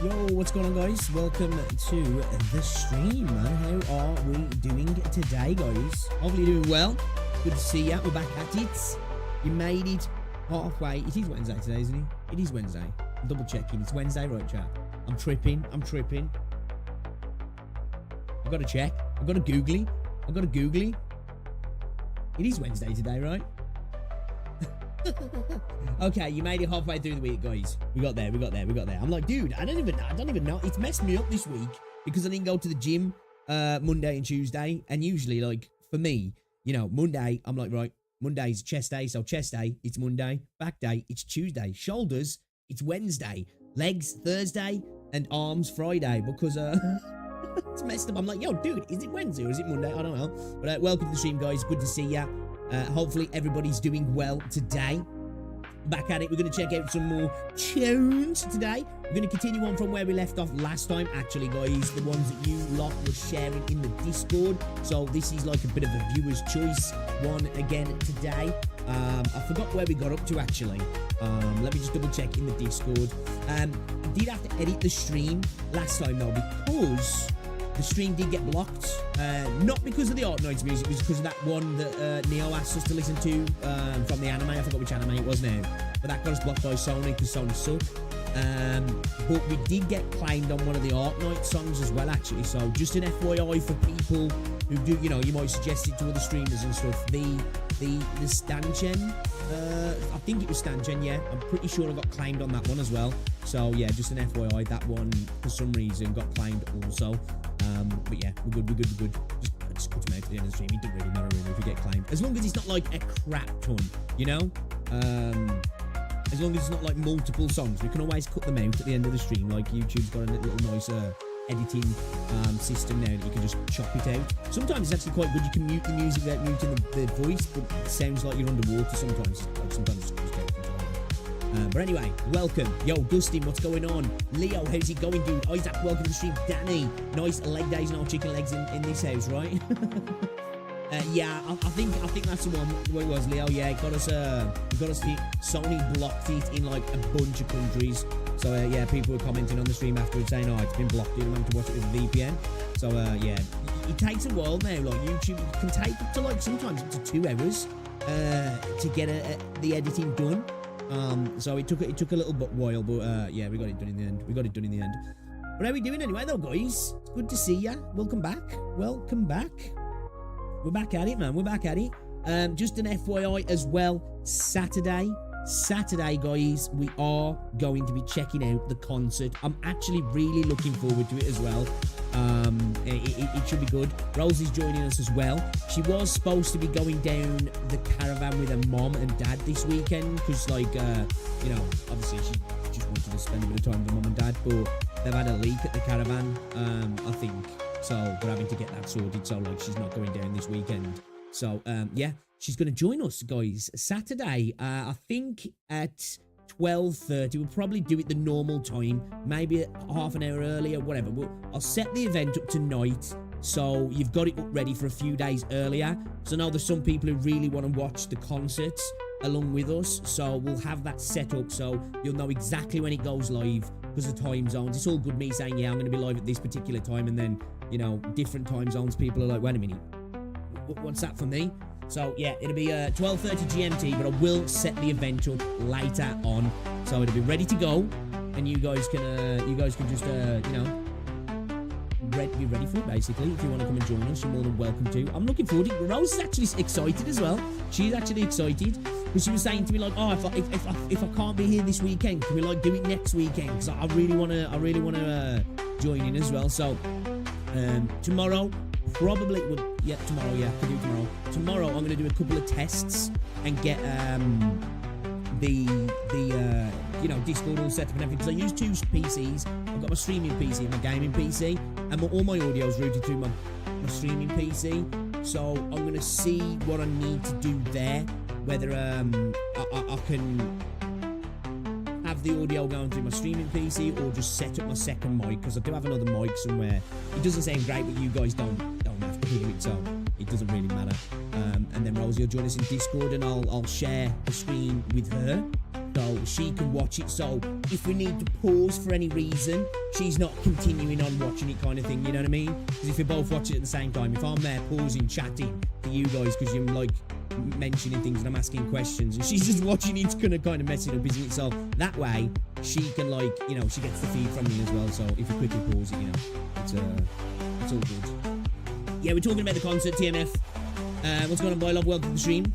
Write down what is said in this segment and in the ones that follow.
Yo, what's going on, guys? Welcome to the stream, man. How are we doing today, guys? Hopefully you're doing well. Good to see you. We're back at it. You made it halfway. It is Wednesday today, isn't it? It is Wednesday. I'm double checking. It's Wednesday, right, chat? I'm tripping. I've got to check. I've got to googly. It is Wednesday today, right? Okay, you made it halfway through the week, guys. We got there. I'm like, dude, I don't even know. It's messed me up this week because I didn't go to the gym Monday and Tuesday. And usually, like, for me, you know, Monday, I'm like, right, Monday's chest day. So chest day, it's Monday. Back day, it's Tuesday. Shoulders, it's Wednesday. Legs, Thursday. And arms, Friday. Because, it's messed up. I'm like, yo, dude, is it Wednesday or is it Monday? I don't know. But welcome to the stream, guys. Good to see ya. Hopefully everybody's doing well today. Back at it. We're going to check out some more tunes today. We're going to continue on from where we left off last time, actually, guys. The ones that you lot were sharing in the Discord. So this is like a bit of a viewer's choice one again today. I forgot where we got up to, actually. Let me just double check in the Discord. I did have to edit the stream last time, though, because the stream did get blocked. Not because of the Arknights music, it was because of that one that Neo asked us to listen to from the anime. I forgot which anime it was now. But that got us blocked by Sony because Sony suck. But we did get claimed on one of the Arknights songs as well, actually. So just an FYI for people who do, you know, you might suggest it to other streamers and stuff. The Stanchen, I think it was Stanchen, yeah. I'm pretty sure I got claimed on that one as well. So yeah, just an FYI, that one for some reason got claimed also. But yeah, we're good. Just cut them out at the end of the stream. It doesn't really matter really if we get claimed. As long as it's not like a crap ton, you know? As long as it's not like multiple songs, we can always cut them out at the end of the stream. Like YouTube's got a little nicer editing system now that you can just chop it out. Sometimes it's actually quite good. You can mute the music without muting the voice, but it sounds like you're underwater sometimes. Like sometimes it's just but anyway, welcome. Yo, Dustin, what's going on? Leo, how's it going, dude? Isaac, welcome to the stream. Danny, nice leg days and all chicken legs in this house, right? Yeah, I think that's the one. What it was, Leo? Yeah, it got us hit. Sony blocked it in like a bunch of countries. So yeah, people were commenting on the stream afterwards saying, "Oh, it's been blocked. I'm having to watch it with a VPN." So yeah, it takes a while now. Like YouTube can take up to like sometimes up to 2 hours to get the editing done. So it took a little bit while, but yeah, we got it done in the end. But how are we doing anyway, though, guys? It's good to see ya. Welcome back. We're back at it, man. We're back at it. Just an FYI as well. Saturday, guys, we are going to be checking out the concert. I'm actually really looking forward to it as well. It should be good. Rosie's joining us as well. She was supposed to be going down the caravan with her mom and dad this weekend because, like, you know, obviously she just wanted to spend a bit of time with mom and dad, but they've had a leak at the caravan, I think. So we're having to get that sorted. So, like, she's not going down this weekend. So, yeah, she's going to join us, guys, Saturday. I think at 12:30. We'll probably do it the normal time, maybe half an hour earlier, whatever. I'll set the event up tonight, so you've got it up ready for a few days earlier. So now there's some people who really want to watch the concerts along with us, so we'll have that set up so you'll know exactly when it goes live because of time zones. It's all good me saying, yeah, I'm going to be live at this particular time, and then, you know, different time zones, people are like, wait a minute, what's that for me? So yeah, it'll be 12:30 GMT, but I will set the event up later on, so it'll be ready to go, and you guys can just you know, be ready for it. Basically, if you want to come and join us, you're more than welcome to. I'm looking forward to it. Rose is actually excited as well. She's actually excited because she was saying to me like, oh, if I can't be here this weekend, can we like do it next weekend? Because I really want to join in as well. So tomorrow. Probably, well, yeah, tomorrow, yeah, I can do it tomorrow. Tomorrow, I'm going to do a couple of tests and get you know, Discord all set up and everything. Because I use 2 PCs. I've got my streaming PC and my gaming PC, and all my audio is routed through my streaming PC. So I'm going to see what I need to do there, whether I can have the audio going through my streaming PC or just set up my second mic, because I do have another mic somewhere. It doesn't sound great, but you guys don't have to hear it, so it doesn't really matter. And then Rosie will join us in Discord, and I'll share the screen with her, so she can watch it. So if we need to pause for any reason, she's not continuing on watching it kind of thing, you know what I mean? Because if we both watch it at the same time, if I'm there pausing, chatting to you guys because you're like mentioning things and I'm asking questions and she's just watching it, it's gonna kind of mess it up, isn't it? So that way she can, like, you know, she gets the feed from me as well. So if we quickly pause it, you know, it's all good. Yeah, we're talking about the concert, TMF. What's going on, boy? Love, welcome to the stream.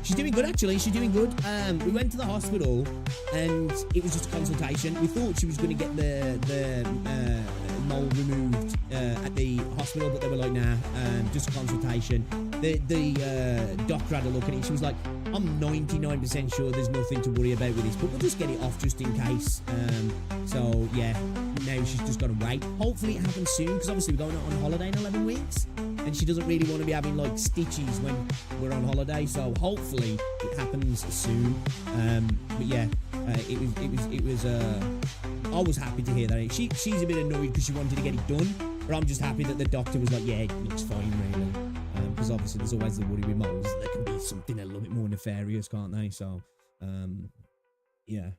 She's doing good, actually. She's doing good. We went to the hospital, and it was just a consultation. We thought she was going to get the mole removed at the hospital, but they were like, nah, just a consultation. The doctor had a look at it. She was like, I'm 99% sure there's nothing to worry about with this, but we'll just get it off just in case. So, yeah, now she's just got to wait. Hopefully it happens soon, because obviously we're going on holiday in 11 weeks. And she doesn't really want to be having like stitches when we're on holiday, so hopefully it happens soon. But yeah, it was. I was happy to hear that. She's a bit annoyed because she wanted to get it done, but I'm just happy that the doctor was like, yeah, it looks fine, really. Because obviously there's always the worry with moles. There can be something a little bit more nefarious, can't they? So, yeah.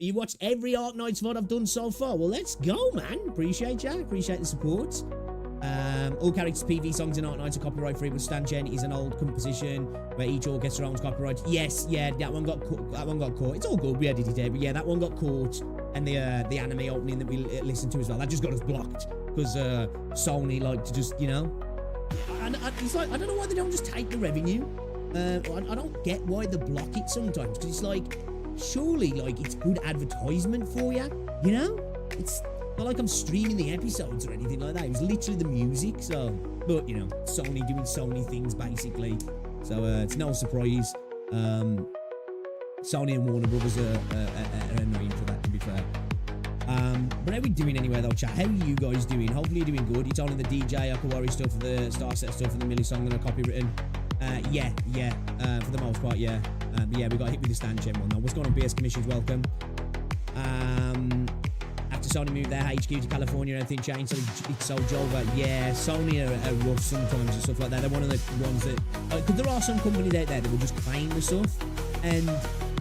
You watched every Arknights VOD I've done so far. Well, let's go, man. Appreciate ya. Appreciate the support. All characters' PV songs in Arknights are copyright free, but Stanchen is an old composition where each orchestra owns copyright. Yes, yeah, that one got caught. It's all good. We edited it, but yeah, that one got caught. And the anime opening that we listened to as well, that just got us blocked because Sony like to just, you know, and it's like, I don't know why they don't just take the revenue. I don't get why they block it sometimes, because it's like, surely, like, it's good advertisement for you, you know? It's not like I'm streaming the episodes or anything like that. It was literally the music, so, but, you know, Sony doing Sony things, basically. So, it's no surprise. Sony and Warner Brothers are annoying for that, to be fair. But how are we doing anyway, though, chat? How are you guys doing? Hopefully you're doing good. It's only the DJ Akawari stuff, the Starset stuff, and the Millie song that are copywritten. Yeah, for the most part, yeah. But yeah, we got hit with the stand gem one though. What's going on, BS Commissions? Welcome. After Sony moved their HQ to California, everything changed, so it's sold over. Yeah, Sony are rough sometimes and stuff like that. They're one of the ones that, because there are some companies out there that will just claim the stuff, and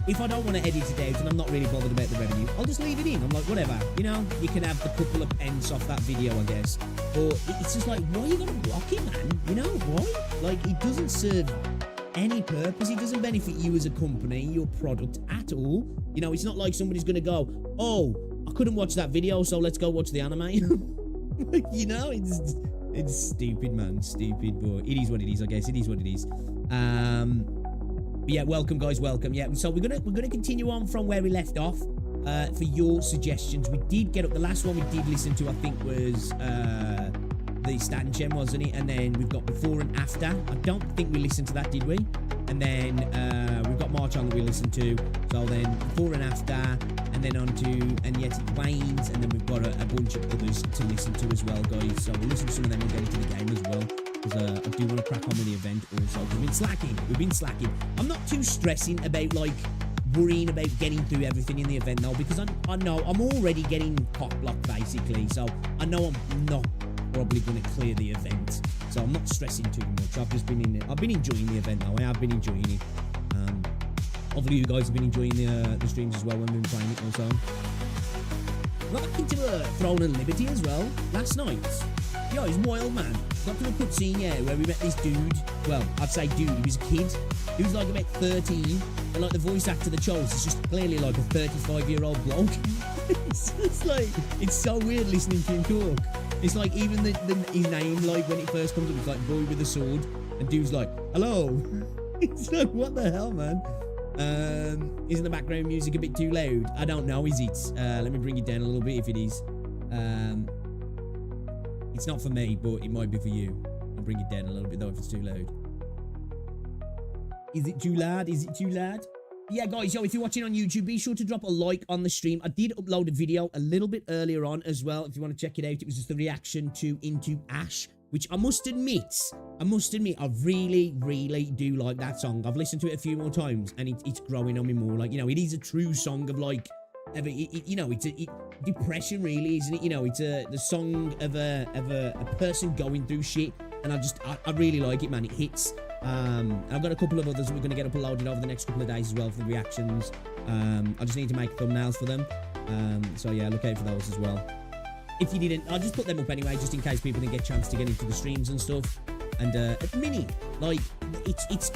if I don't want to edit it out and I'm not really bothered about the revenue, I'll just leave it in. I'm like, whatever, you know, you can have a couple of pence off that video, I guess. But it's just like, why are you going to block it, man? You know, why? Like, it doesn't serve any purpose. It doesn't benefit you as a company, your product at all. You know, it's not like somebody's going to go, oh, I couldn't watch that video, so let's go watch the anime. You know, it's stupid, man. Stupid, but it is what it is, I guess. It is what it is. But yeah, welcome, guys. Welcome. Yeah, so we're gonna continue on from where we left off. For your suggestions, we did get up. The last one we did listen to, I think, was the Stand Gem, wasn't it? And then we've got Before and After. I don't think we listened to that, did we? And then we've got March On that we listened to. So then Before and After, and then on to And Yet It Wanes, and then we've got a bunch of others to listen to as well, guys. So we'll listen to some of them and get into the game as well, because I do want to crack on with the event also. We've been slacking. I'm not too stressing about, like, worrying about getting through everything in the event, though, because I know I'm already getting cock blocked, basically. So I know I'm not probably going to clear the event. So I'm not stressing too much. I've been enjoying the event, though. I have been enjoying it. Hopefully you guys have been enjoying the streams as well when we've been playing it also. I got back into Throne and Liberty as well last night. Yo, he's wild, man. Got to a cutscene, yeah, where we met this dude. Well, I'd say dude, he was a kid. He was like about 13. And like the voice actor that chose is just clearly like a 35-year-old bloke. it's like, it's so weird listening to him talk. It's like even his name, like when it first comes up, it's like boy with a sword. And dude's like, hello. It's like, what the hell, man? Isn't the background music a bit too loud? I don't know, is it? Let me bring it down a little bit if it is. It's not for me, but it might be for you. I'll bring it down a little bit though if it's too loud. Is it too loud? Is it too loud? Yeah, guys, yo, if you're watching on YouTube, be sure to drop a like on the stream. I did upload a video a little bit earlier on as well. If you want to check it out, it was just the reaction to Into Ash, which I must admit, I really, really do like that song. I've listened to it a few more times, and it's growing on me more. Like, you know, it is a true song of, like, you know, it's depression, really, isn't it? You know, it's the song of a person going through shit, and I really like it, man. It hits. And I've got a couple of others that we're going to get uploaded over the next couple of days as well for the reactions. I just need to make thumbnails for them. So yeah, look out for those as well. If you didn't, I'll just put them up anyway, just in case people didn't get a chance to get into the streams and stuff. And at the minute, like, it's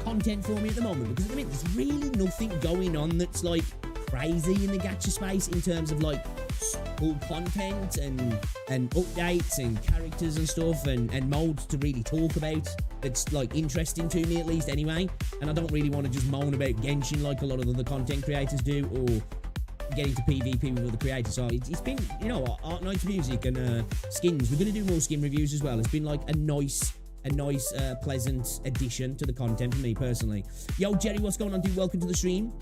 content for me at the moment, because at the minute there's really nothing going on that's like crazy in the gacha space in terms of like cool content and updates and characters and stuff and modes to really talk about that's like interesting to me, at least anyway. And I don't really want to just moan about Genshin like a lot of other content creators do, or get into PvP with other creators. So it's been, you know, Arknights music and skins. We're going to do more skin reviews as well. It's been like a nice pleasant addition to the content for me personally. Yo, Jerry, what's going on, dude? Welcome to the stream.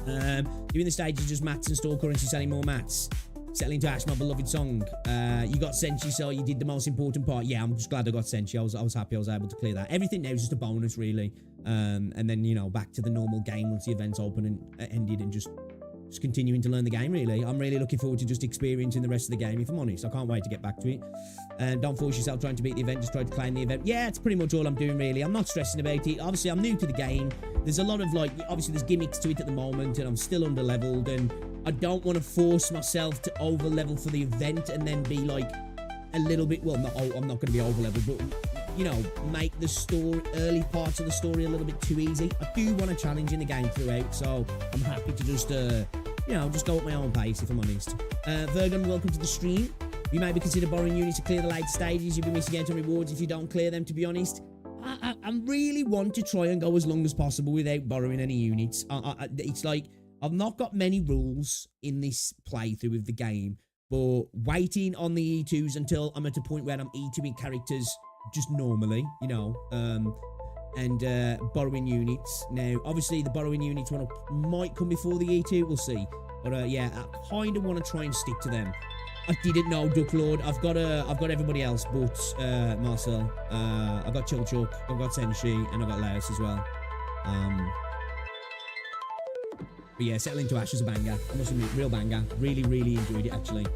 Doing the stages, just mats and store currency, selling more mats. Settling to Ash, my beloved song. You got Seige, so you did the most important part. Yeah, I'm just glad I got Seige. I was happy I was able to clear that. Everything now is just a bonus, really. And then, you know, back to the normal game once the event's open and ended, and just continuing to learn the game, really. I'm really looking forward to just experiencing the rest of the game, if I'm honest. I can't wait to get back to it. And don't force yourself trying to beat the event, just try to claim the event. Yeah, it's pretty much all I'm doing, really. I'm not stressing about it. Obviously, I'm new to the game. There's a lot of, like, obviously there's gimmicks to it at the moment, and I'm still under-leveled, and I don't want to force myself to over-level for the event and then be, like, a little bit, well, I'm not going to be over-leveled, but, you know, make the story, early parts of the story a little bit too easy. I do want a challenge in the game throughout, so I'm happy to just, you know, just go at my own pace, if I'm honest. Vergon, welcome to the stream. You may be considered borrowing units to clear the later stages. You'll be missing out on rewards if you don't clear them, to be honest. I really want to try and go as long as possible without borrowing any units. It's like, I've not got many rules in this playthrough of the game, but waiting on the E2s until I'm at a point where I'm E2ing characters just normally, you know, and borrowing units. Now, obviously, the borrowing units one might come before the E2, we'll see. But yeah, I kind of want to try and stick to them. I didn't know, Duck Lord. I've got everybody else, but Marcel. I've got Chilchuk, I've got Senshi, and I've got Laos as well. But yeah, Settling to Ash was a banger. I must admit, real banger. Really, really enjoyed it, actually.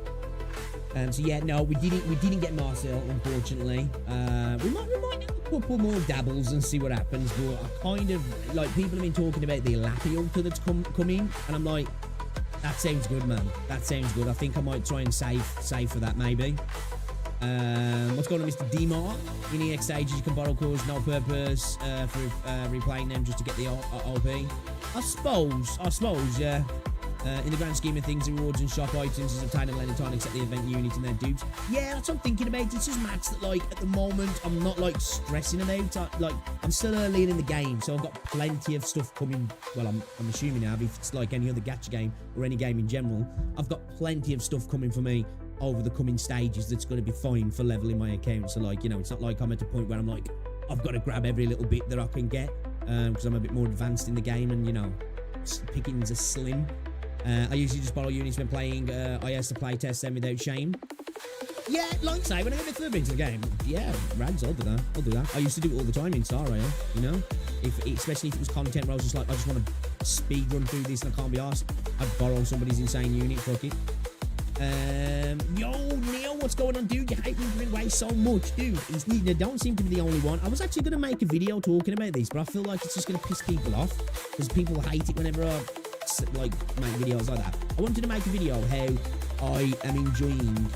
So yeah, no, we didn't get Marcel, unfortunately. We might have a couple more dabbles and see what happens. But I kind of, like, people have been talking about the Lappy Altar that's coming, and I'm like, that sounds good, man. That sounds good. I think I might try and save for that, maybe. What's going on, Mr. Demar? In EX stages, you can borrow cores, no purpose for replaying them just to get the OP. I suppose, yeah. In the grand scheme of things, the rewards and shop items is obtained and Lenotonics at the event unit and their dupes. Yeah, that's what I'm thinking about. It's just mats that, like, at the moment, I'm not, like, stressing about. I'm still early in the game, so I've got plenty of stuff coming. Well, I'm assuming now, if it's like any other gacha game or any game in general, I've got plenty of stuff coming for me over the coming stages that's going to be fine for leveling my account. So, like, you know, it's not like I'm at a point where I'm like, I've got to grab every little bit that I can get, because I'm a bit more advanced in the game, and, you know, pickings are slim. I usually just borrow units when playing IS to play test them without shame. Yeah, like say, when I get a bit further into the game, yeah, rags, I'll do that. I used to do it all the time in Star Rail, you know? Especially if it was content where I was just like, I just want to speed run through this and I can't be arsed, I'd borrow somebody's insane unit, fuck it. Yo, Neil, what's going on, dude? You hate Wuthering Waves so much, dude. You don't seem to be the only one. I was actually going to make a video talking about this, but I feel like it's just going to piss people off, because people hate it whenever I, like, make videos like that. I wanted to make a video how I am enjoying,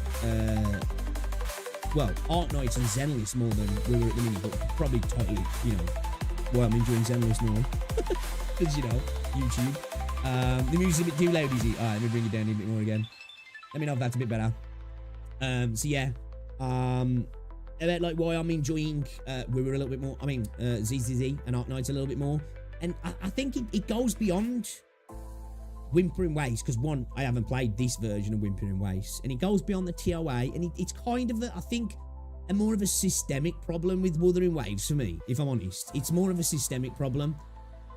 well, Arknights and Zenless more than we were at the minute, but probably totally, you know, why I'm enjoying Zenless more. Because, you know, YouTube. The music's a bit too loud, is it? Alright, let me bring it down a bit more again. Let me know if that's a bit better. So yeah, about like why I'm enjoying we were a little bit more. I mean, ZZZ and Arknights a little bit more, and I think it goes beyond Wuthering Waves, because one, I haven't played this version of Wuthering Waves, and it goes beyond the TOA, and it's kind of I think a more of a systemic problem with Wuthering Waves for me, if I'm honest. It's more of a systemic problem.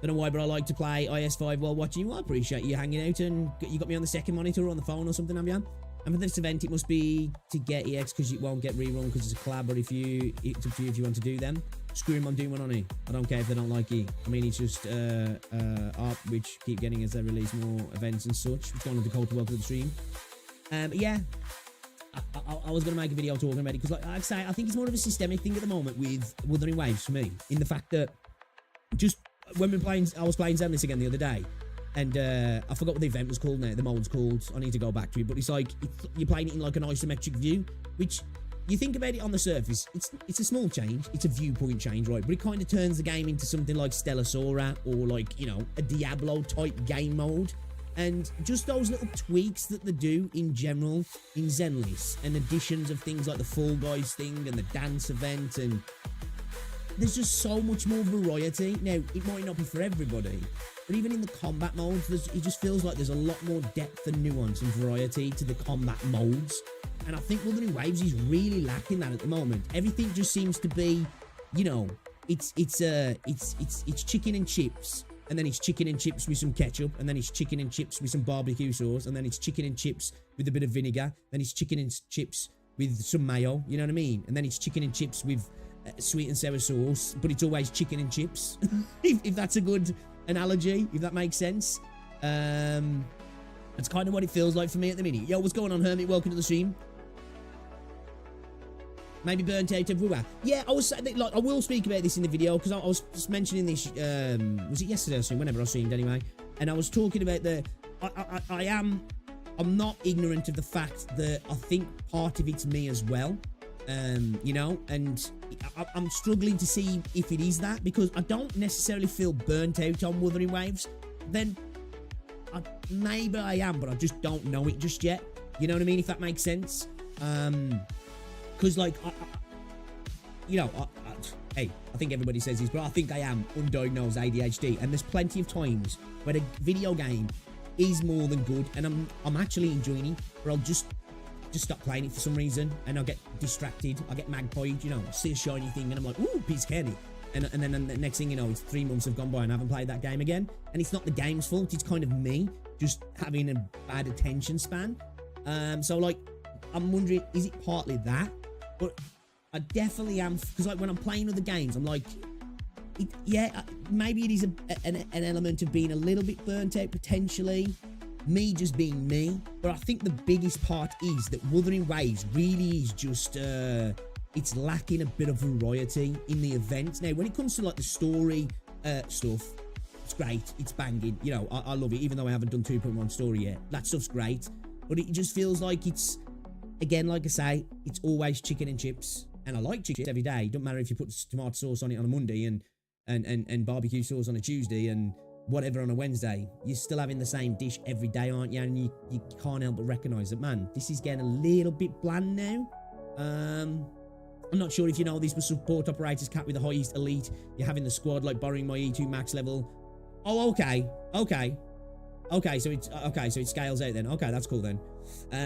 Don't know why, but I like to play IS5 while watching you. I appreciate you hanging out, and you got me on the second monitor or on the phone or something, have you? And for this event, it must be to get EX, because it won't get rerun because it's a collab, but it's up to you if you want to do them. Screw him, I'm doing one on it. I don't care if they don't like it. I mean, it's just art which keep getting as they release more events and such. What's going on, Dakota? Welcome to the stream. Yeah. I was going to make a video talking about it because, like I say, I think it's more of a systemic thing at the moment with Wuthering Waves for me, in the fact that just when we're playing, I was playing Zenless again the other day, and I forgot what the event was called now, the mode's called, I need to go back to it, but it's like, you're playing it in like an isometric view, which, you think about it on the surface, it's a small change, it's a viewpoint change, right, but it kind of turns the game into something like Stellasora, or like, you know, a Diablo-type game mode, and just those little tweaks that they do in general in Zenless, and additions of things like the Fall Guys thing, and the dance event, and there's just so much more variety. Now, it might not be for everybody, but even in the combat modes, it just feels like there's a lot more depth and nuance and variety to the combat modes. And I think Wuthering Waves is really lacking that at the moment. Everything just seems to be, you know, it's chicken and chips, and then it's chicken and chips with some ketchup, and then it's chicken and chips with some barbecue sauce, and then it's chicken and chips with a bit of vinegar, then it's chicken and chips with some mayo, you know what I mean? And then it's chicken and chips with sweet and sour sauce, but it's always chicken and chips, if that's a good analogy, if that makes sense. That's kind of what it feels like for me at the minute. Yo, what's going on, Hermit? Welcome to the stream. Maybe burnt out everywhere. Yeah, I was like, I will speak about this in the video, because I was just mentioning this, was it yesterday or something, whenever I streamed anyway, and I was talking about I'm not ignorant of the fact that I think part of it's me as well, you know, and I'm struggling to see if it is that, because I don't necessarily feel burnt out on Wuthering Waves. Then maybe I am, but I just don't know it just yet, you know what I mean, if that makes sense. Because, like, you know, hey, I think everybody says this, but I think I am undiagnosed ADHD, and there's plenty of times where a video game is more than good, and I'm actually enjoying it, but I'll just stop playing it for some reason, and I'll get distracted, I'll get magpied, you know, I see a shiny thing, and I'm like, ooh, piece of candy, and then the next thing you know, it's 3 months have gone by, and I haven't played that game again, and it's not the game's fault, it's kind of me, just having a bad attention span. So, like, I'm wondering, is it partly that? But I definitely am, because, like, when I'm playing other games, I'm like, yeah, maybe it is an element of being a little bit burnt out, potentially, me just being me, but I think the biggest part is that Wuthering Waves really is just, it's lacking a bit of variety in the events. Now, when it comes to, like, the story stuff, it's great, it's banging, you know, I love it, even though I haven't done 2.1 story yet, that stuff's great, but it just feels like it's, again, like I say, it's always chicken and chips, and I like chicken every day. Don't matter if you put tomato sauce on it on a Monday and barbecue sauce on a Tuesday and whatever on a Wednesday. You're still having the same dish every day, aren't you? And you can't help but recognise that, man, this is getting a little bit bland now. I'm not sure if you know this, but support operators cap with the highest elite. You're having the squad like borrowing my E2 max level. Oh, okay, so it scales out then. Okay, that's cool then.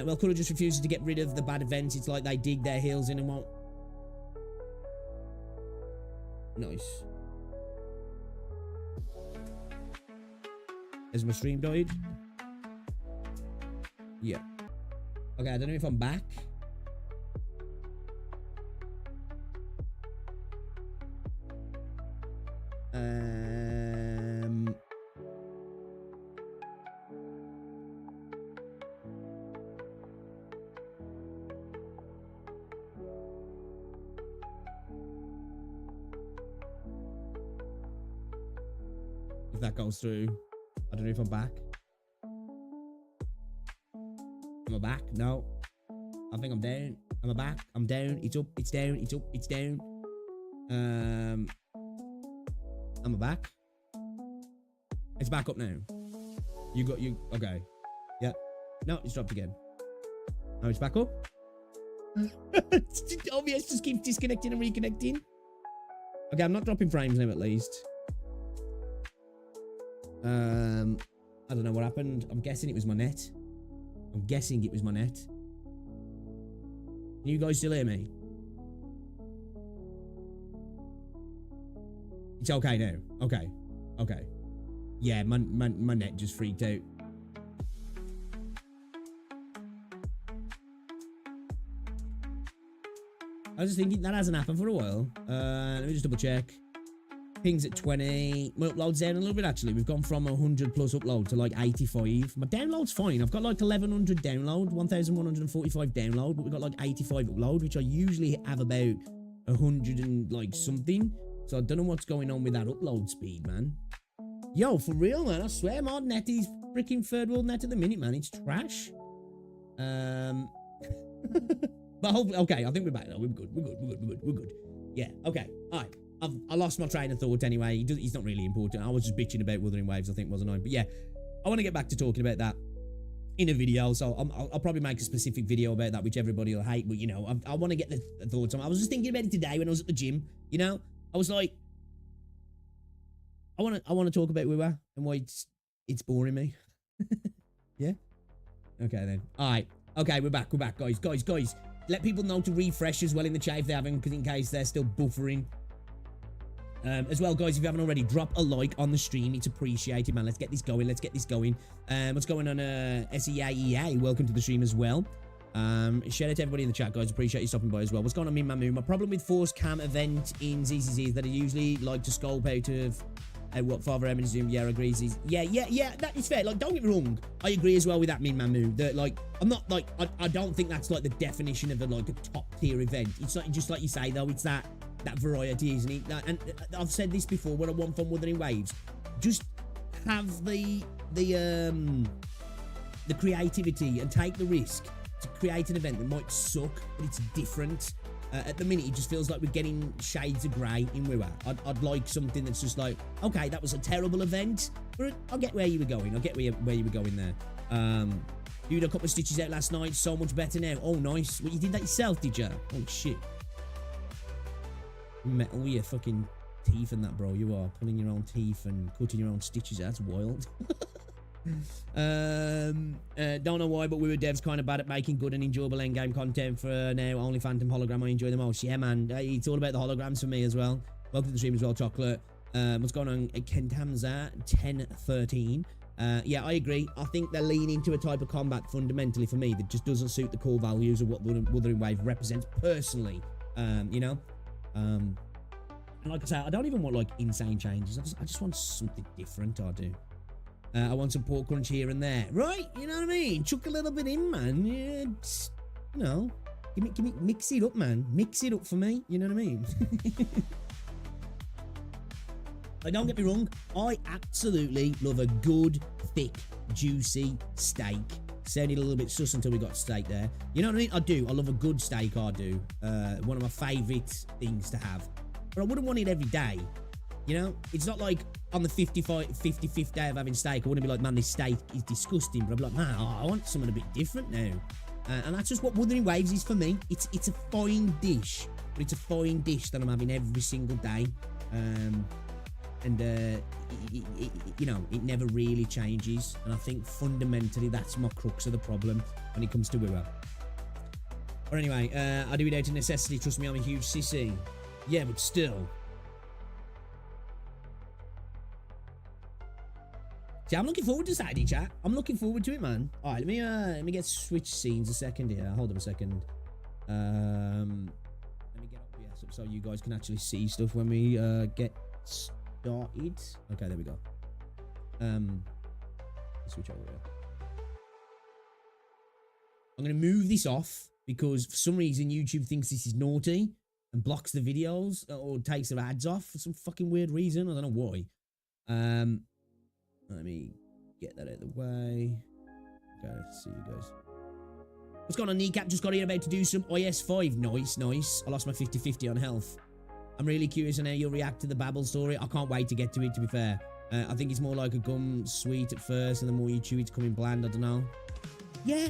Well, Colour just refuses to get rid of the bad events. It's like they dig their heels in and won't. Nice. Has my stream died? Yeah. Okay, I don't know if I'm back. If that goes through, I don't know if I'm back. Am I back? No. I think I'm down. Am I back? I'm down. It's up. It's down. It's up. It's down. Am I back? It's back up now. Okay. Yeah. No, it's dropped again. Now it's back up. OBS just keeps disconnecting and reconnecting. Okay, I'm not dropping frames now at least. I don't know what happened. I'm guessing it was my net. Can you guys still hear me? It's okay now. Okay. Yeah, my net just freaked out. I was just thinking that hasn't happened for a while. Let me just double check. Ping's at 20. My upload's down a little bit, actually. We've gone from 100 plus upload to like 85. My download's fine. I've got like 1100 download, 1145 download, but we've got like 85 upload, which I usually have about 100 and like something. So I don't know what's going on with that upload speed, man. Yo, for real, man. I swear, my net is freaking third world net at the minute, man. It's trash. But hopefully, okay, I think we're back now. We're good. We're good. Yeah, okay. All right. I lost my train of thought anyway. He's not really important. I was just bitching about Wuthering Waves, I think, wasn't I? But yeah, I want to get back to talking about that in a video. So I'll probably make a specific video about that, which everybody will hate. But, you know, I want to get the thoughts on. I was just thinking about it today when I was at the gym. You know, I was like, I want to talk about WoW and why it's boring me. Yeah. Okay then. All right. Okay, we're back, guys. Let people know to refresh as well in the chat if they haven't, because in case they're still buffering. As well, guys, if you haven't already, drop a like on the stream. It's appreciated, man. Let's get this going. What's going on, SEAEA? Welcome to the stream as well. Shout out to everybody in the chat, guys. Appreciate you stopping by as well. What's going on, Min Mamu? My problem with Force Cam event in ZZZ is that I usually like to sculpt out of what Father Emmons doing. Yeah, agrees. Yeah, that is fair. Like, don't get me wrong. I agree as well with that, Min Mamu. That, like, I'm not, like, I don't think that's, like, the definition of, a top-tier event. It's like, just like you say, though, it's that variety, isn't it? And I've said this before, what I want from Wuthering Waves. Just have the creativity and take the risk to create an event that might suck, but it's different. At the minute, it just feels like we're getting shades of grey in WoW. I'd like something that's just like, okay, that was a terrible event, but I'll get where you were going. I'll get where you were going there. Dude, a couple of stitches out last night. So much better now. Oh, nice. Well, you did that yourself, did you? Oh, shit. Metal with your fucking teeth and that, bro. You are pulling your own teeth and cutting your own stitches. That's wild. Don't know why, but we were devs kind of bad at making good and enjoyable endgame content. For now, only Phantom Hologram I enjoy the most. Yeah, man, it's all about the holograms for me as well. Welcome to the stream as well, Chocolate. What's going on? Kentamza 1013. Yeah, I agree. I think they're leaning to a type of combat fundamentally for me that just doesn't suit the core values of what Wuthering Wave represents personally. You know, and like I say, I don't even want like insane changes. I just want something different. I do. I want some pork crunch here and there, right? You know what I mean? Chuck a little bit in, man. Yeah, just, you know, give me, mix it up, man. Mix it up for me. You know what I mean? Don't get me wrong. I absolutely love a good, thick, juicy steak. Sounded a little bit sus until we got steak there. You know what I mean? I do. I love a good steak. I do. One of my favourite things to have. But I wouldn't want it every day. You know, it's not like on the 55th day of having steak, I wouldn't be like, man, this steak is disgusting. But I'd be like, man, I want something a bit different now. And that's just what Wuthering Waves is for me. It's a fine dish, but it's a fine dish that I'm having every single day. You know, it never really changes. And I think fundamentally that's my crux of the problem when it comes to WoW. But anyway, I do it out of necessity. Trust me, I'm a huge sissy. Yeah, but still. See, I'm looking forward to Saturday, chat. I'm looking forward to it, man. All right, let me get switch scenes a second here. Hold on a second. Let me get OBS up so you guys can actually see stuff when we get started. Okay, there we go. Let's switch over here. I'm gonna move this off because for some reason YouTube thinks this is naughty and blocks the videos or takes the ads off for some fucking weird reason. I don't know why. Let me get that out of the way. Okay, let's see you guys. What's going on, Kneecap? Just got here about to do some IS5. Nice. I lost my 50-50 on health. I'm really curious on how you'll react to the Babel story. I can't wait to get to it, to be fair. I think it's more like a gum sweet at first, and the more you chew, it's coming bland. I don't know. Yeah.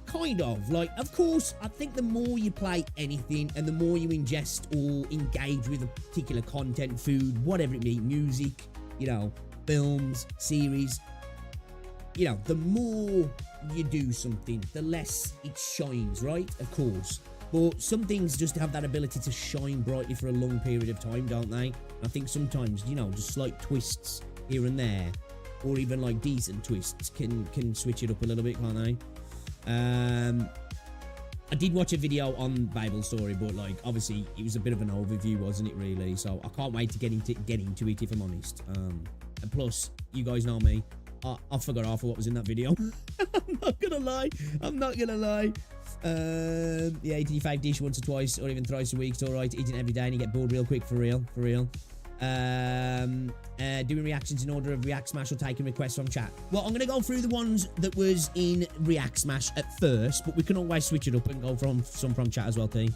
Kind of. Like, of course, I think the more you play anything and the more you ingest or engage with a particular content, food, whatever it be, music, you know, films, series, you know, the more you do something, the less it shines, right? Of course. But some things just have that ability to shine brightly for a long period of time, don't they? I think sometimes, you know, just slight twists here and there, or even like decent twists can switch it up a little bit, can't they? I did watch a video on Babel's story, but like obviously it was a bit of an overview, wasn't it? Really, so I can't wait to get into it if I'm honest. And plus, you guys know me. I forgot half of what was in that video. I'm not gonna lie. Yeah, eating your fave dish once or twice or even thrice a week is alright. Eating every day and you get bored real quick, for real. Doing reactions in order of React Smash or taking requests from chat. Well, I'm gonna go through the ones that was in React Smash at first, but we can always switch it up and go from some from chat as well, T.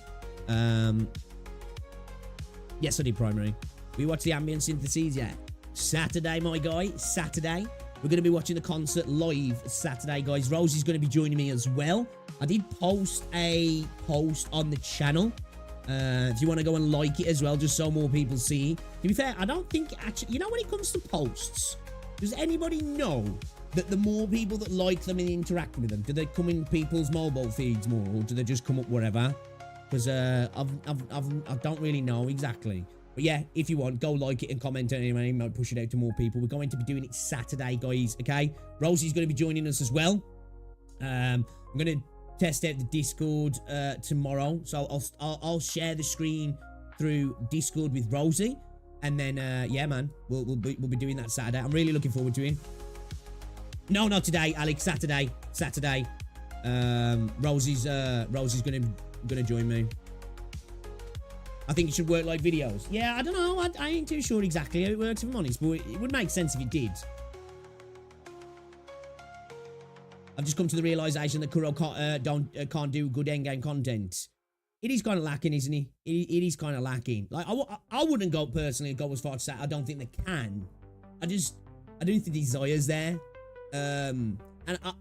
Yes, I did primary. We watched the ambient syntheses, yeah. Saturday, my guy, Saturday. We're going to be watching the concert live Saturday, guys. Rosie's going to be joining me as well. I did post a post on the channel. If you want to go and like it as well, just so more people see. To be fair, I don't think actually, you know, when it comes to posts, does anybody know that the more people that like them and interact with them, do they come in people's mobile feeds more, or do they just come up wherever? Because I don't really know exactly. But yeah, if you want, go like it and comment on it anyway. Might push it out to more people. We're going to be doing it Saturday, guys. Okay, Rosie's going to be joining us as well. I'm going to test out the Discord tomorrow, so I'll share the screen through Discord with Rosie, and then yeah, man, we'll be doing that Saturday. I'm really looking forward to it. No, not today, Alex. Saturday. Rosie's gonna join me. I think it should work like videos. Yeah, I don't know. I ain't too sure exactly how it works, if I'm honest, but it would make sense if it did. I've just come to the realization that Kuro can't do good endgame content. It is kind of lacking, isn't he? It is kind of lacking. Like, I wouldn't go personally go as far to say I don't think they can. I don't think the desire's there. And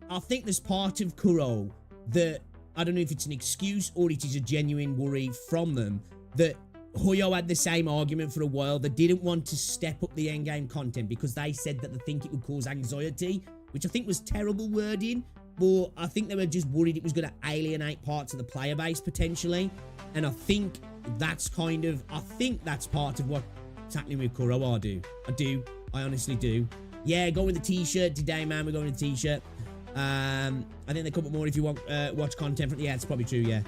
I think there's part of Kuro that, I don't know if it's an excuse or it is a genuine worry from them, that Hoyo had the same argument for a while. They didn't want to step up the endgame content because they said that they think it would cause anxiety, which I think was terrible wording, but I think they were just worried it was going to alienate parts of the player base potentially. And I think that's part of what's happening with Kuro. I honestly do. Yeah, go with the t-shirt today, man. We're going with the t-shirt. I think they come up more if you want watch content from. Yeah, it's probably true. Yeah,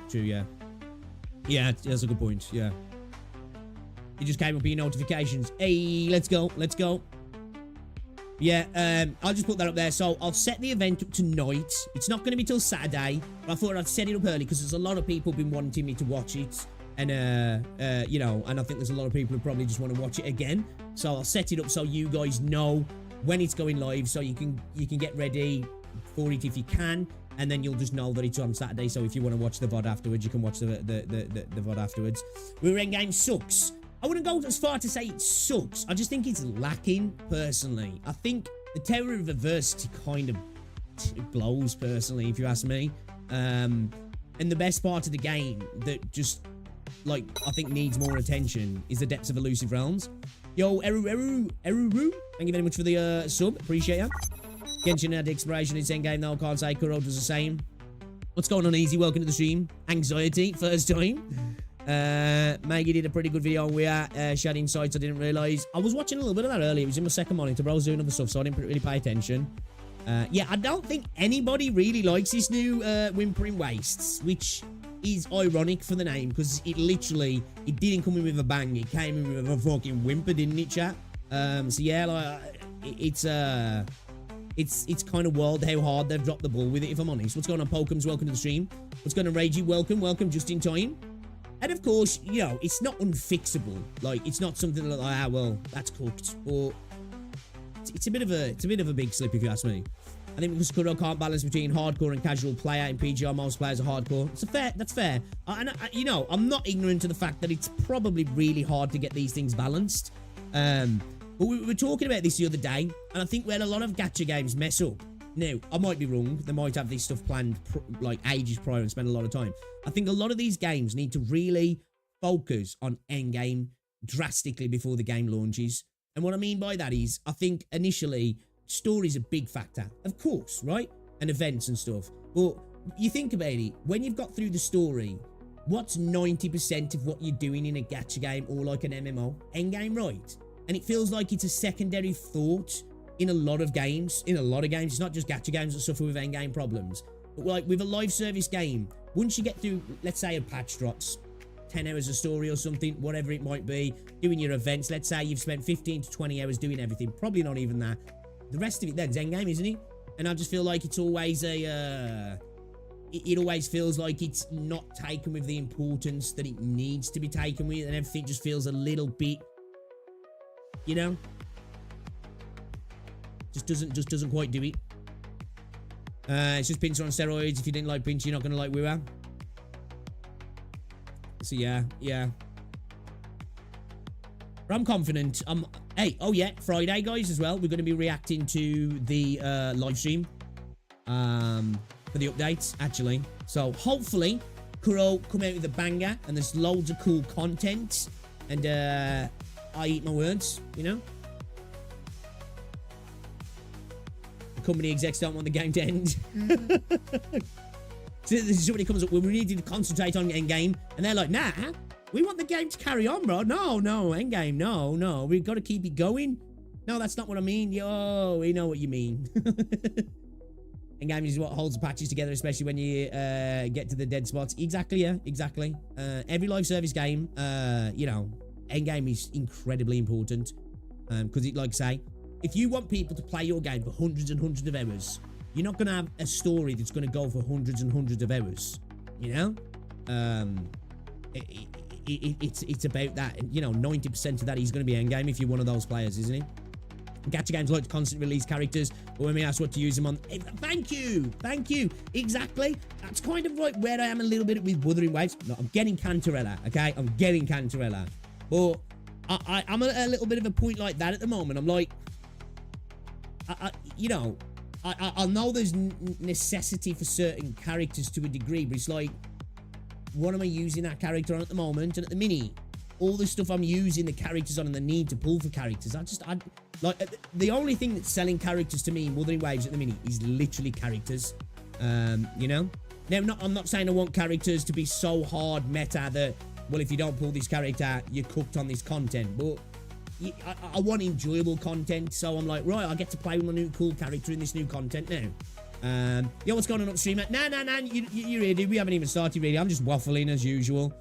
yeah, that's a good point. Yeah, it just came up in your notifications. Hey, let's go. Yeah, I'll just put that up there. So I'll set the event up tonight. It's not going to be till Saturday, but I thought I'd set it up early because there's a lot of people been wanting me to watch it, and you know, and I think there's a lot of people who probably just want to watch it again. So I'll set it up so you guys know when it's going live, so you can get ready for it if you can, and then you'll just know that it's on Saturday. So if you want to watch the VOD afterwards, you can watch the VOD afterwards. We're endgame sucks. I wouldn't go as far to say it sucks. I just think it's lacking, personally. I think the Terror of Adversity kind of blows, personally, if you ask me. And the best part of the game that just, like, I think needs more attention is the Depths of Elusive Realms. Yo, Eru, thank you very much for the sub. Appreciate you. Genshin had exploration in endgame, though. Can't say Kuro does the same. What's going on, Easy? Welcome to the stream. Anxiety, first time. Maggie did a pretty good video on We Are. She had insights I didn't realise. I was watching a little bit of that earlier. It was in my second monitor, but I was doing other stuff, so I didn't really pay attention. Yeah, I don't think anybody really likes this new Whimpering Wastes, which is ironic for the name, because it didn't come in with a bang. It came in with a fucking whimper, didn't it, chat? So yeah, like, it's kind of wild how hard they've dropped the ball with it, if I'm honest. What's going on, Pokem's? Welcome to the stream. What's going on, Ragey? Welcome, just in time. And of course, you know, it's not unfixable. Like, it's not something like, ah, well, that's cooked. Or it's a bit of a big slip, if you ask me. I think because Kuro can't balance between hardcore and casual player in PGR, most players are hardcore. That's fair. You know, I'm not ignorant to the fact that it's probably really hard to get these things balanced. But we were talking about this the other day, and I think where a lot of gacha games mess up. Now, I might be wrong. They might have this stuff planned like ages prior and spend a lot of time. I think a lot of these games need to really focus on endgame drastically before the game launches. And what I mean by that is, I think initially, story's a big factor. Of course, right? And events and stuff. But you think about it, when you've got through the story, what's 90% of what you're doing in a gacha game or like an MMO? Endgame, right? And it feels like it's a secondary thought in a lot of games. It's not just gacha games that suffer with endgame problems. But like with a live service game, once you get through, let's say a patch drops, 10 hours of story or something, whatever it might be, doing your events, let's say you've spent 15 to 20 hours doing everything, probably not even that. The rest of it then's endgame, isn't it? And I just feel like it's always a, it always feels like it's not taken with the importance that it needs to be taken with, and everything just feels a little bit, you know, just doesn't quite do it. It's just Pincer on steroids. If you didn't like Pincer, you're not gonna like Wua. So yeah. But I'm confident. Hey, oh yeah, Friday, guys, as well. We're going to be reacting to the live stream for the updates, actually. So hopefully, Kuro come out with a banger, and there's loads of cool content. And I eat my words, you know. The company execs don't want the game to end. So somebody comes up, well, we need to concentrate on endgame, and they're like, nah. We want the game to carry on, bro. No, endgame, no. We've got to keep it going. No, that's not what I mean. Yo, we know what you mean. Endgame is what holds the patches together, especially when you get to the dead spots. Exactly, yeah, exactly. Every live service game, you know, endgame is incredibly important. Because like I say, if you want people to play your game for hundreds and hundreds of hours, you're not going to have a story that's going to go for hundreds and hundreds of hours, you know? It's about that, you know, 90% of that is going to be endgame if you're one of those players, isn't it? Gacha games like to constantly release characters, but when we ask what to use them on, thank you, exactly. That's kind of like where I am a little bit with Wuthering Waves. No, I'm getting Cantarella, okay? I'm getting Cantarella, but I'm at a little bit of a point like that at the moment. I'm like, you know, I know there's necessity for certain characters to a degree, but it's like, what am I using that character on at the moment? And at the minute, all the stuff I'm using the characters on and the need to pull for characters, I like, the only thing that's selling characters to me in Wuthering Waves at the minute is literally characters. You know? Now, I'm not saying I want characters to be so hard meta that, well, if you don't pull this character, you're cooked on this content. But I want enjoyable content, so I'm like, right, I get to play with my new cool character in this new content now. Yo, what's going on upstream? Nah, you're here, dude. We haven't even started, really. I'm just waffling as usual.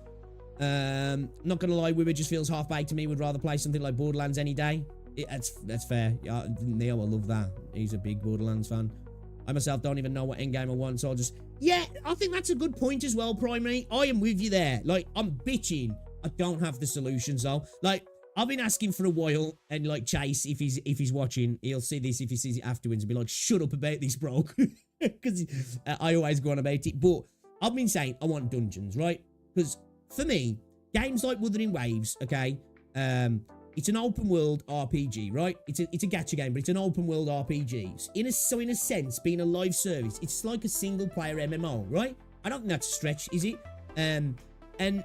Not gonna lie, Wibber just feels half-baked to me. Would rather play something like Borderlands any day. That's fair. Yeah, Neo will love that. He's a big Borderlands fan. I myself don't even know what endgame I want, so I'll just... Yeah, I think that's a good point as well, Primary. I am with you there. Like, I'm bitching. I don't have the solutions, though. Like, I've been asking for a while, and like Chase, if he's watching, he'll see this if he sees it afterwards and be like, shut up about this, bro. Because I always go on about it. But I've been saying I want dungeons, right? Because for me, games like Wuthering Waves, okay, it's an open world RPG, right? It's a gacha game, but it's an open world RPG. So in a sense, being a live service, it's like a single player MMO, right? I don't think that's a stretch, is it? And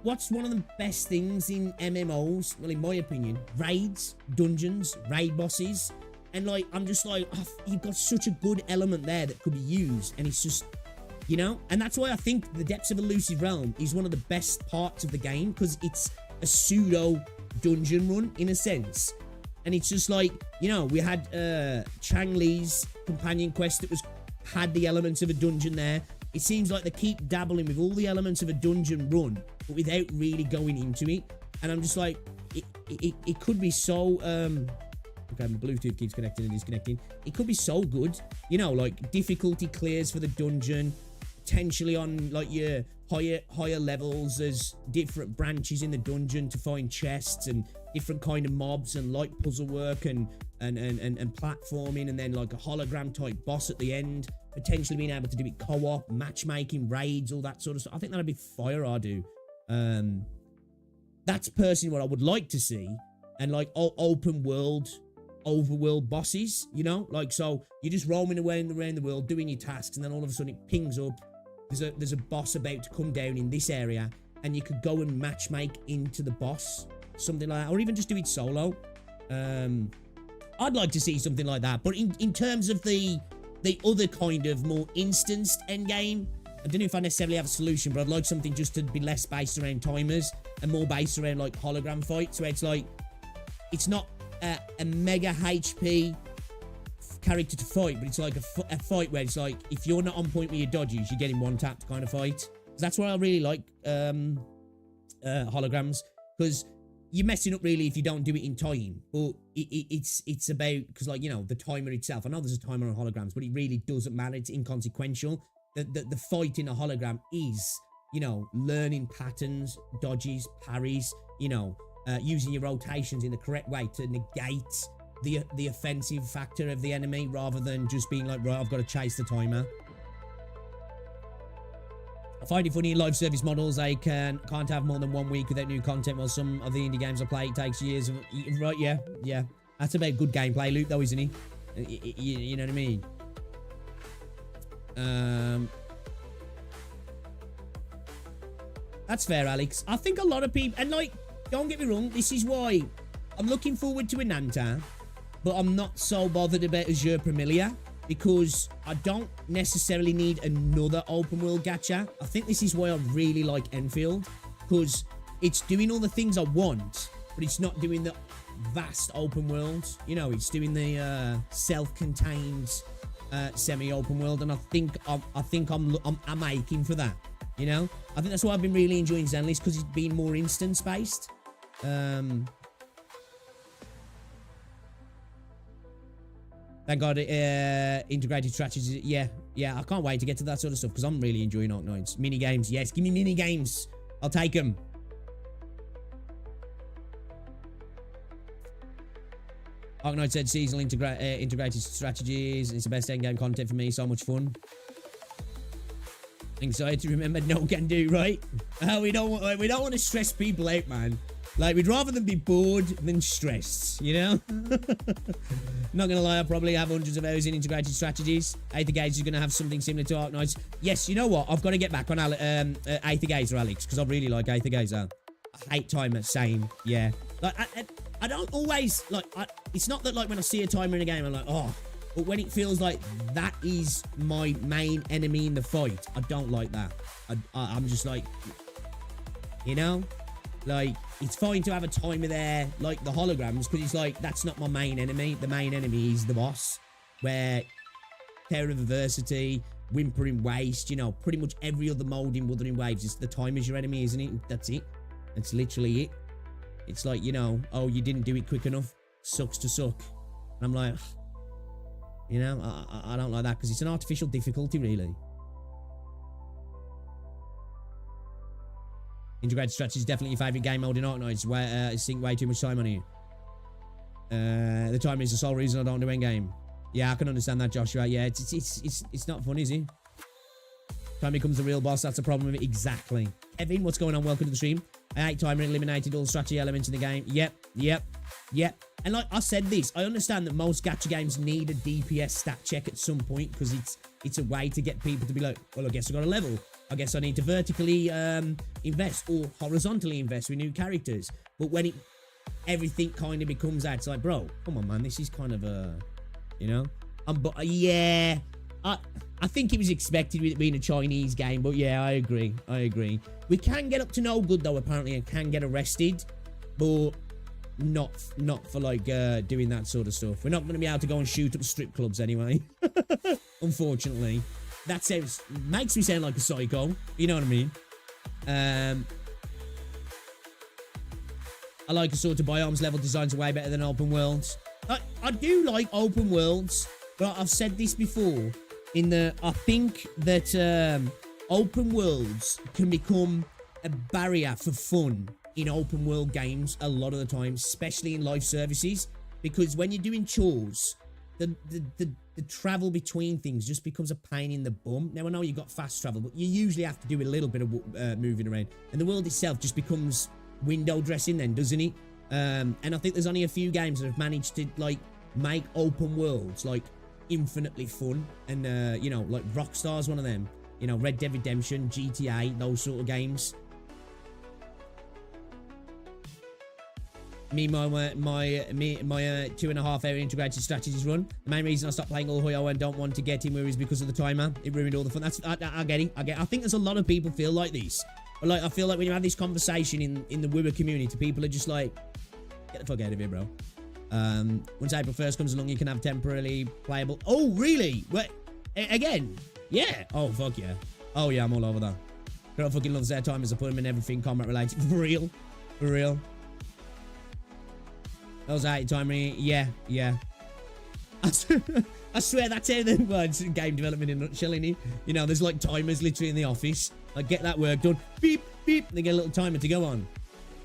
what's one of the best things in MMOs? Well, in my opinion, raids, dungeons, raid bosses. And like, I'm just like, oh, you've got such a good element there that could be used. And it's just, you know? And that's why I think the Depths of Elusive Realm is one of the best parts of the game, because it's a pseudo dungeon run in a sense. And it's just like, you know, we had Chang Li's companion quest that had the elements of a dungeon there. It seems like they keep dabbling with all the elements of a dungeon run, but without really going into it. And I'm just like, it could be so, okay, my Bluetooth keeps connecting and disconnecting. It could be so good, you know, like difficulty clears for the dungeon, potentially on like your higher levels. There's different branches in the dungeon to find chests and different kind of mobs and light puzzle work and platforming, and then like a hologram type boss at the end. Potentially being able to do it co-op, matchmaking, raids, all that sort of stuff. I think that'd be fire, I do. That's personally what I would like to see. And like open world, overworld bosses, you know? Like, so you're just roaming around the world, doing your tasks, and then all of a sudden it pings up. There's a boss about to come down in this area, and you could go and matchmake into the boss. Something like that. Or even just do it solo. I'd like to see something like that. But in terms of the other kind of more instanced endgame, I don't know if I necessarily have a solution, but I'd like something just to be less based around timers and more based around like hologram fights, where it's like, it's not a mega HP character to fight, but it's like a fight where it's like, if you're not on point with your dodges, you're getting one tapped kind of fight. That's why I really like holograms, because you're messing up really if you don't do it in time. But it's about, because like, you know, the timer itself, I know there's a timer on holograms, but it really doesn't matter. It's inconsequential. The fight in a hologram is, you know, learning patterns, dodges, parries, you know, using your rotations in the correct way to negate the offensive factor of the enemy, rather than just being like, right, I've got to chase the timer. I find it funny in live service models, they can't have more than 1 week without new content, while some of the indie games I play, it takes years of, right, yeah. That's about good gameplay loop though, isn't it? You know what I mean? That's fair, Alex. I think a lot of people, and like, don't get me wrong, this is why I'm looking forward to Ananta, but I'm not so bothered about Azure Premilia, because I don't necessarily need another open world gacha. I think this is why I really like Enfield, because it's doing all the things I want, but it's not doing the vast open world. You know, it's doing the self-contained semi-open world, and I think I'm aching for that. You know, I think that's why I've been really enjoying Zenless, because it's been more instance-based. Thank God, integrated strategies. Yeah, I can't wait to get to that sort of stuff, because I'm really enjoying Arknights. Mini games, yes, give me mini games. I'll take them. Arknights said seasonal integrated strategies. It's the best endgame content for me. So much fun. Anxiety, remember, no can do, right? We don't want to stress people out, man. Like, we'd rather them be bored than stressed, you know? Not gonna lie, I probably have hundreds of hours in integrated strategies. Aether Gaze is gonna have something similar to Arknights. Yes, you know what? I've got to get back on Aether Gaze or Alex, because I really like Aether Gaze. I hate timer, same, yeah. Like, I don't always, like, it's not that, like, when I see a timer in a game, I'm like, oh. But when it feels like that is my main enemy in the fight, I don't like that. I'm just like, you know? Like, it's fine to have a timer there, like the holograms, because it's like, that's not my main enemy. The main enemy is the boss, where Terror of Adversity, Whimpering Waste, you know, pretty much every other mode in Wuthering Waves, is the timer's your enemy, isn't it? That's it. That's literally it. It's like, you know, oh, you didn't do it quick enough. Sucks to suck. And I'm like, you know, I don't like that, because it's an artificial difficulty, really. Integrated strategy is definitely your favourite game mode in Arknights, where sink way too much time on you. The timer is the sole reason I don't do endgame. Yeah, I can understand that, Joshua. Yeah, it's not fun, is it? Time becomes the real boss, that's the problem with it. Exactly. Kevin, what's going on? Welcome to the stream. I hate timer, eliminated all strategy elements in the game. Yep. And like I said this, I understand that most gacha games need a DPS stat check at some point, because it's a way to get people to be like, well, I guess I got a level. I guess I need to vertically invest or horizontally invest with new characters. But when everything kind of becomes that, it's like, bro, come on, man, this is kind of a, you know? But yeah, I think it was expected with it being a Chinese game, but yeah, I agree. We can get up to no good though, apparently, and can get arrested, but not for like doing that sort of stuff. We're not going to be able to go and shoot up strip clubs anyway. Unfortunately. That makes me sound like a psycho. You know what I mean? I like a sort of biomes level designs are way better than open worlds. I do like open worlds, but I've said this before. I think that open worlds can become a barrier for fun in open world games a lot of the time, especially in live services, because when you're doing chores, the travel between things just becomes a pain in the bum. Now, I know you got fast travel, but you usually have to do a little bit of moving around, and the world itself just becomes window dressing then, doesn't it? And I think there's only a few games that have managed to like make open worlds like infinitely fun, and you know, like Rockstar's one of them. You know, Red Dead Redemption, GTA, those sort of games. My 2.5 hour integrated strategies run. The main reason I stopped playing All Hoyo and don't want to get in is because of the timer. It ruined all the fun. I get it. I think there's a lot of people feel like this. But like, I feel like when you have this conversation in the Wooer community, people are just like, get the fuck out of here, bro. Once April 1st comes along, you can have temporarily playable. Oh, really? Wait, again? Yeah. Oh, fuck yeah. Oh, yeah, I'm all over that. Girl fucking loves their timers. I put them in everything combat related. For real. For real. Those 80 timer. Yeah, yeah. I swear that's how the words in game development in a nutshell, innit? You know, there's like timers literally in the office. Like, get that work done. Beep, beep. They get a little timer to go on.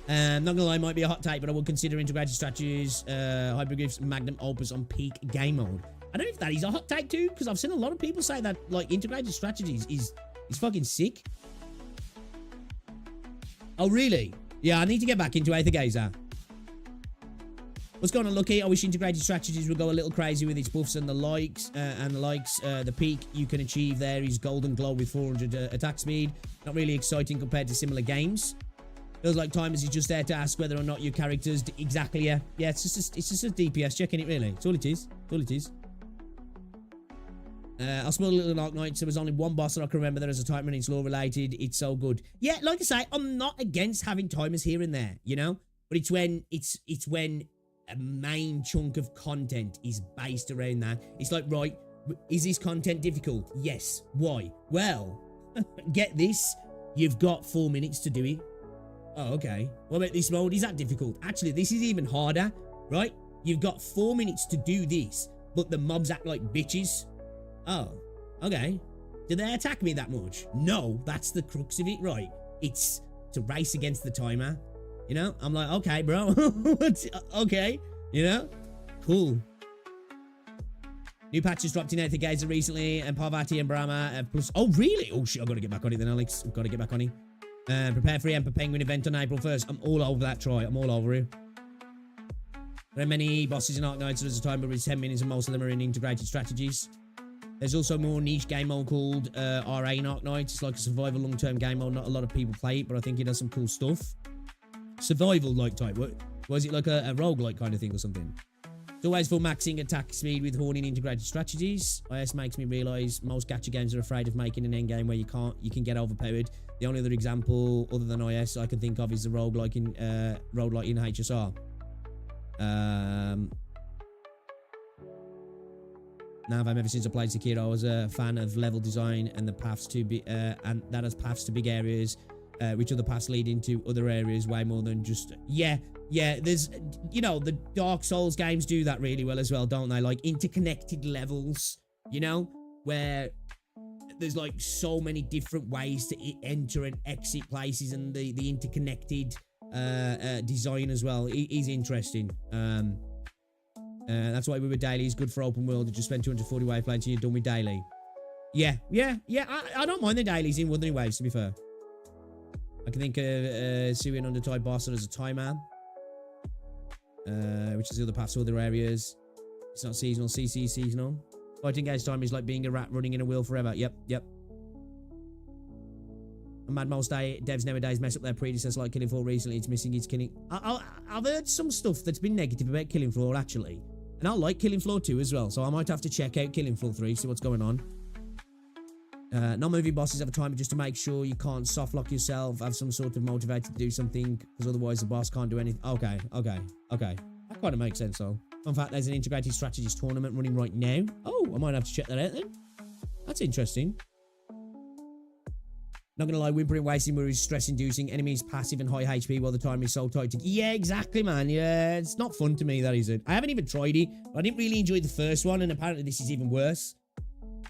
Not gonna lie, might be a hot take, but I would consider integrated strategies, Hypergryph's magnum opus on peak game mode. I don't know if that is a hot take too, because I've seen a lot of people say that like integrated strategies is fucking sick. Oh really? Yeah, I need to get back into Aether Gazer. What's going on, Lucky? I wish integrated strategies would go a little crazy with its buffs and the likes. The peak you can achieve there is Golden Glow with 400 attack speed. Not really exciting compared to similar games. Feels like timers is just there to ask whether or not your characters exactly. Yeah, it's just a DPS check, it really. It's all it is. It's all it is. I'll spoil a little Arknights. There was only one boss that I can remember that has a timer and it's law related. It's so good. Yeah, like I say, I'm not against having timers here and there, you know, but it's when a main chunk of content is based around that. It's like, right, is this content difficult? Yes. Why? Well, get this. You've got 4 minutes to do it. Oh, okay. What about this mode? Is that difficult? Actually, this is even harder, right? You've got 4 minutes to do this, but the mobs act like bitches. Oh, okay. Do they attack me that much? No, that's the crux of it, right? It's to race against the timer. You know? I'm like, okay, bro. Okay. You know? Cool. New patches dropped in Aether Gazer recently, and Parvati and Brahma plus... Oh, really? Oh, shit. I've got to get back on it then, Alex. I've got to get back on it. Prepare for the Emperor Penguin event on April 1st. I'm all over that, Troy. I'm all over it. There are many bosses in Arknights at a time, but it's 10 minutes and most of them are in integrated strategies. There's also a more niche game mode called RA in Arknights. It's like a survival long-term game mode. Not a lot of people play it, but I think it has some cool stuff. Survival-like type. What was it, like a roguelike kind of thing or something? It's always for maxing attack speed with horning integrated strategies. IS makes me realise most gacha games are afraid of making an endgame where you can get overpowered. The only other example other than IS I can think of is the roguelike in HSR. Now, ever since I played Sekiro, I was a fan of level design and the paths to be and that has paths to big areas, which other paths lead into other areas way more than just yeah. There's, you know, the Dark Souls games do that really well as well, don't they? Like interconnected levels, you know, where there's like so many different ways to enter and exit places, and the interconnected design as well is interesting. That's why we were daily is good for open world. You just spend 240 wave planes and you're done with daily. Yeah. I don't mind the dailies in Wuthering Waves, to be fair. I can think of Syrian Undertide boss as a timer, which is the other paths to other areas. It's not seasonal. CC seasonal. Fighting gaze time is like being a rat running in a wheel forever. Yep. And mad most devs nowadays mess up their predecessor like Killing Floor recently. It's missing its killing. I've heard some stuff that's been negative about Killing Floor actually. And I like Killing Floor 2 as well, so I might have to check out Killing Floor 3, see what's going on. Non-moving bosses have a timer just to make sure you can't soft lock yourself, have some sort of motivator to do something, because otherwise the boss can't do anything. Okay. That kind of makes sense, though. In fact, there's an integrated strategies tournament running right now. Oh, I might have to check that out then. That's interesting. Not gonna lie, Whimpering Wasting where he's stress-inducing, enemies passive and high HP while the timer is so tight. Yeah, exactly, man. Yeah, it's not fun to me, that isn't. I haven't even tried it, but I didn't really enjoy the first one, and apparently this is even worse.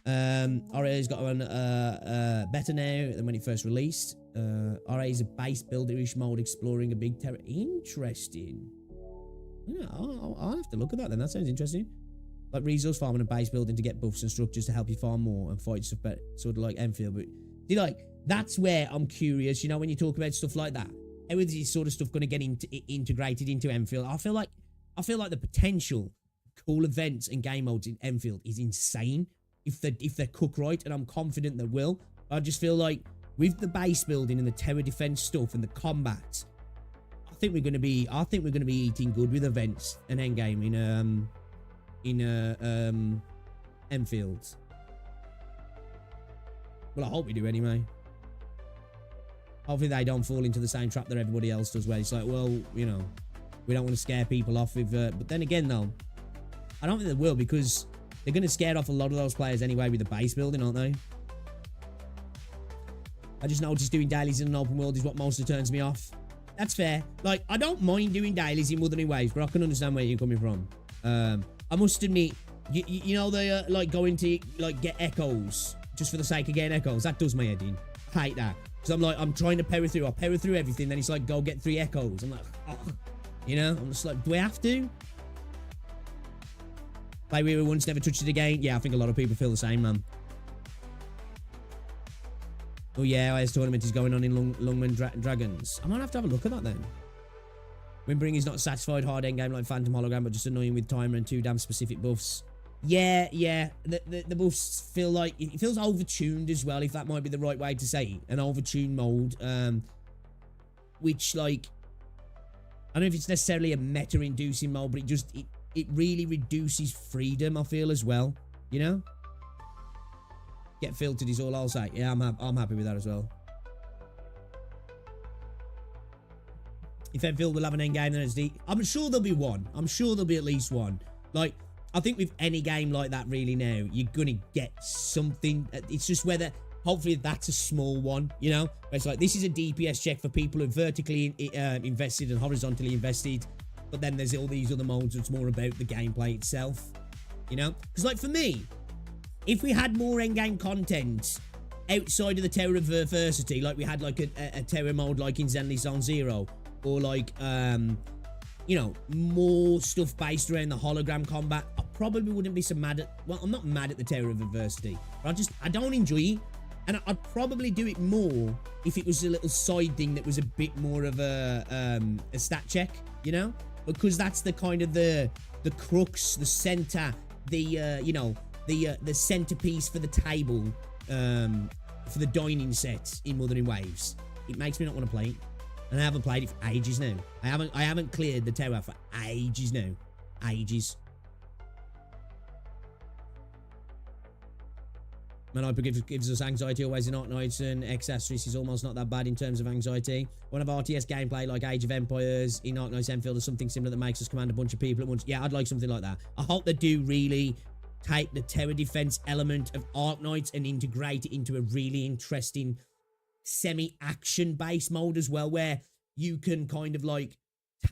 RA's got one better now than when it first released. RA is a base builder-ish mode exploring a big terror. Interesting. Yeah, I'll have to look at that then. That sounds interesting. Like resource farming and base building to get buffs and structures to help you farm more and fight stuff better. Sort of like Enfield, but that's where I'm curious, you know, when you talk about stuff like that. How is this sort of stuff going to get integrated into Enfield? I feel like the potential cool events and game modes in Enfield is insane if they're cooked right, and I'm confident they will. I just feel like with the base building and the tower defense stuff and the combat, I think we're going to be eating good with events and endgame in Enfield. Well, I hope we do anyway. Hopefully they don't fall into the same trap that everybody else does, where it's like, well, you know, We don't want to scare people off with, but then again though, I don't think they will, because they're going to scare off a lot of those players anyway with the base building, aren't they? I just noticed doing dailies in an open world is what mostly turns me off. That's fair. Like, I don't mind doing dailies in Wuthering Waves, but I can understand where you're coming from. I must admit, you know, they like going to like get echoes just for the sake of getting echoes. That does my head in. I hate that. Because I'm like, I'm trying to power through. I power through everything. Then it's like, go get 3 echoes. I'm like, oh. You know, I'm just like, do I have to? Play we were once, never touched it again. Yeah, I think a lot of people feel the same, man. Oh yeah, IS tournament is going on in Lungman Dragons. I might have to have a look at that then. Wimbring is not satisfied hard endgame like Phantom Hologram, but just annoying with timer and 2 damn specific buffs. Yeah. The buffs feel like, it feels overtuned as well, if that might be the right way to say it. An overtuned mode. Which, like, I don't know if it's necessarily a meta-inducing mode, but it really reduces freedom, I feel, as well. You know? Get filtered is all I'll say. Yeah, I'm happy with that as well. If Enfield will have an endgame, then it's I'm sure there'll be one. I'm sure there'll be at least one. Like, I think with any game like that really now, you're going to get something. It's just whether, hopefully that's a small one, you know? It's like, this is a DPS check for people who are vertically invested and horizontally invested. But then there's all these other modes that's more about the gameplay itself, you know? Because, like, for me, if we had more endgame content outside of the Tower of Adversity, like we had, like, a Tower mode like in Zenly Zone Zero, or, like, you know, more stuff based around the hologram combat, I probably wouldn't be so mad at... Well, I'm not mad at the Tower of Adversity, but I don't enjoy it. And I'd probably do it more if it was a little side thing that was a bit more of a stat check, you know? Because that's the kind of the crux, the center, the, you know, the centerpiece for the table, for the dining set in Wuthering Waves. It makes me not want to play it. And I haven't played it for ages now. I haven't cleared the tower for ages now. Ages. Man, Hypergryph gives us anxiety always in Arknights, and X-Asterisk is almost not that bad in terms of anxiety. One of RTS gameplay like Age of Empires in Arknights Enfield or something similar that makes us command a bunch of people at once. Yeah, I'd like something like that. I hope they do really take the tower defense element of Arknights and integrate it into a really interesting semi-action based mode as well, where you can kind of like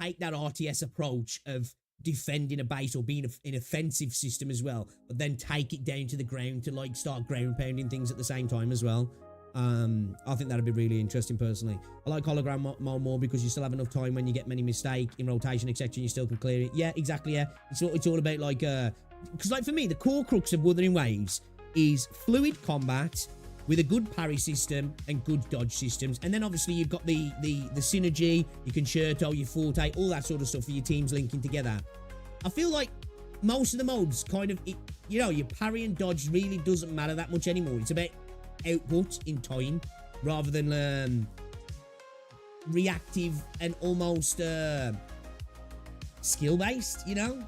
take that RTS approach of defending a base or being an offensive system as well, but then take it down to the ground to like start ground pounding things at the same time as well. I think that'd be really interesting personally. I like hologram mode more because you still have enough time when you get many mistakes in rotation, etc. You still can clear it. Yeah, exactly. Yeah, it's all about like because like for me, the core crux of Wuthering Waves is fluid combat with a good parry system and good dodge systems. And then obviously you've got the synergy, you can Shirto, you Forte, all that sort of stuff for your teams linking together. I feel like most of the modes kind of, you know, your parry and dodge really doesn't matter that much anymore. It's about output in time rather than reactive and almost skill-based, you know?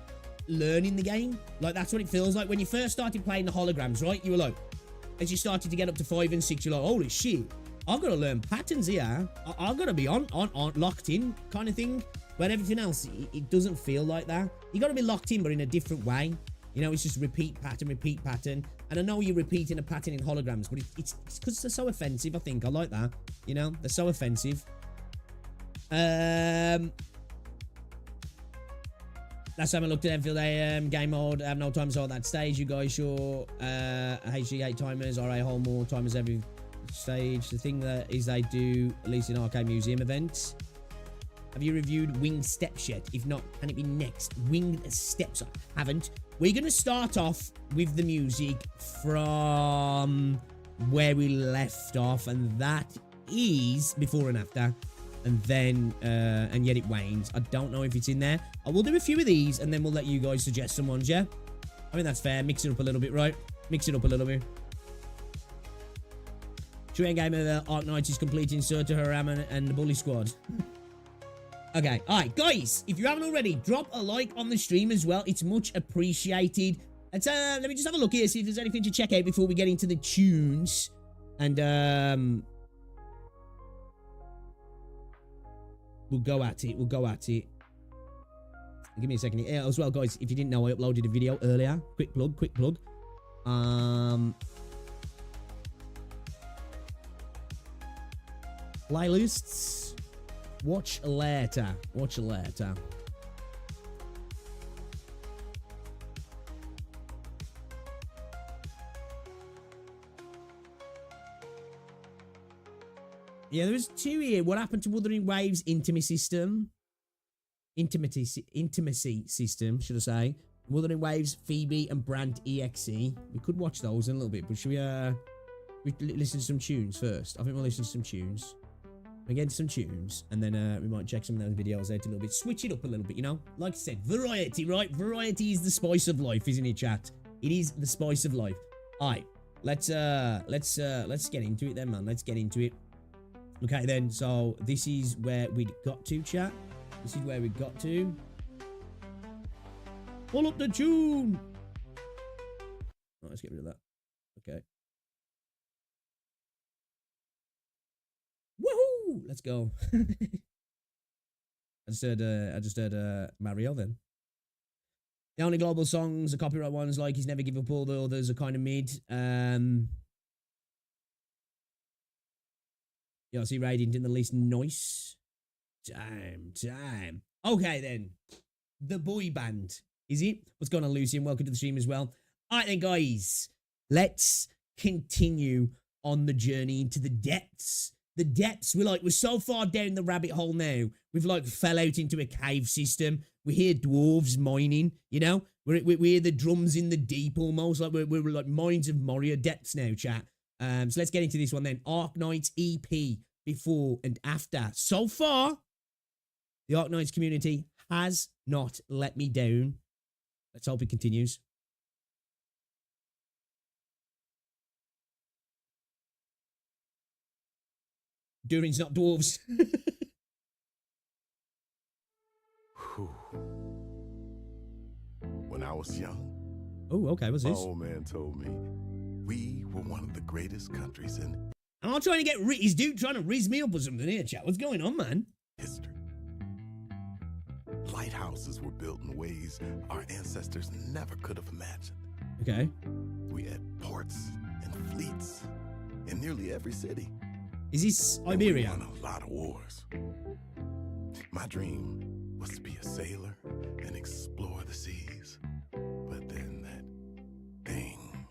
Learning the game. Like, that's what it feels like. When you first started playing the holograms, right? You were like, as you started to get up to 5 and 6, you're like, holy shit, I've got to learn patterns here. I've got to be on locked in kind of thing. But everything else, it doesn't feel like that. You got to be locked in, but in a different way. You know, it's just repeat pattern. And I know you're repeating a pattern in holograms, but it's because they're so offensive, I think. I like that. You know, they're so offensive. Last time I looked at Enfield AM game mode, I have no time to sort that stage. You guys sure HG8 timers, RA whole more timers every stage. The thing that is they do, at least in Arcade Museum events. Have you reviewed Winged Steps yet? If not, can it be next? Winged Steps, I haven't. We're going to start off with the music from where we left off, and that is before and after. And then, and Yet It Wanes. I don't know if it's in there. I will do a few of these, and then we'll let you guys suggest some ones, yeah? I mean, that's fair. Mix it up a little bit, right? Mix it up a little bit. True endgame of Arknights is completing Surta Haram and the Bully Squad. Okay, alright, guys, if you haven't already, drop a like on the stream as well. It's much appreciated. And let me just have a look here, see if there's anything to check out before we get into the tunes. And, we'll go at it. Give me a second. Yeah, as well, guys, if you didn't know, I uploaded a video earlier. Quick plug, quick plug. Playlists. Watch later. Watch later. Yeah, there was 2 here. What happened to Wuthering Waves intimacy system? Intimacy system, should I say. Wuthering Waves, Phoebe, and Brand EXE. We could watch those in a little bit, but should we listen to some tunes first? I think we'll listen to some tunes. We'll get into some tunes, and then we might check some of those videos out a little bit. Switch it up a little bit, you know? Like I said, variety, right? Variety is the spice of life, isn't it, chat? It is the spice of life. All right, let's get into it then, man. Let's get into it. Okay, then, so this is where we got to, chat. This is where we got to. Pull up the tune. Oh, let's get rid of that. Okay. Woohoo! Let's go. I just heard Mario then. The only global songs, the copyright ones, like He's Never Give Up, all the others are kind of mid. Yeah, I see Radiant in the least nice. Time. Okay, then. The boy band. Is it? What's going on, Lucian? Welcome to the stream as well. All right, then, guys. Let's continue on the journey into the depths. The depths. We're so far down the rabbit hole now. We've, like, fell out into a cave system. We hear dwarves mining, you know? We hear the drums in the deep almost. Like, we're like Mines of Moria depths now, chat. So let's get into this one then. Arknights EP, before and after. So far, the Arknights community has not let me down. Let's hope it continues. Durin's not dwarves. When I was young, Oh, okay, what's my this? old man told me we were one of the greatest countries in I'm not trying to get is dude trying to riz me up or something here, chat. What's going on, man? history. Lighthouses were built in ways our ancestors never could have imagined. Okay. We had ports and fleets in nearly every city. Is this And we Iberia? won a lot of wars. My dream was to be a sailor and explore the seas. But then that thing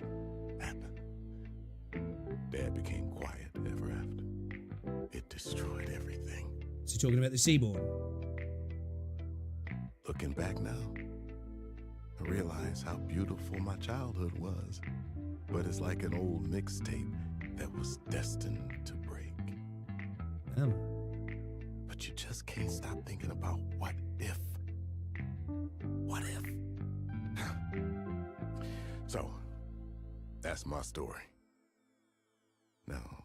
happened. Dad became quiet ever after. It destroyed everything. So you're talking about the seaboard? Looking back now, I realize how beautiful my childhood was. But it's like an old mixtape that was destined to break. Damn. But you just can't stop thinking about what if. What if? So, that's my story. Now,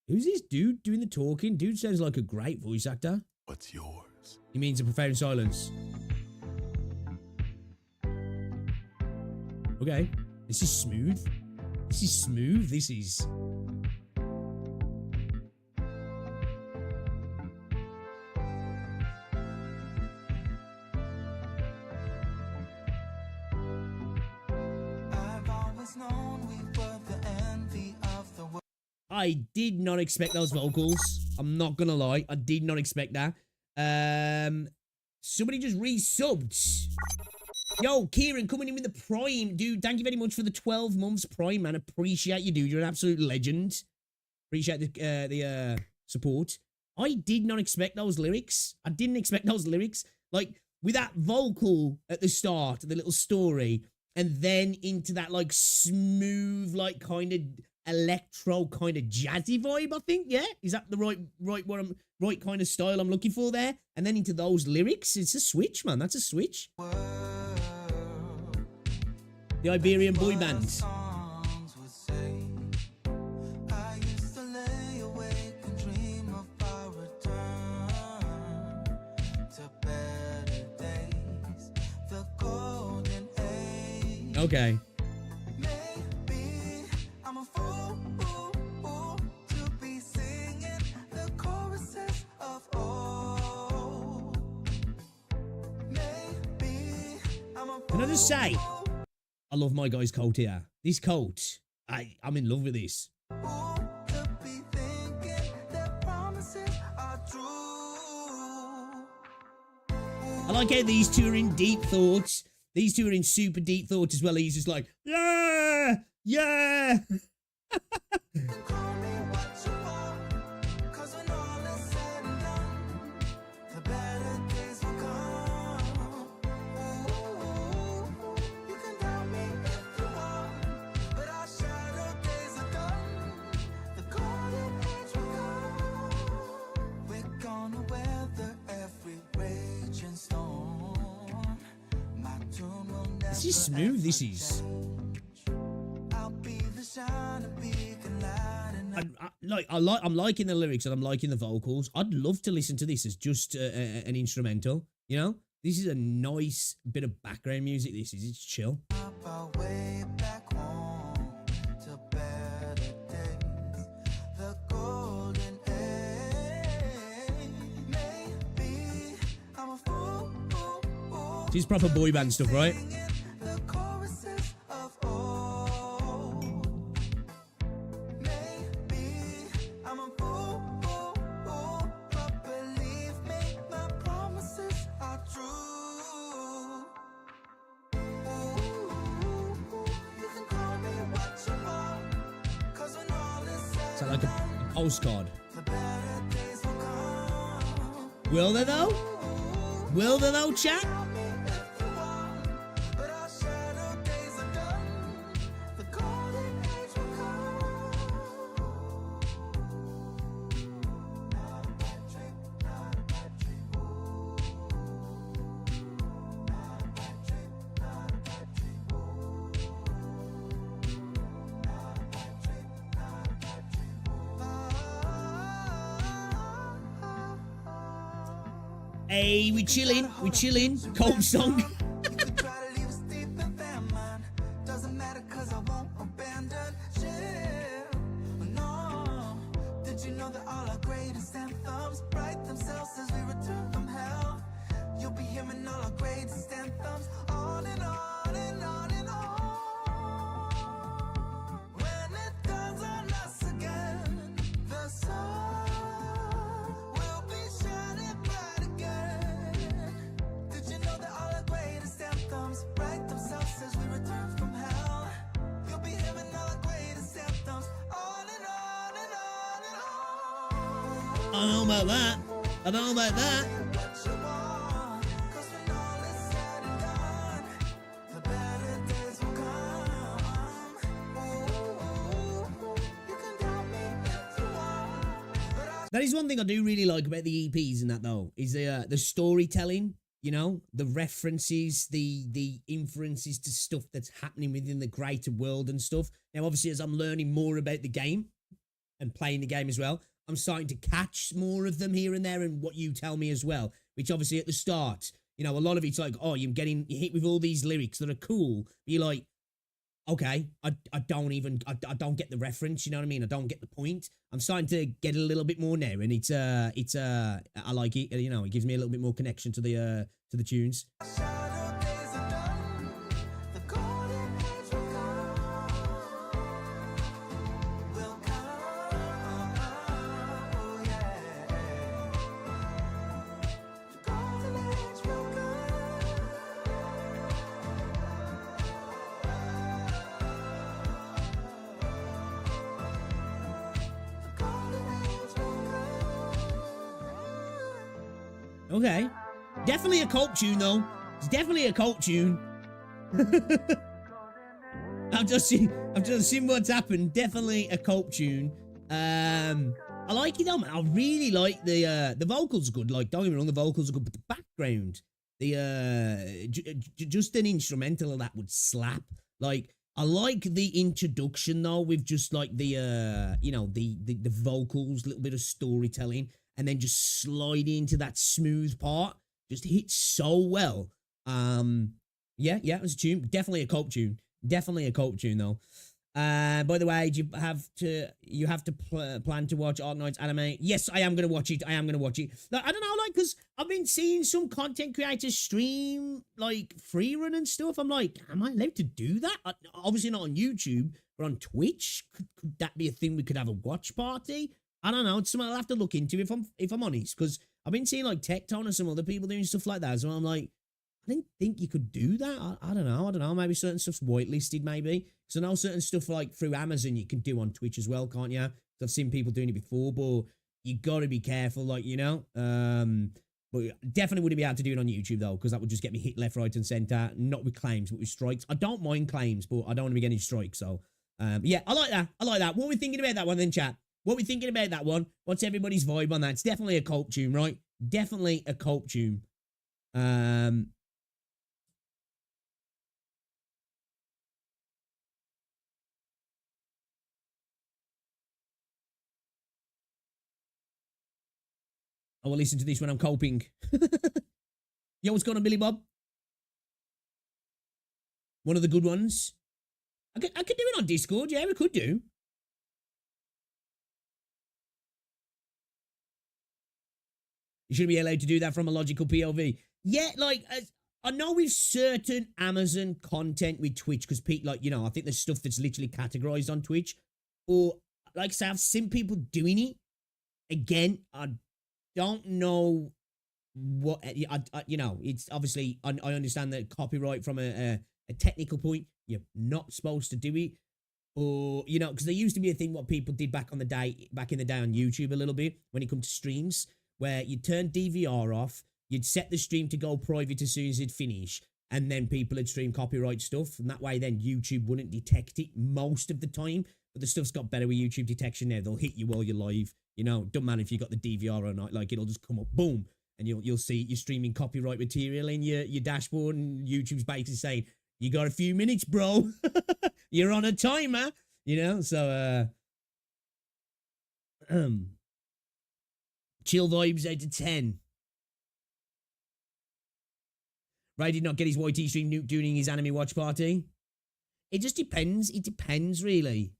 Who's this dude doing the talking? Dude sounds like a great voice actor. what's yours? He means a profound silence. Okay. This is smooth. This is smooth. This is... I've always known we were the envy of the world. I did not expect those vocals. I'm not gonna lie. I did not expect that. Somebody just resubbed. Yo, Kieran, coming in with the Prime. Dude, thank you very much for the 12 months Prime, man. Appreciate you, dude. You're an absolute legend. Appreciate the support. I did not expect those lyrics. I didn't expect those lyrics. Like, with that vocal at the start, the little story, and then into that, like, smooth, like, kind of electro, kind of jazzy vibe, I think, yeah? Is that the right kind of style I'm looking for there? And then into those lyrics, it's a switch, man. That's a switch. The Iberian boy band. Songs would say, I used to lay awake and dream of our return to better days, the golden age. Okay. Maybe I'm a fool to be singing the choruses of old. Can I just say, I love my guy's coat here. This coat, I'm in love with this. I like how these two are in deep thoughts. These two are in super deep thoughts as well. He's just like, yeah, yeah. This is smooth, this is. I'm liking the lyrics and I'm liking the vocals. I'd love to listen to this as just an instrumental, you know? This is a nice bit of background music, this is. It's chill. This is proper boy band stuff, right? It's like a postcard. Will they though? Will they though, chat? Hey, we chilling, cold song. I don't know about that. I don't know about that. That is one thing I do really like about the EPs and that though, is the storytelling, you know, the references, the inferences to stuff that's happening within the greater world and stuff. Now, obviously, as I'm learning more about the game and playing the game as well, I'm starting to catch more of them here and there and what you tell me as well, which obviously at the start, you know, a lot of it's like, oh, you're hit with all these lyrics that are cool. But you're like, okay, I don't get the reference, you know what I mean? I don't get the point. I'm starting to get a little bit more now, and I like it, you know, it gives me a little bit more connection to the tunes. Okay. Definitely a cult tune, though. It's definitely a cult tune. I've just seen what's happened. Definitely a cult tune. I like it, though, man. I really like the vocals are good. Like, don't get me wrong, the vocals are good, but the background, just an instrumental of that would slap. Like, I like the introduction, though, with just like the you know, the vocals, a little bit of storytelling. And then just slide into that smooth part. Just hits so well. Yeah, it was a tune. Definitely a cult tune. Definitely a cult tune, though. By the way, do you have to plan to watch Arknights anime? Yes, I am gonna watch it. I am gonna watch it. Like, I don't know, like, because I've been seeing some content creators stream like free run and stuff. I'm like, am I allowed to do that? Obviously not on YouTube, but on Twitch. Could that be a thing? We could have a watch party. I don't know. It's something I'll have to look into if I'm honest, because I've been seeing like Tectone and some other people doing stuff like that. So I'm like, I didn't think you could do that. I don't know. Maybe certain stuff's whitelisted, maybe. Because I know certain stuff like through Amazon you can do on Twitch as well, can't you? 'Cause I've seen people doing it before, but you got to be careful, like, you know. But definitely wouldn't be able to do it on YouTube, though, because that would just get me hit left, right, and centre. Not with claims, but with strikes. I don't mind claims, but I don't want to be getting strikes. So, yeah, I like that. I like that. What are we thinking about that one then, chat? What are we thinking about that one? What's everybody's vibe on that? It's definitely a cult tune, right? Definitely a cult tune. I will listen to this when I'm coping. Yo, what's going on, Billy Bob? One of the good ones. I could do it on Discord. Yeah, we could do. You shouldn't be allowed to do that from a logical POV. Yeah, like, I know with certain Amazon content with Twitch, because people, like, you know, I think there's stuff that's literally categorized on Twitch. Or, like I say, I've seen people doing it. Again, I don't know what, you know, it's obviously, I understand that copyright from a technical point, you're not supposed to do it. Or, you know, because there used to be a thing what people did back in the day on YouTube a little bit when it comes to streams, where you'd turn DVR off, you'd set the stream to go private as soon as it'd finish, and then people would stream copyright stuff, and that way then YouTube wouldn't detect it most of the time. But the stuff's got better with YouTube detection now. They'll hit you while you're live. You know, don't matter if you got the DVR or not. Like, it'll just come up, boom, and you'll see you're streaming copyright material in your dashboard, and YouTube's basically saying, you got a few minutes, bro. You're on a timer. You know, so chill vibes out of 10. Ray did not get his YT stream doing his anime watch party. It just depends. It depends, really.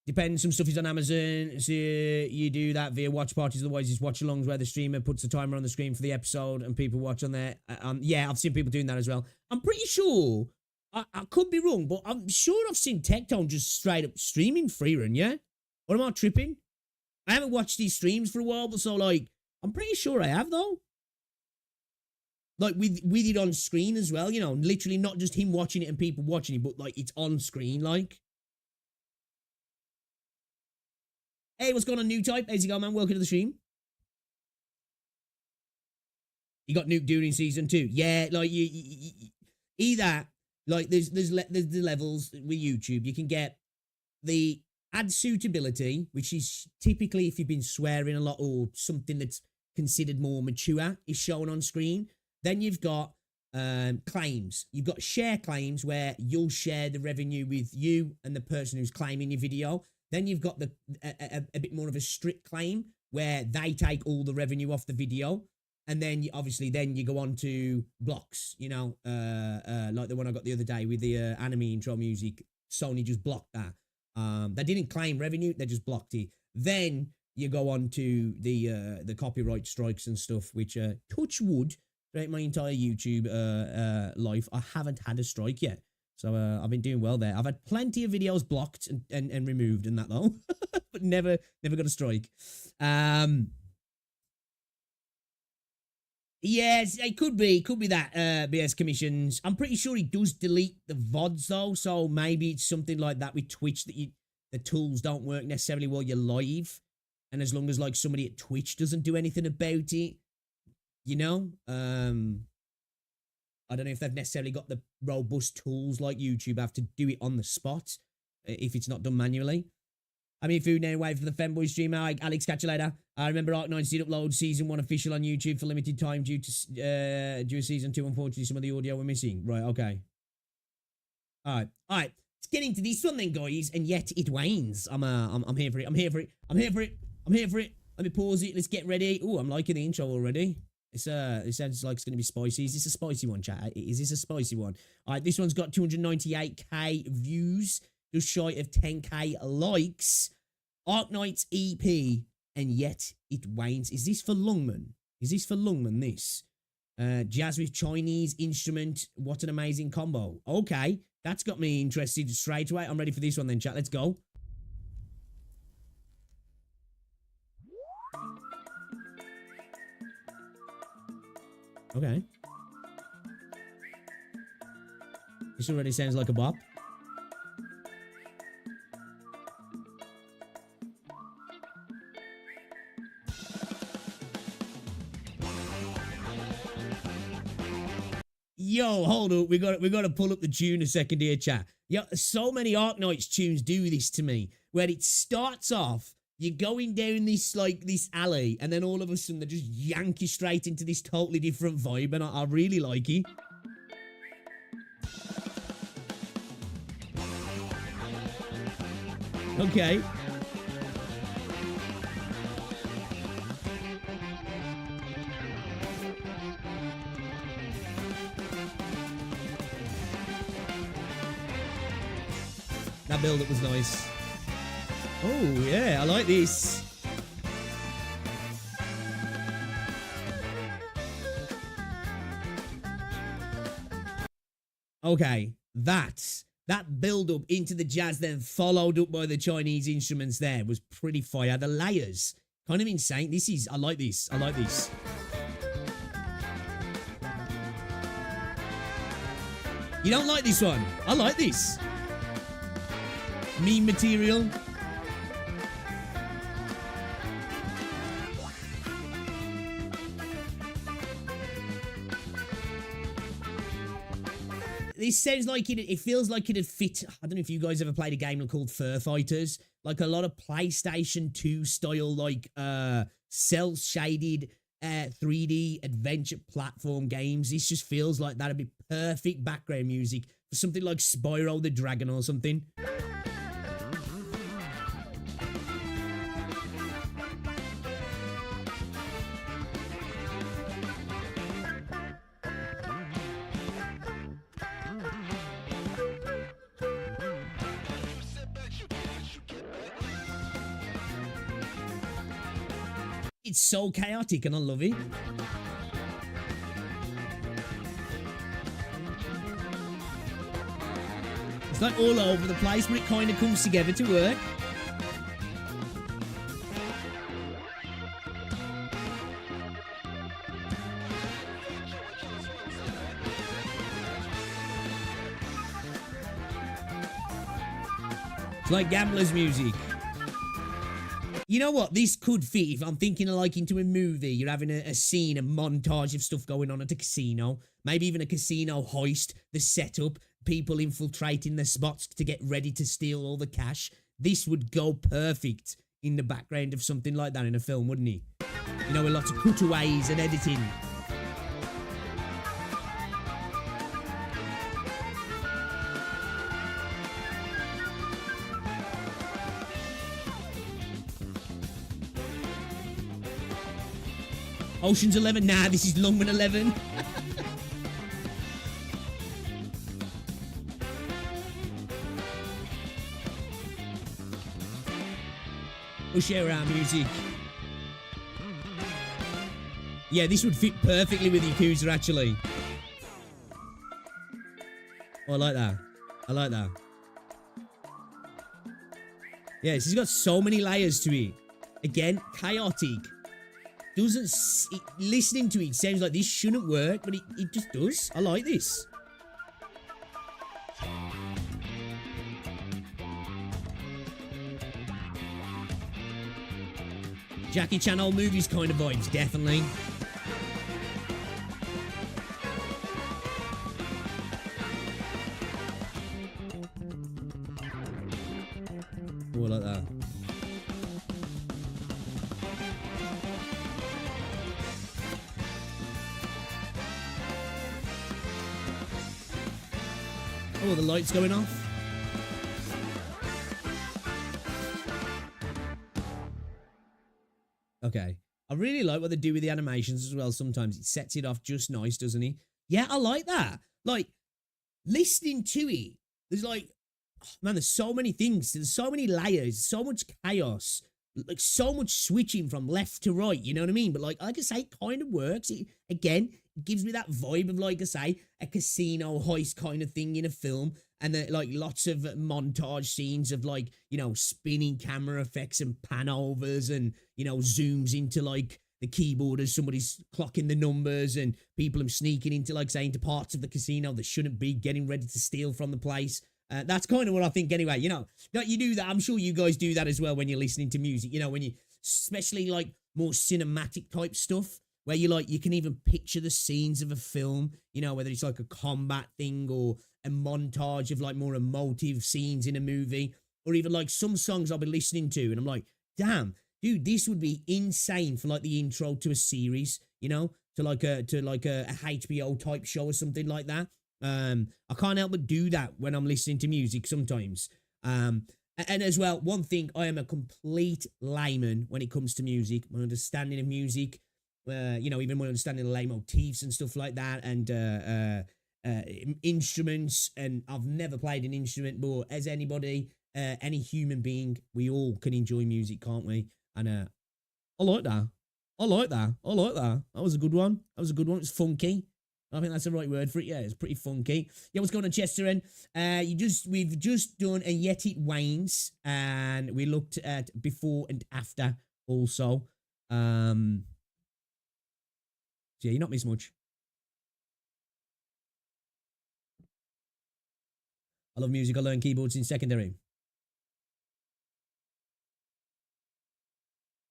Depends. Some stuff is on Amazon, so you do that via watch parties. Otherwise, it's watch alongs where the streamer puts the timer on the screen for the episode and people watch on there. Yeah, I've seen people doing that as well. I'm pretty sure, I could be wrong, but I'm sure I've seen Tectone just straight up streaming free run, yeah? Or am I tripping? I haven't watched these streams for a while, but so, like, I'm pretty sure I have, though. Like, with it on screen as well, you know, literally not just him watching it and people watching it, but, like, it's on screen, like. Hey, what's going on, New Type? How's it going, man? Welcome to the stream. You got Nuke during season 2. Yeah, like, you either, like, there's the levels with YouTube. You can get the ad suitability, which is typically if you've been swearing a lot or something that's considered more mature is shown on screen. Then you've got claims. You've got share claims where you'll share the revenue with you and the person who's claiming your video. Then you've got a bit more of a strict claim where they take all the revenue off the video. And then obviously then you go on to blocks, you know, like the one I got the other day with the anime intro music. Sony just blocked that. They didn't claim revenue, they just blocked it. Then you go on to the copyright strikes and stuff, which touch wood throughout my entire YouTube life, I haven't had a strike yet. So I've been doing well there. I've had plenty of videos blocked and removed and that though, but never got a strike. Yes, it could be that BS commissions. I'm pretty sure he does delete the VODs though, so maybe it's something like that with Twitch that the tools don't work necessarily while you're live, and as long as like somebody at Twitch doesn't do anything about it, you know, I don't know if they've necessarily got the robust tools like YouTube have to do it on the spot if it's not done manually. I mean, food now, wait for the Femboy stream. Alex, catch you later. I remember Arknights did upload season 1 official on YouTube for limited time due to season 2. Unfortunately, some of the audio were missing. Right, okay. All right. Let's get into this one then, guys. And Yet It Wanes. I'm here for it. I'm here for it. Let me pause it. Let's get ready. Oh, I'm liking the intro already. It sounds like it's going to be spicy. Is this a spicy one, chat? Is this a spicy one? All right, this one's got 298k views, just shy of 10k likes. Arknights EP, and Yet It Wanes. Is this for Lungman? Is this for Lungman, this? Jazz with Chinese instrument. What an amazing combo. Okay, that's got me interested straight away. I'm ready for this one then, chat. Let's go. Okay. This already sounds like a bop. Yo, hold up. We got to pull up the tune a second here, chat. Yeah, so many Arknights tunes do this to me, where it starts off, you're going down this alley, and then all of a sudden they just yank you straight into this totally different vibe, and I really like it. Okay. That build-up was nice. Oh, yeah, I like this. Okay, that build-up into the jazz then followed up by the Chinese instruments there was pretty fire. The layers, kind of insane. I like this. I like this. You don't like this one? I like this. Meme material. This sounds like it feels like it'd fit. I don't know if you guys ever played a game called Fur Fighters. Like a lot of PlayStation 2 style, like cel-shaded 3D adventure platform games. This just feels like that'd be perfect background music for something like Spyro the Dragon or something. It's so chaotic and I love it. It's like all over the place, but it kind of comes together to work. It's like Gambler's music. You know what? This could fit if I'm thinking of like into a movie. You're having a scene, a montage of stuff going on at a casino. Maybe even a casino heist, the setup, people infiltrating the spots to get ready to steal all the cash. This would go perfect in the background of something like that in a film, wouldn't it? You know, with lots of cutaways and editing. Ocean's 11? Nah, this is Lungman 11. We'll share our music. Yeah, this would fit perfectly with Yakuza, actually. Oh, I like that. I like that. Yeah, this has got so many layers to it. Again, chaotic. Listening to it sounds like this shouldn't work, but it just does. I like this. Jackie Chan old movies kind of vibes, definitely. Oh, I like that. Oh, the light's going off. Okay. I really like what they do with the animations as well. Sometimes it sets it off just nice, doesn't it? Yeah, I like that. Like, listening to it, there's like, oh, man, there's so many things. There's so many layers, so much chaos, like so much switching from left to right, you know what I mean? But like I say, it kind of works. Again, it gives me that vibe of, like I say, a casino heist kind of thing in a film. And then like lots of montage scenes of like, you know, spinning camera effects and pan overs and, you know, zooms into like the keyboard as somebody's clocking the numbers and people are sneaking into, like, say, into parts of the casino that shouldn't be, getting ready to steal from the place. That's kind of what I think anyway, you know, you do that. I'm sure you guys do that as well when you're listening to music, you know, when you, especially like more cinematic type stuff where you like, you can even picture the scenes of a film, you know, whether it's like a combat thing or a montage of like more emotive scenes in a movie, or even like some songs I'll be listening to and I'm like, damn, dude, this would be insane for like the intro to a series, you know, to like a HBO type show or something like that. I can't help but do that when I'm listening to music sometimes. And as well, one thing, I am a complete layman when it comes to music. My understanding of music, you know, even my understanding of lay motifs and stuff like that, and instruments. And I've never played an instrument, but as anybody, any human being, we all can enjoy music, can't we? And I like that. I like that. I like that. That was a good one. That was a good one. It's funky. I think that's the right word for it. Yeah, it's pretty funky. Yeah, what's going on, Chester? And we've just done a Yet It Wanes, and we looked at before and after also. So yeah, you're not missing much. I love music. I learned keyboards in secondary.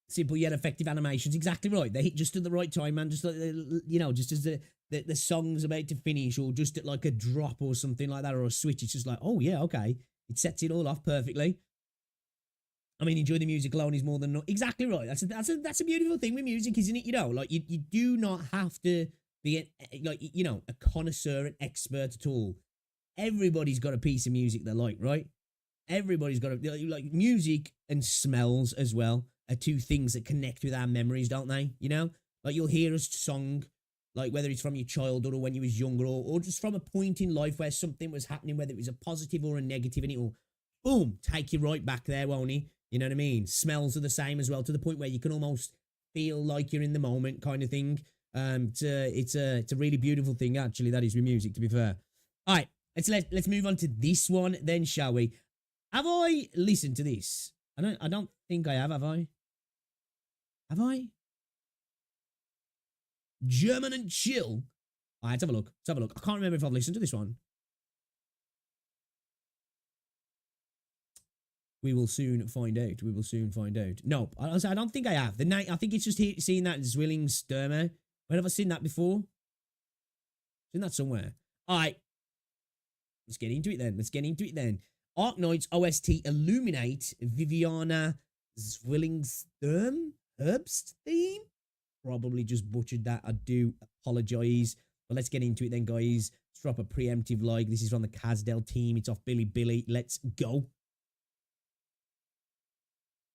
Simple yet effective animations. Exactly right. They hit just at the right time, man. Just like, you know, just as the song's about to finish, or just at like a drop or something like that, or a switch. It's just like, oh yeah, okay. It sets it all off perfectly. I mean, enjoy the music alone is more than not. Exactly right. That's a beautiful thing with music, isn't it? You know, like you do not have to be a connoisseur, an expert at all. Everybody's got a piece of music they like, right? Everybody's got like music and smells as well are two things that connect with our memories, don't they? You know, like you'll hear a song, like whether it's from your childhood or when you was younger, or just from a point in life where something was happening, whether it was a positive or a negative, and it will, boom, take you right back there, won't it? You know what I mean? Smells are the same as well, to the point where you can almost feel like you're in the moment, kind of thing. It's a really beautiful thing, actually. That is with music, to be fair. All right, let's move on to this one then, shall we? Have I listened to this? I don't think I have I? Have I? German and Chill. All right, let's have a look. Let's have a look. I can't remember if I've listened to this one. We will soon find out. We will soon find out. No, I don't think I have. The night, I think it's just seeing that Zwillingsstürme. Where have I seen that before? Seen that somewhere. All right. Let's get into it then. Arknights OST Illuminate Viviana Zwillingsstürme Herbst theme. Probably just butchered that. I do apologise. But let's get into it then, guys. Let's drop a preemptive like. This is from the Kazdel team. It's off Billy. Let's go.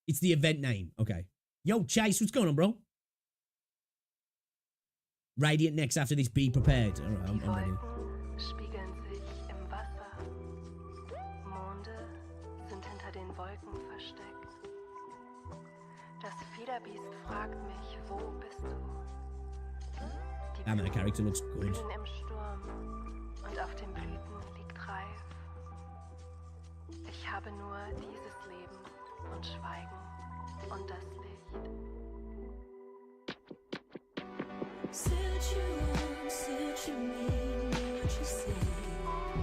It's the event name. Okay. Yo, Chase, what's going on, bro? Radiant next after this. Be prepared. All right, I'm ready. Spiegeln sich im Wasser. Monde sind hinter den Wolken versteckt. Das Fiederbiest fragt mich, wo bist du? Die Damn, that character looks good. Blühen im Sturm und auf den Blüten liegt Reif. Ich habe nur dieses Leben und Schweigen und das Licht.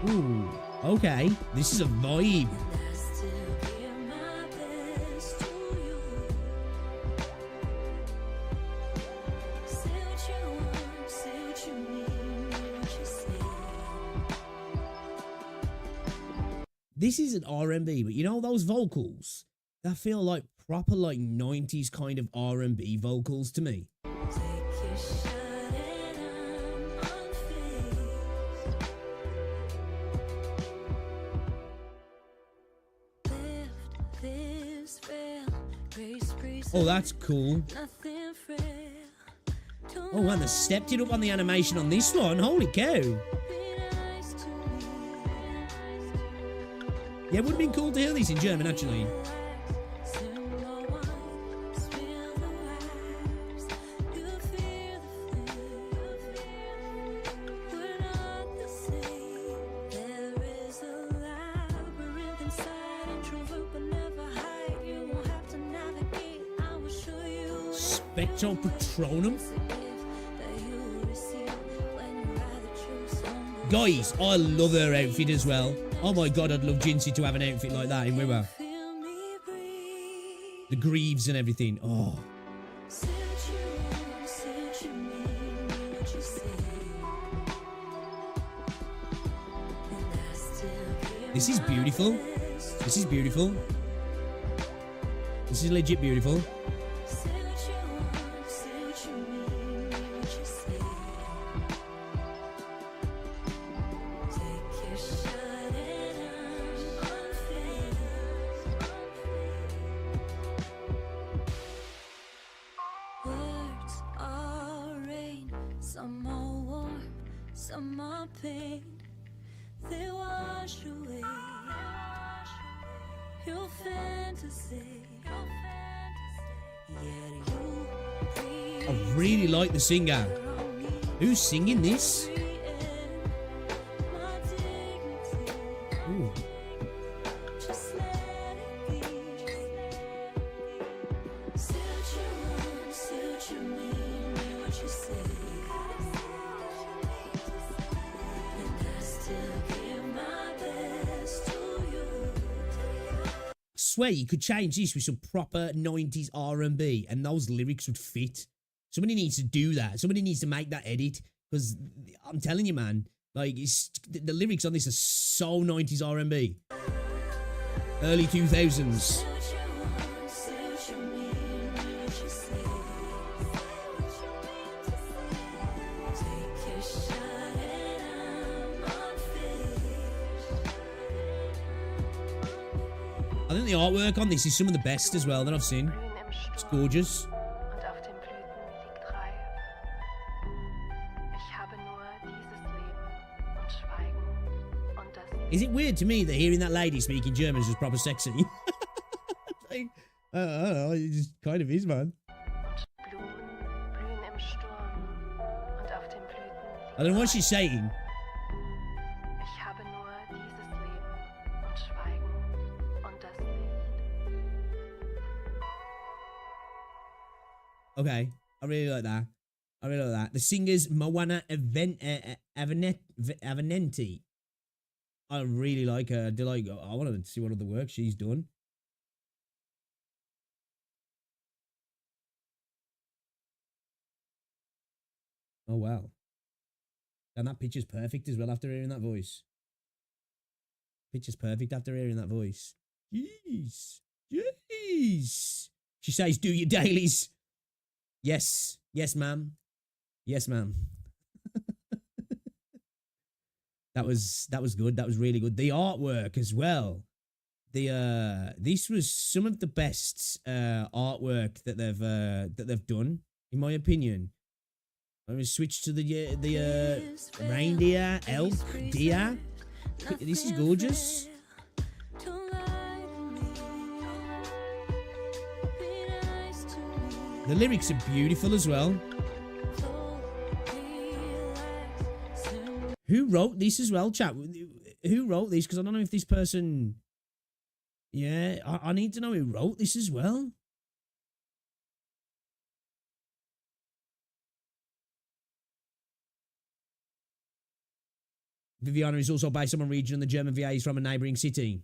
Ooh, okay. This is a vibe. This isn't R&B, but you know those vocals that feel like proper like 90s kind of R&B vocals to me. Oh, that's cool. Oh, man, they stepped it up on the animation on this one. Holy cow. Yeah, it would have been cool to hear this in German, actually. Spectral Patronum. Guys, I love her outfit as well. Oh my god, I'd love Jinsey to have an outfit like that in River. The greaves and everything. Oh. This is beautiful. This is beautiful. This is legit beautiful. I really like the singer. Who's singing this? Ooh. I swear you could change this with some proper 90s R&B and those lyrics would fit. Somebody needs to do that. Somebody needs to make that edit, because I'm telling you, man, like the lyrics on this are so 90s R&B. Early 2000s. I think the artwork on this is some of the best as well that I've seen. It's gorgeous. Is it weird to me that hearing that lady speaking German is just proper sexy? Like, I don't know, it just kind of is, man. I don't know what she's saying. Okay, I really like that. I really like that. The singer's Moana Avenenti. I really like her. I want to see what other work she's done. Oh, wow. And that picture's perfect as well after hearing that voice. Picture's perfect after hearing that voice. Jeez. Jeez. She says, do your dailies. Yes. Yes, ma'am. Yes, ma'am. That was good. That was really good. The artwork as well. This was some of the best artwork that they've done, in my opinion. I'm gonna switch to the reindeer, elk, deer. This is gorgeous. The lyrics are beautiful as well. Who wrote this as well, chat? Who wrote this? Because I don't know if this person... Yeah, I need to know who wrote this as well. Viviana is also based on a region and the German VA is from a neighbouring city.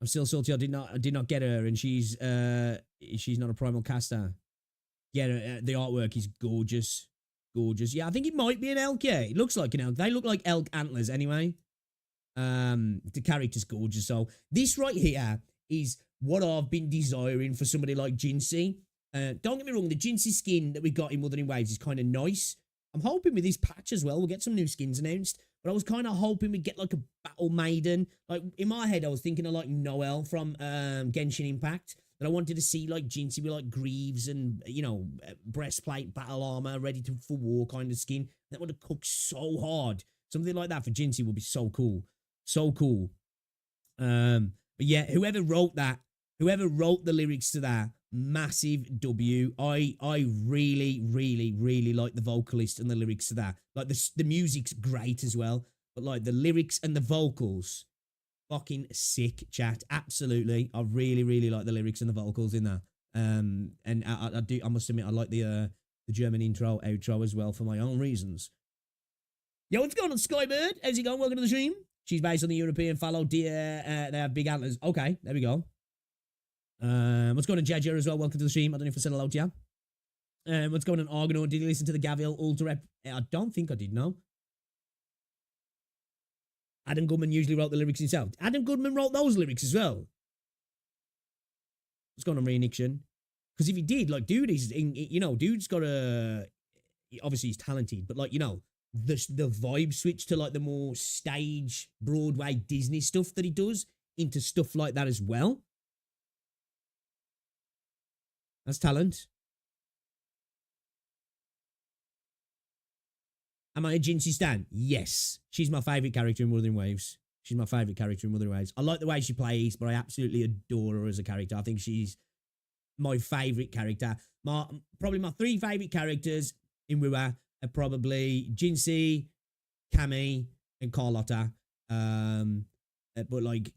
I'm still salty I did not get her, and she's not a primal caster. Yeah, the artwork is gorgeous. Gorgeous. Yeah, I think it might be an elk, yeah. It looks like an elk. They look like elk antlers anyway. The character's gorgeous. So this right here is what I've been desiring for somebody like Jinsey. Don't get me wrong, the Jinsey skin that we got in Wuthering Waves is kind of nice. I'm hoping with this patch as well, we'll get some new skins announced. But I was kind of hoping we'd get like a Battle Maiden. Like, in my head, I was thinking of like Noelle from Genshin Impact. that I wanted to see like Jinsey with like greaves and, you know, breastplate, battle armor, ready for war kind of skin. That would have cooked so hard. Something like that for Jinsey would be so cool. So cool. But yeah, whoever wrote the lyrics to that, massive W. I really, really, really like the vocalist and the lyrics to that. Like the music's great as well, but like the lyrics and the vocals, fucking sick, chat. Absolutely. I really, really like the lyrics and the vocals in that. And I must admit, I like the German intro, outro as well for my own reasons. Yo, what's going on, Skybird? How's it going? Welcome to the stream. She's based on the European fallow deer. They have big antlers. Okay, there we go. What's going on, Jaja, as well? Welcome to the stream. I don't know if I said hello to you. What's going on, Argonaut? Did you listen to the Gaviel Ultra Rep? I don't think I did, no. Adam Goodman usually wrote the lyrics himself. Adam Goodman wrote those lyrics as well. What's going on, Reiniction? Because if he did, like, dude, dude's got a... Obviously, he's talented, but, like, you know, the vibe switch to, like, the more stage, Broadway, Disney stuff that he does into stuff like that as well. That's talent. Am I a Jinsey stan? Yes. She's my favourite character in Wuthering Waves. She's my favourite character in Wuthering Waves. I like the way she plays, but I absolutely adore her as a character. I think she's my favourite character. Probably my three favourite characters in Wua are probably Jinsey, Cammy, and Carlotta. But like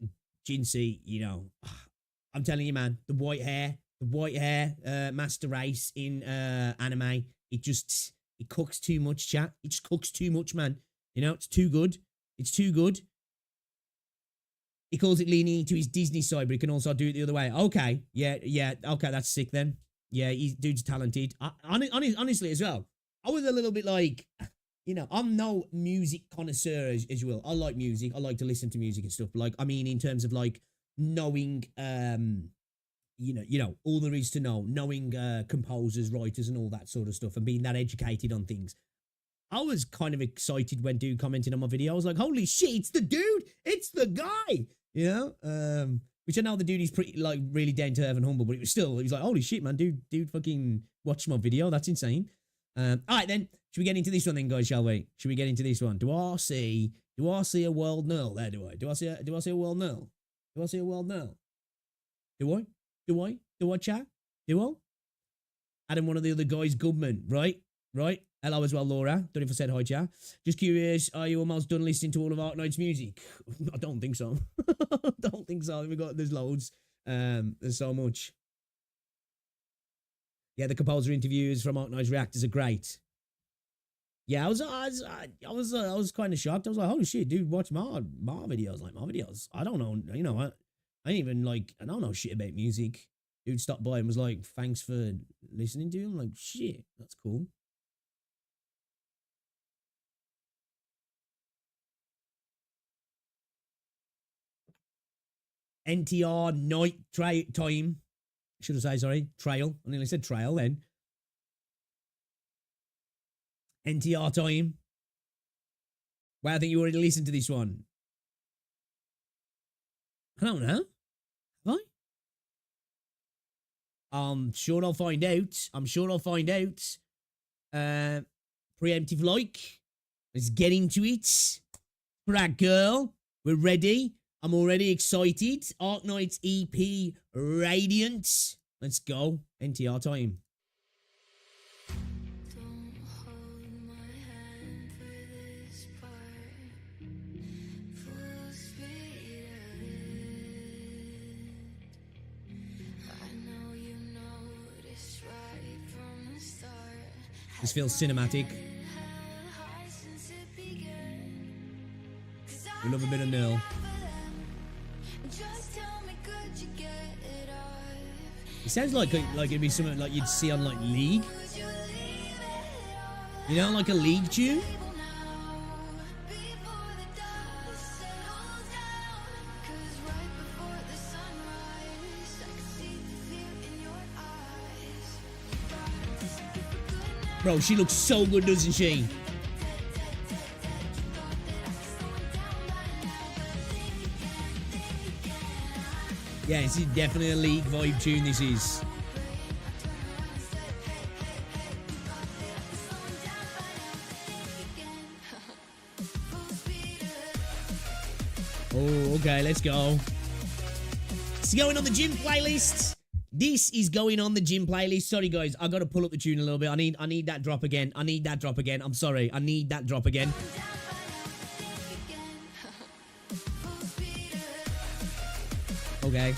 Jinsey, you know, I'm telling you, man, the white hair master race in anime, it cooks too much, chat. It just cooks too much, man. You know, it's too good. It's too good. He calls it leaning into his Disney side, but he can also do it the other way. Okay, yeah, okay, that's sick then. Yeah, dude's talented. Honestly, as well, I was a little bit like, you know, I'm no music connoisseur as you will. I like music. I like to listen to music and stuff. But like, I mean, in terms of like knowing, you know, all there is to know, knowing composers, writers, and all that sort of stuff, and being that educated on things. I was kind of excited when dude commented on my video. I was like, holy shit, it's the dude! It's the guy! You know? Which I know the dude is pretty, like, really down to earth and humble, but it was like, holy shit, man, dude fucking watched my video. That's insane. Alright then, should we get into this one then, guys, shall we? Should we get into this one? Do I see a world null? There, do I? Do I see a world null? Do I see a world null? Do I, chat? Do I? Adam, one of the other guys, Goodman, right? Hello as well, Laura. Don't know if I said hi, chat. Just curious, are you almost done listening to all of Arknights' music? I don't think so. Don't think so. There's loads. There's so much. Yeah, the composer interviews from Arknights Reactors are great. Yeah, I was kind of shocked. I was like, holy shit, dude, watch my videos, like my videos. I don't know, you know, I don't know shit about music. Dude stopped by and was like, thanks for listening to him. Like, shit, that's cool. NTR Knight time. Should I say, sorry, trail. I nearly said trail then. NTR time. Well, I think you already listened to this one. I don't know. Have I? I'm sure I'll find out. Preemptive like. Let's get into it. Right, girl. We're ready. I'm already excited. Arknights EP Radiance. Let's go. NTR time. Don't hold my hand for this part. Full speed ahead. I know you noticed right from the start. This feels cinematic. We love a bit of nil. It sounds like it'd be something like you'd see on like League. You know, like a League tune. Bro, she looks so good, doesn't she? Yeah, this is definitely a League vibe tune, this is. Oh, okay, let's go. It's going on the gym playlist. This is going on the gym playlist. Sorry, guys, I got to pull up the tune a little bit. I need that drop again. I need that drop again. I'm sorry. I need that drop again. Okay.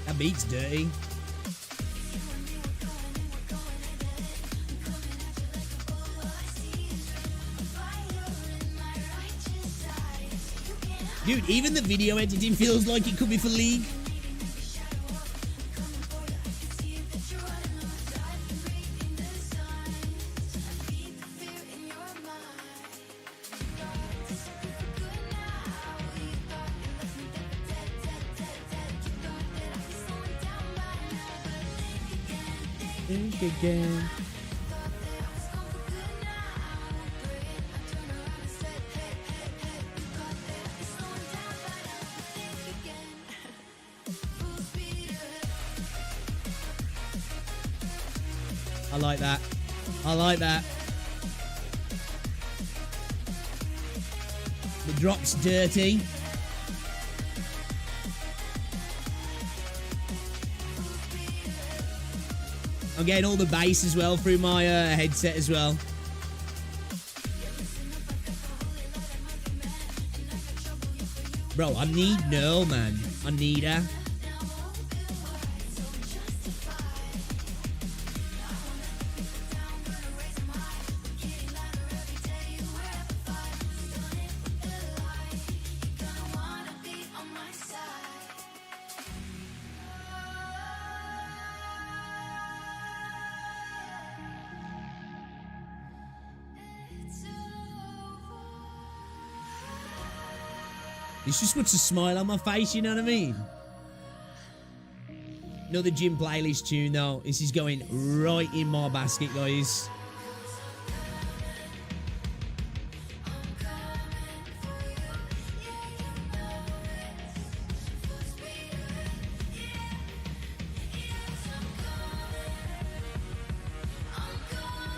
That beat's dirty. Dude, even the video editing feels like it could be for League. Think again. I like that. I like that. The drop's dirty. I'm getting all the bass as well through my headset as well. Bro, I need Nerl, man. I need her. It's just puts a smile on my face, you know what I mean? Another gym playlist tune though. This is going right in my basket, guys.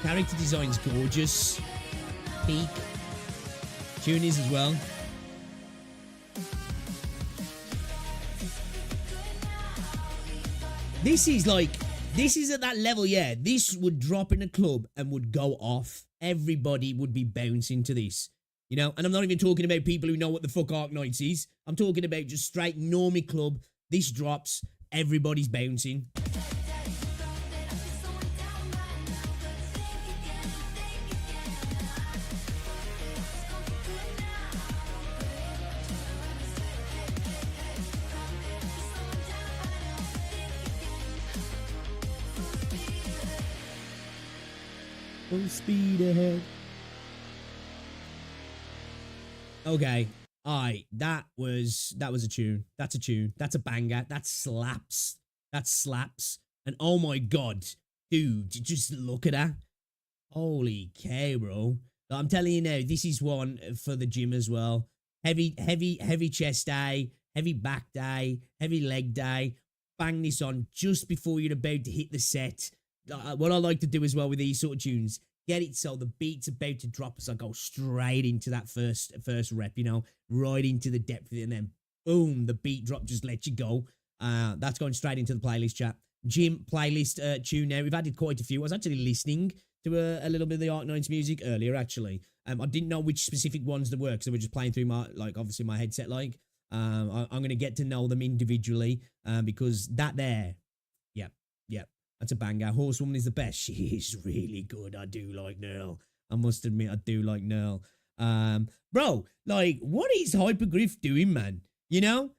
Character design's gorgeous. Peak. Tune is as well. This is like, this is at that level, yeah. This would drop in a club and would go off. Everybody would be bouncing to this, you know? And I'm not even talking about people who know what the fuck Arknights is. I'm talking about just straight normie club. This drops, everybody's bouncing. Full speed ahead. Okay. Alright. That was a tune. That's a tune. That's a banger. That slaps. That slaps. And oh my god. Dude, just look at that. Holy cow, bro. I'm telling you now, this is one for the gym as well. Heavy chest day, heavy back day, heavy leg day. Bang this on just before you're about to hit the set. What I like to do as well with these sort of tunes, get it so the beat's about to drop as I go straight into that first rep, you know, right into the depth of it, and then boom, the beat drop just lets you go. That's going straight into the playlist, chat. Gym playlist tune now. We've added quite a few. I was actually listening to a little bit of the Arknights music earlier, actually. I didn't know which specific ones there were because they were just playing through my, like, obviously my headset, like. I'm going to get to know them individually because that there, yeah. That's a banger. Horsewoman is the best. She is really good. I do like Nerl. I must admit, I do like Nerl. Bro, like, what is Hypergryph doing, man? You know?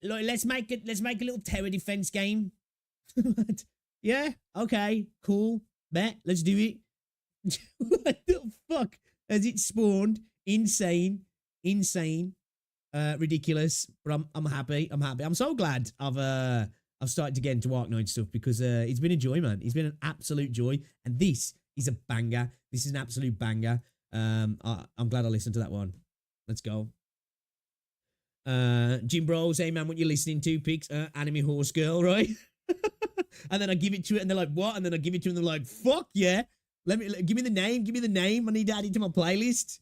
Like, let's make a little tower defense game. Yeah? Okay. Cool. Bet. Let's do it. What the fuck has it spawned? Insane. ridiculous, but I'm happy. I'm happy. I'm so glad I've started to get into Arknights stuff because it's been a joy, man. It's been an absolute joy, and this is a banger. This is an absolute banger. I'm glad I listened to that one. Let's go. Jim Bros, hey man, what you listening to? Picks Anime Horse Girl, right? And then I give it to it, and they're like, what? And then I give it to them, and they're like, fuck yeah. Give me the name. Give me the name. I need to add it to my playlist.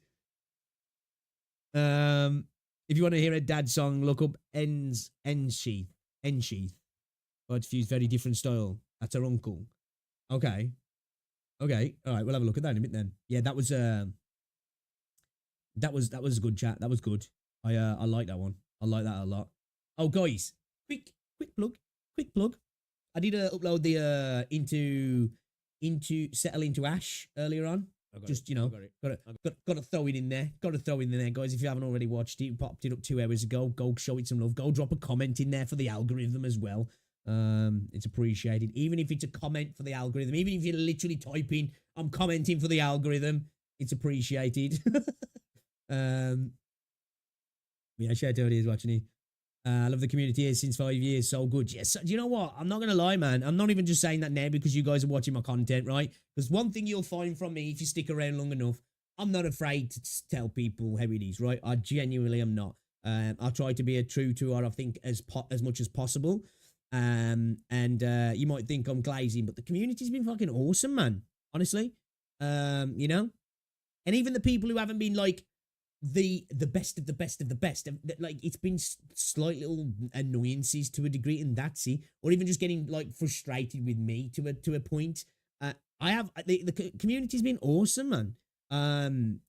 If you want to hear a dad song, look up Ensheath. But to use very different style. That's her uncle. Okay. All right, we'll have a look at that in a bit then. Yeah, that was a good chat. That was good. I like that one. I like that a lot. Oh guys, quick plug. I did upload the Settle into Ash earlier on. Just, you know, got to throw it in there. Got to throw it in there, guys. If you haven't already watched it, popped it up 2 hours ago. Go show it some love. Go drop a comment in there for the algorithm as well. It's appreciated. Even if it's a comment for the algorithm, even if you're literally typing, I'm commenting for the algorithm, it's appreciated. Yeah, shout out to who's watching it. I love the community here since 5 years. So good. Yes. Do you know what? I'm not going to lie, man. I'm not even just saying that now because you guys are watching my content, right? Because one thing you'll find from me, if you stick around long enough, I'm not afraid to tell people how it is, right? I genuinely am not. I try to be true to what I think as much as possible. And you might think I'm glazing, but the community's been fucking awesome, man. Honestly. You know? And even the people who haven't been like, the best of the best of the best, like it's been slight little annoyances to a degree, and that's it, or even just getting like frustrated with me to a point. I have the community's been awesome, man.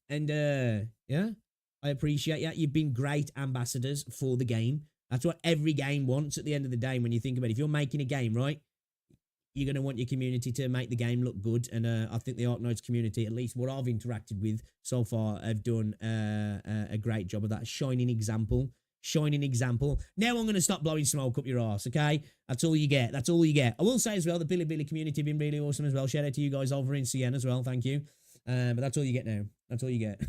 Yeah, I appreciate that. You've been great ambassadors for the game. That's what every game wants at the end of the day. When you think about it, if you're making a game, right, you're going to want your community to make the game look good. And I think the Arknights community, at least what I've interacted with so far, have done a great job of that. Shining example. Now I'm going to stop blowing smoke up your arse, okay? That's all you get. I will say as well, the Billy community have been really awesome as well. Shout out to you guys over in CN as well. Thank you. But that's all you get now. That's all you get.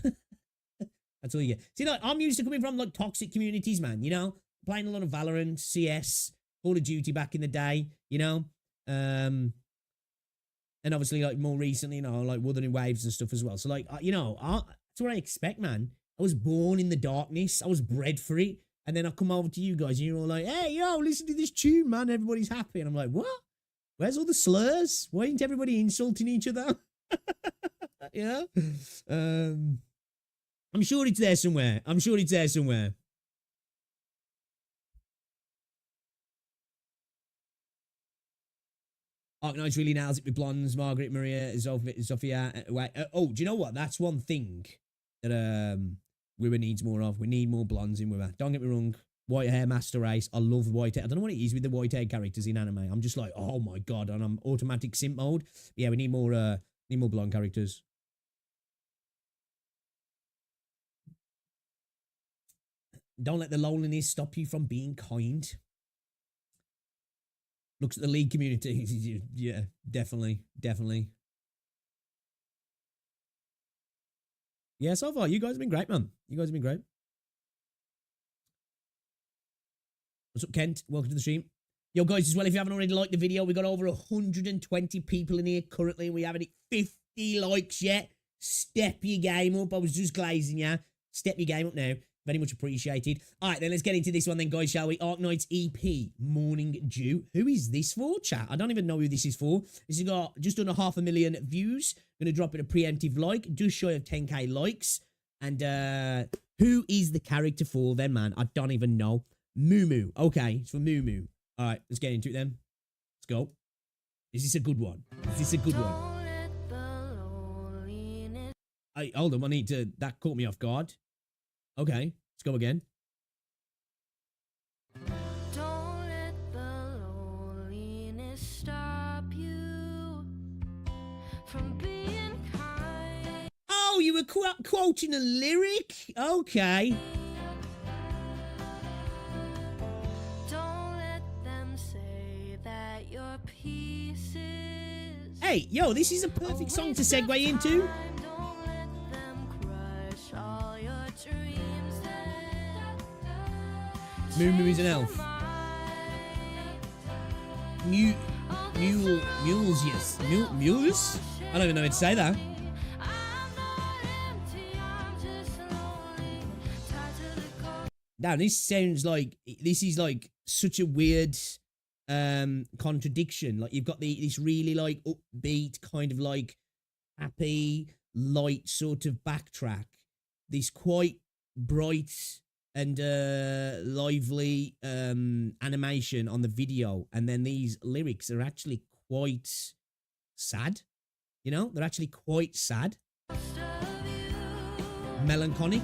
That's all you get. See, like, I'm used to coming from like toxic communities, man, you know? Playing a lot of Valorant, CS, Call of Duty back in the day, you know? And obviously, like, more recently, you know, like Wuthering Waves and stuff as well. So, like, you know, that's what I expect, man. I was born in the darkness. I was bred for it. And then I come over to you guys and you're all like, hey, yo, listen to this tune, man. Everybody's happy. And I'm like, what? Where's all the slurs? Why ain't everybody insulting each other? Yeah. I'm sure it's there somewhere. Arknights really nails it with blondes. Margaret, Maria, Sophia. Oh, do you know what? That's one thing that Wiwa needs more of. We need more blondes in Wiwa. Don't get me wrong. White hair master race. I love white hair. I don't know what it is with the white hair characters in anime. I'm just like, oh my god, and I'm automatic simp mode. Yeah, we need more blonde characters. Don't let the loneliness stop you from being kind. Looks at the league community. Yeah, definitely. Yeah, so far, you guys have been great, man. What's up, Kent? Welcome to the stream. Yo, guys, as well, if you haven't already liked the video, we got over 120 people in here currently, and we haven't hit 50 likes yet. Step your game up. I was just glazing, yeah. Step your game up now. Very much appreciated. All right, then let's get into this one then, guys, shall we? Arknights EP, Morning Dew. Who is this for, chat? I don't even know who this is for. This has got just under 500,000 views. Going to drop it a preemptive like, just shy of 10k likes. And who is the character for then, man? I don't even know. Moo. Okay, it's for Moo. All right, let's get into it then. Let's go. Is this a good one? Hold on, that caught me off guard. Okay, let's go again. Don't let the loneliness stop you from being kind. Oh, you were quoting a lyric? Okay. Don't let them say that your pieces. Hey, yo, this is a perfect song to segue into. Don't let them crush all your dreams. Moo Moo is an elf. Mules, yes. Mules? I don't even know how to say that. Now, this sounds like, this is like such a weird contradiction. Like, you've got this really like upbeat, kind of like happy, light sort of backtrack. This quite bright and lively animation on the video, and then these lyrics are actually quite sad. You know, they're actually quite sad, melancholic.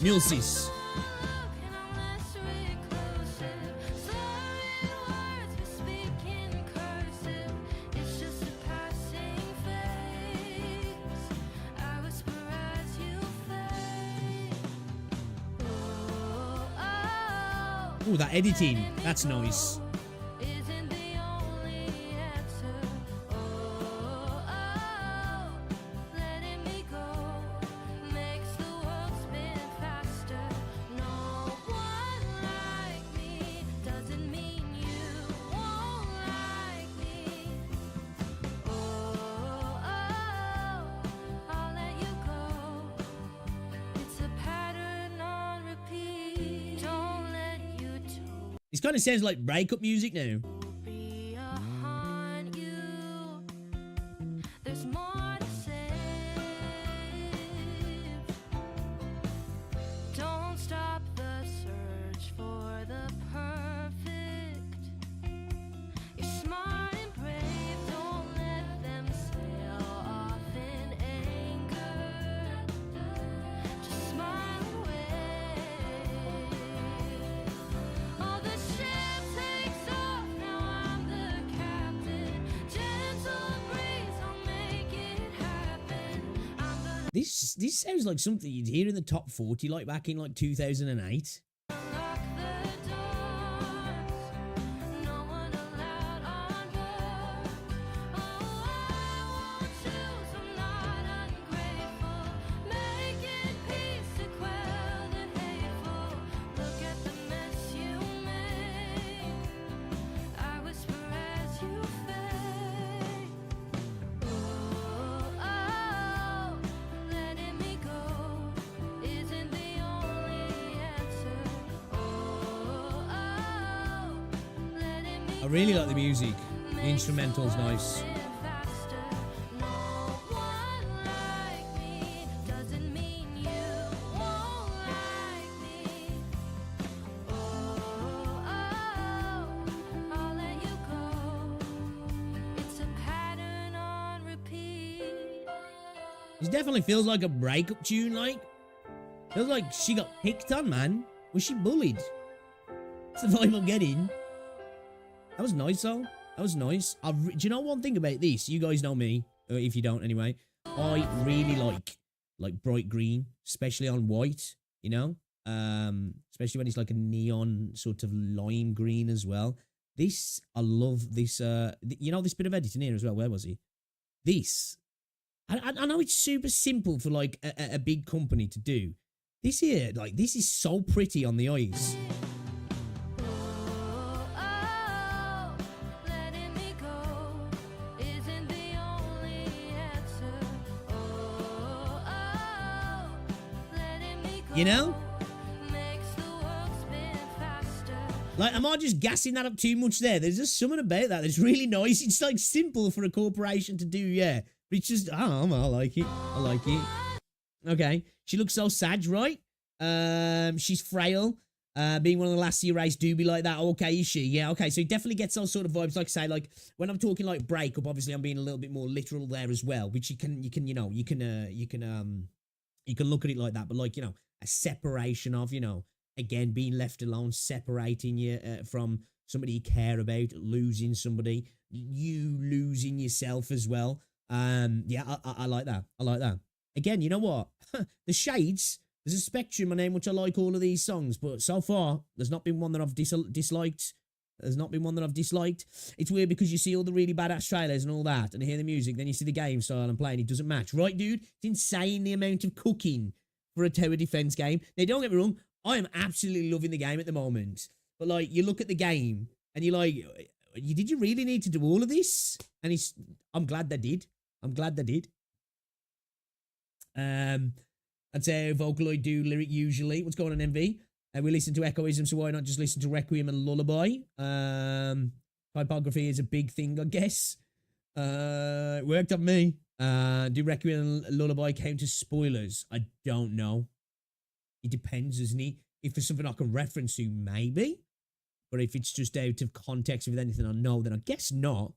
Mulsis. Oh, that editing, that's nice. This kind of sounds like breakup music now. This sounds like something you'd hear in the top 40, like back in like 2008. I really like the music. The instrumental's nice. This definitely feels like a breakup tune, like. Feels like she got picked on, man. Was she bullied? That's the vibe I'm getting. That was nice, though. That was nice. Do you know one thing about this? You guys know me, if you don't anyway. I really like bright green, especially on white, you know? Especially when it's like a neon sort of lime green as well. This, I love this, you know this bit of editing here as well. Where was he? This. I know it's super simple for like a big company to do. This here, like, this is so pretty on the eyes. You know? Like, am I just gassing that up too much there? There's just something about that that's really nice. It's like simple for a corporation to do, yeah. But it's just, I like it. I like it. Okay. She looks so sad, right? She's frail. Being one of the last year race do be like that. Okay, is she? Yeah, okay. So it definitely gets those sort of vibes. Like I say, like when I'm talking like breakup, obviously I'm being a little bit more literal there as well, which you can look at it like that. But like, you know, a separation of, you know, again, being left alone, separating you from somebody you care about, losing somebody, you losing yourself as well. Yeah, I like that. I like that. Again, you know what? The shades, there's a spectrum on which I like all of these songs, but so far, there's not been one that I've disliked. There's not been one that I've disliked. It's weird because you see all the really badass trailers and all that, and hear the music, then you see the game style and playing, it doesn't match. Right, dude? It's insane the amount of cooking for a tower defense game. Now, don't get me wrong, I am absolutely loving the game at the moment. But like, you look at the game and you're like, did you really need to do all of this? And I'm glad they did. I'm glad they did. That's how Vocaloid do lyric usually. What's going on, MV? We listen to Echoism, so why not just listen to Requiem and Lullaby? Typography is a big thing, I guess. It worked on me. Do Requiem and Lullaby count as spoilers? I don't know. It depends, doesn't it? If there's something I can reference to, maybe. But if it's just out of context with anything I know, then I guess not.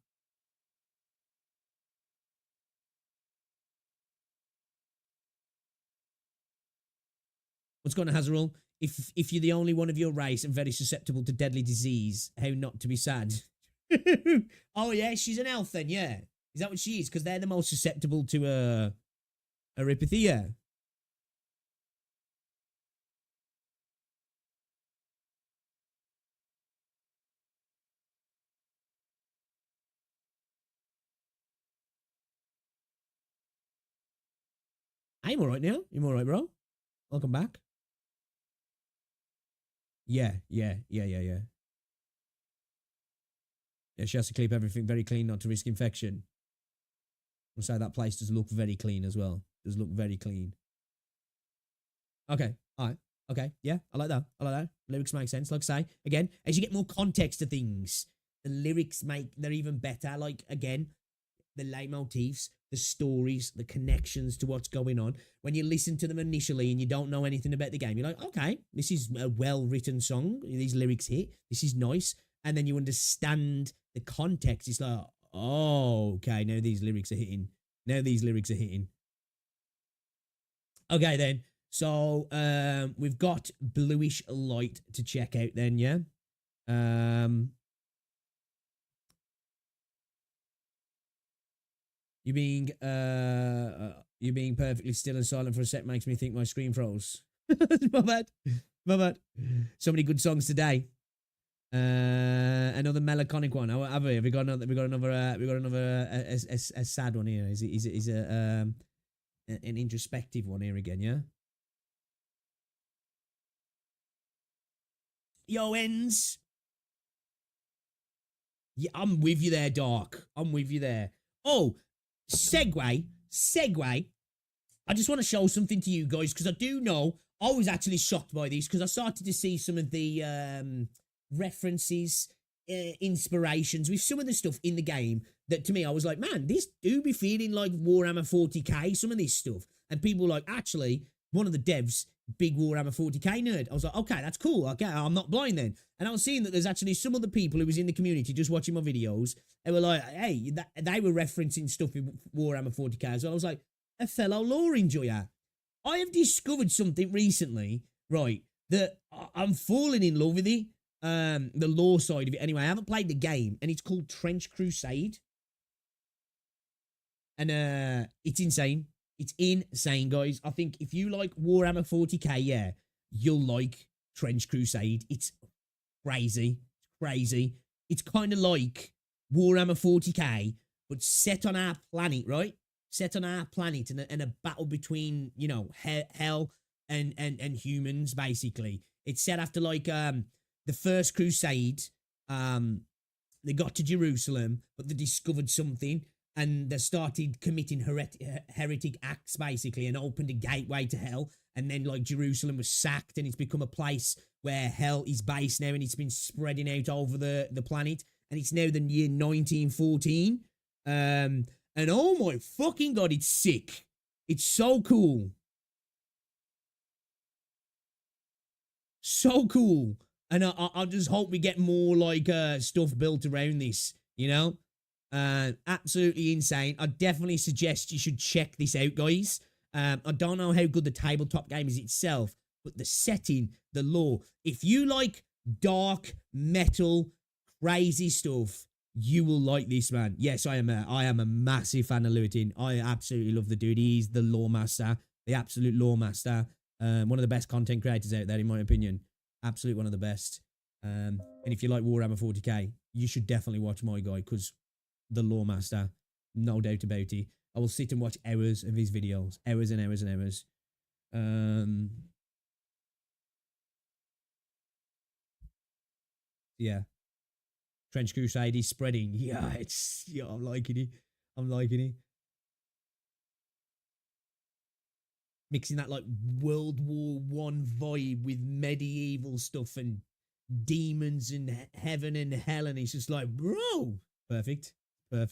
What's going on, Hazarul? If you're the only one of your race and very susceptible to deadly disease, how not to be sad? Oh, yeah, she's an elf then, yeah. Is that what she is? Because they're the most susceptible to erypathy, yeah. I'm all right now. You're all right, bro. Welcome back. Yeah. Yeah, she has to keep everything very clean, not to risk infection. I'll say that place does look very clean as well. Does look very clean. Okay. All right. Okay. Yeah, I like that. Lyrics make sense. Like I say, again, as you get more context to things, the lyrics they're even better. Like, again, the leitmotifs, the stories, the connections to what's going on. When you listen to them initially and you don't know anything about the game, you're like, okay, this is a well-written song. These lyrics hit. This is nice. And then you understand the context. It's like, oh, okay, now these lyrics are hitting. Okay, then. So, we've got Bluish Light to check out then, yeah? You being perfectly still and silent for a sec makes me think my screen froze. My bad. So many good songs today. Another melancholic one. Have we got another a sad one here. Is it an introspective one here again? Yeah. Yo, ends. Yeah, I'm with you there, Dark. I'm with you there. Oh, segue. I just want to show something to you guys because I do know I was actually shocked by this because I started to see some of the references, inspirations with some of the stuff in the game that to me I was like, man, this do be feeling like Warhammer 40k, some of this stuff. And people were like, actually, one of the devs, big Warhammer 40k nerd. I was like, okay, that's cool. Okay, I'm not blind then. And I was seeing that there's actually some other people who was in the community just watching my videos. They were like, hey, they were referencing stuff in Warhammer 40k as well. I was like, a fellow lore enjoyer. I have discovered something recently, right, that I'm falling in love with it. The lore side of it. Anyway, I haven't played the game, and it's called Trench Crusade. And it's insane. It's insane, guys. I think if you like Warhammer 40k, yeah, you'll like Trench Crusade. It's crazy. It's kind of like Warhammer 40k, but set on our planet, right? Set on our planet and a battle between, you know, hell and humans, basically. It's set after, like, the first Crusade. They got to Jerusalem, but they discovered something. And they started committing heretic acts, basically, and opened a gateway to hell. And then, like, Jerusalem was sacked, and it's become a place where hell is based now, and it's been spreading out over the planet. And it's now the year 1914. And oh my fucking god, it's sick. It's so cool. So cool. And I just hope we get more, like, stuff built around this, you know? Absolutely insane. I definitely suggest you should check this out, guys. I don't know how good the tabletop game is itself, but the setting, the lore. If you like dark metal, crazy stuff, you will like this, man. Yes, I am a massive fan of Lutin. I absolutely love the dude. He's the lore master, the absolute lore master. One of the best content creators out there, in my opinion. Absolute one of the best. And if you like Warhammer 40k, you should definitely watch my guy, because the lore master, no doubt about it. I will sit and watch hours of his videos, hours and hours and hours. Yeah. Trench Crusade is spreading. Yeah, I'm liking it. I'm liking it. Mixing that like World War One vibe with medieval stuff and demons and heaven and hell, and it's just like, bro, perfect. All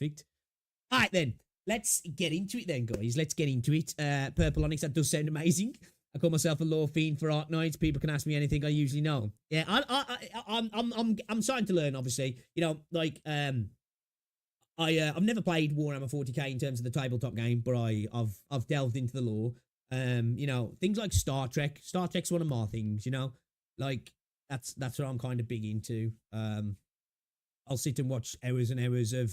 right, then let's get into it, then, guys. Let's get into it. Purple Onyx, that does sound amazing. I call myself a lore fiend for Arknights. People can ask me anything I usually know. Yeah, I'm starting to learn. Obviously, you know, like I've never played Warhammer 40k in terms of the tabletop game, but I've delved into the lore. You know, things like Star Trek. Star Trek's one of my things. You know, like that's what I'm kind of big into. I'll sit and watch hours and hours of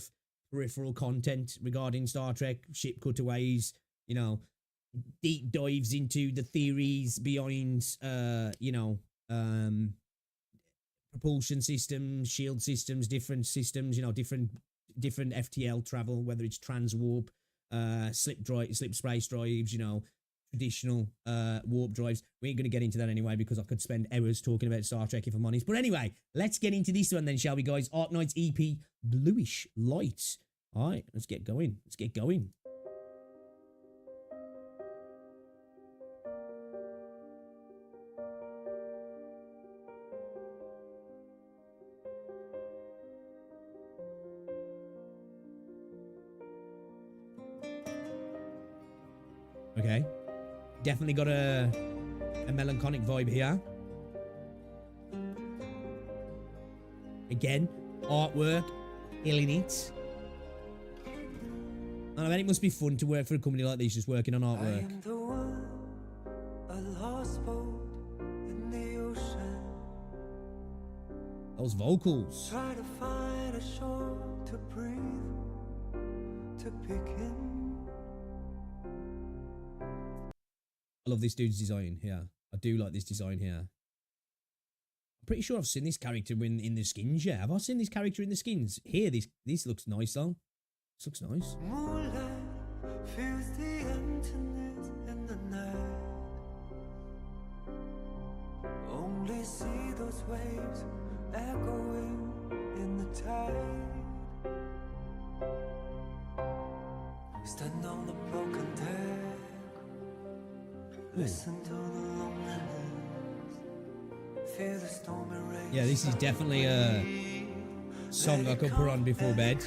peripheral content regarding Star Trek, ship cutaways. You know, deep dives into the theories behind, you know, propulsion systems, shield systems, different systems. You know, different FTL travel, whether it's transwarp, slip space drives. You know, traditional warp drives. We ain't going to get into that anyway because I could spend hours talking about Star Trek if I'm honest. But anyway, let's get into this one then, shall we, guys? Arknights EP Bluish Light. All right, let's get going. Okay. Definitely got a melancholic vibe here. Again, artwork, killing it. And I bet it must be fun to work for a company like this, just working on artwork. I am the one, a lost boat in the ocean. Those vocals. Try to find a shore to breathe, to begin. I love this dude's design here. I do like this design here. I'm pretty sure I've seen this character in the skins. Yeah, have I seen this character in the skins? Here, this looks nice though. This looks nice. Moonlight fills the emptiness in the night. Only see those waves echoing in the tide. Stand on the broken deck. Listen to the loneliness. Feel the stormy rain. Yeah, this is definitely a song I could put on before bed.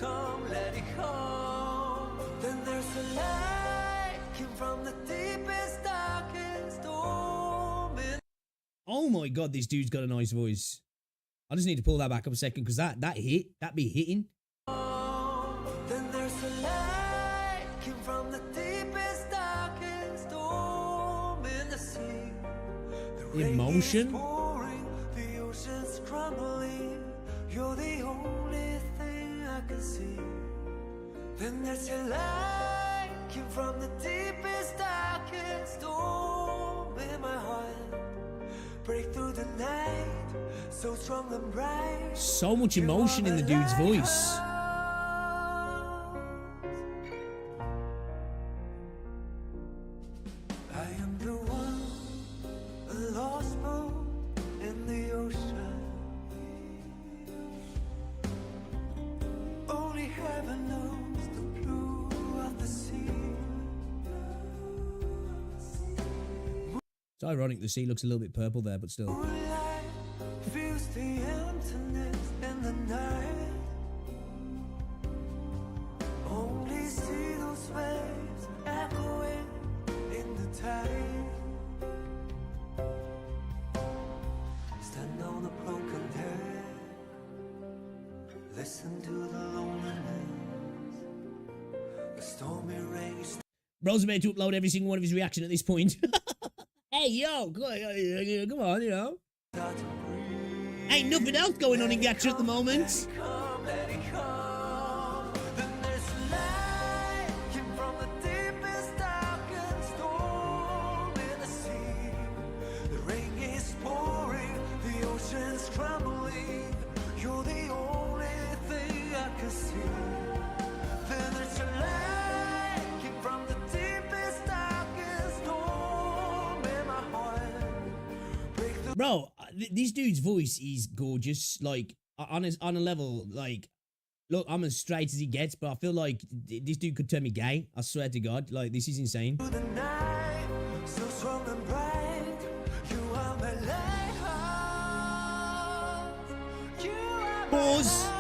Let it come. Then there's a light came from the deepest, darkest storm. Oh my god, this dude's got a nice voice. I just need to pull that back up a second because that be hitting. Then there's a light came from the deepest, darkest storm in the sea. The Emotion. rain is pouring, the ocean's crumbling. You're the only thing I can see. Then there's a light came from the deepest, darkest storm in my heart. Break through the night, so strong and bright. So much emotion in the dude's voice. I am the one, a lost boat in the ocean. Only heaven knows the blue of the sea. It's ironic the sea looks a little bit purple there, but still. Moonlight fills the emptiness in the night. Only see those waves echoing in the tide. Stand on a broken deck. Listen to the loneliness. The stormy rain. Bro's about to upload every single one of his reaction at this point. Hey, yo, come on, you know. Ain't nothing else going on in gacha at the moment. Come, let it come. Then there's a light came from the deepest, darkest storm in the sea. The rain is pouring, the ocean's crumbling. You're the only thing I can see. Then there's a light came from the deepest, darkest storm in bro, this dude's voice is gorgeous. Like on a level, like, look, I'm as straight as he gets, but I feel like this dude could turn me gay. I swear to God, like this is insane. The night, so strong and bright, you are my lighthouse. You are my Pause. light.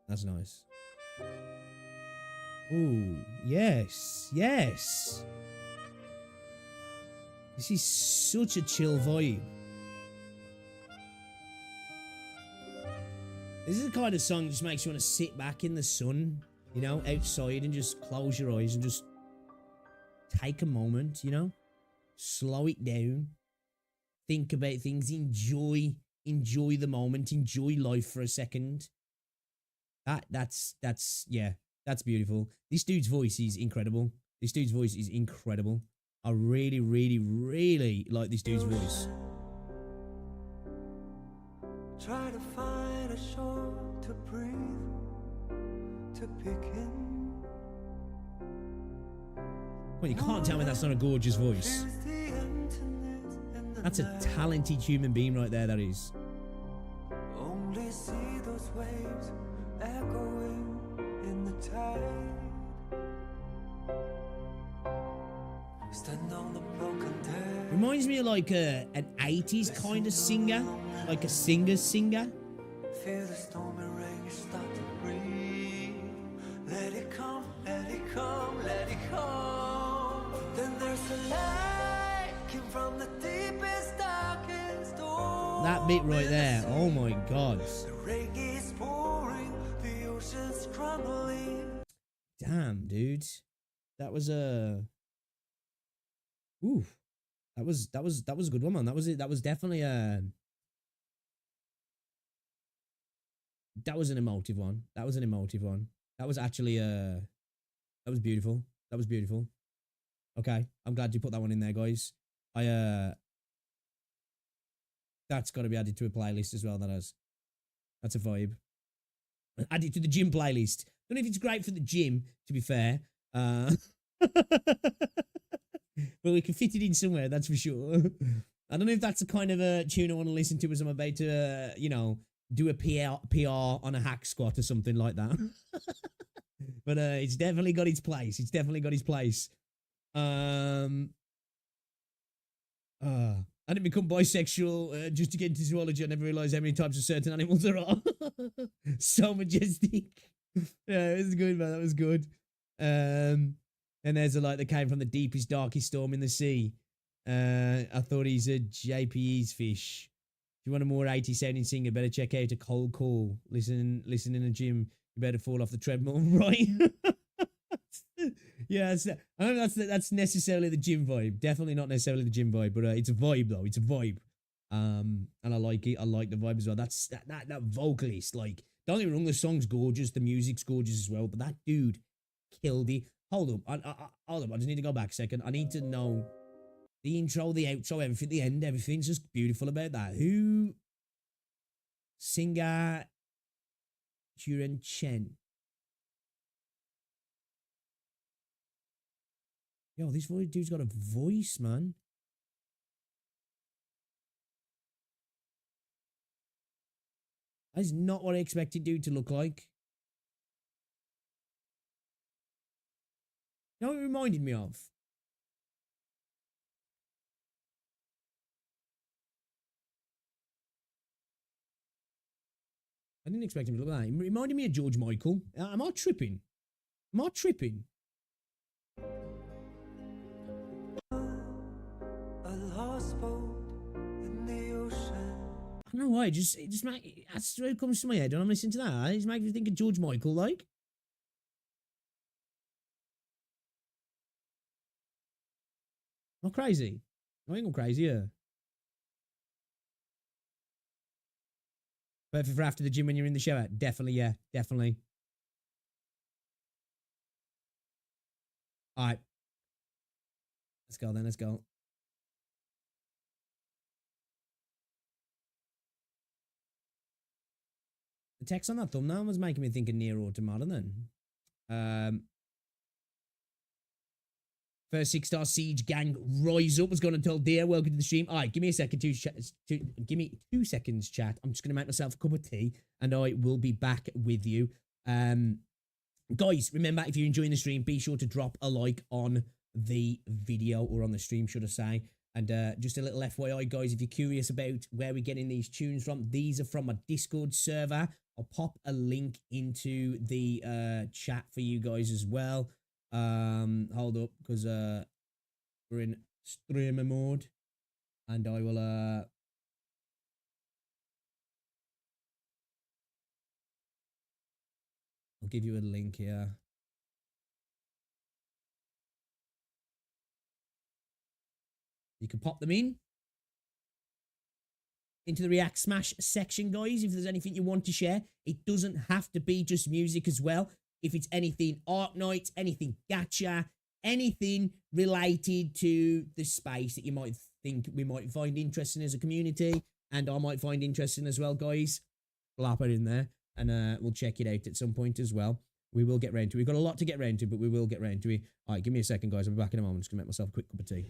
That's nice. Ooh, yes, yes. This is such a chill vibe. This is the kind of song that just makes you want to sit back in the sun, you know, outside and just close your eyes and just take a moment, you know, slow it down, think about things, enjoy the moment, enjoy life for a second. That's beautiful. This dude's voice is incredible. This dude's voice is incredible. I really, really, really like this dude's voice. Try to find a shore to breathe, to pick in. Well, you can't tell me that's not a gorgeous voice. Feels the emptiness in the That's a night. talented human being right there, that is. Only see those waves echoing in the tide. Stand on the broken deck. Reminds me of like an 80s kind of singer. Like a singer. Feel the stormy rain start to breathe. Let it come, let it come, let it come. Then there's a light came from the deepest, darkest hole. That bit right there. Oh my God. The rain is pouring, the ocean's crumbling. Damn, dude. That was a... Ooh. That was a good one, man. That was it. That was definitely a... That was an emotive one. That was an emotive one. That was actually that was beautiful. That was beautiful. Okay. I'm glad you put that one in there, guys. That's got to be added to a playlist as well. That's a vibe. Add it to the gym playlist. Don't know if it's great for the gym, to be fair. But we can fit it in somewhere, that's for sure. I don't know if that's the kind of a tune I want to listen to as I'm about to, you know, do a PR on a hack squat or something like that. But it's definitely got its place. It's definitely got its place. I didn't become bisexual just to get into zoology. I never realised how many types of certain animals there are. So majestic. Yeah, it was good, man. That was good. And there's a light that came from the deepest, darkest storm in the sea. I thought he's a JPE's fish. If you want a more 80s sounding singer, better check out a cold call. Listen in the gym. You better fall off the treadmill, right? Yeah, I don't know that's necessarily the gym vibe. Definitely not necessarily the gym vibe, but it's a vibe though. It's a vibe. And I like it. I like the vibe as well. That's that vocalist. Like, don't get me wrong, the song's gorgeous, the music's gorgeous as well. But that dude killed it. Hold up, hold up. I just need to go back a second. I need to know the intro, the outro, everything, the end, everything's just beautiful about that. Who? Singer Juren Chen. Yo, this dude's got a voice, man. That is not what I expected dude to look like. You know what it reminded me of? I didn't expect him to look like that. It reminded me of George Michael. Am I tripping? Am I tripping? A lost boat in the ocean. I don't know why. It just that's what comes to my head when I'm listening to that. It just makes me think of George Michael, like. Not crazy. I ain't gone crazy, yeah. Perfect for after the gym when you're in the shower. Definitely, yeah. Definitely. All right. Let's go then. Let's go. The text on that thumbnail was making me think of Near Automata then. First 6-star Seige gang rise up. Was going to tell Dear, welcome to the stream. All right, give me a second. Give me 2 seconds, chat. I'm just going to make myself a cup of tea and I will be back with you. Guys, remember, if you're enjoying the stream, be sure to drop a like on the video or on the stream, should I say. And just a little FYI, guys, if you're curious about where we're getting these tunes from, these are from my Discord server. I'll pop a link into the chat for you guys as well. Hold up, because we're in streamer mode, and I will I'll give you a link here. You can pop them into the React Smash section, guys, if there's anything you want to share. It doesn't have to be just music as well. If it's anything Arknights, anything gacha, anything related to the space that you might think we might find interesting as a community, and I might find interesting as well, guys, slap it in there, and we'll check it out at some point as well. We will get round to it. We've got a lot to get round to, but we will get round to it. All right, give me a second, guys. I'll be back in a moment. I'm just going to make myself a quick cup of tea.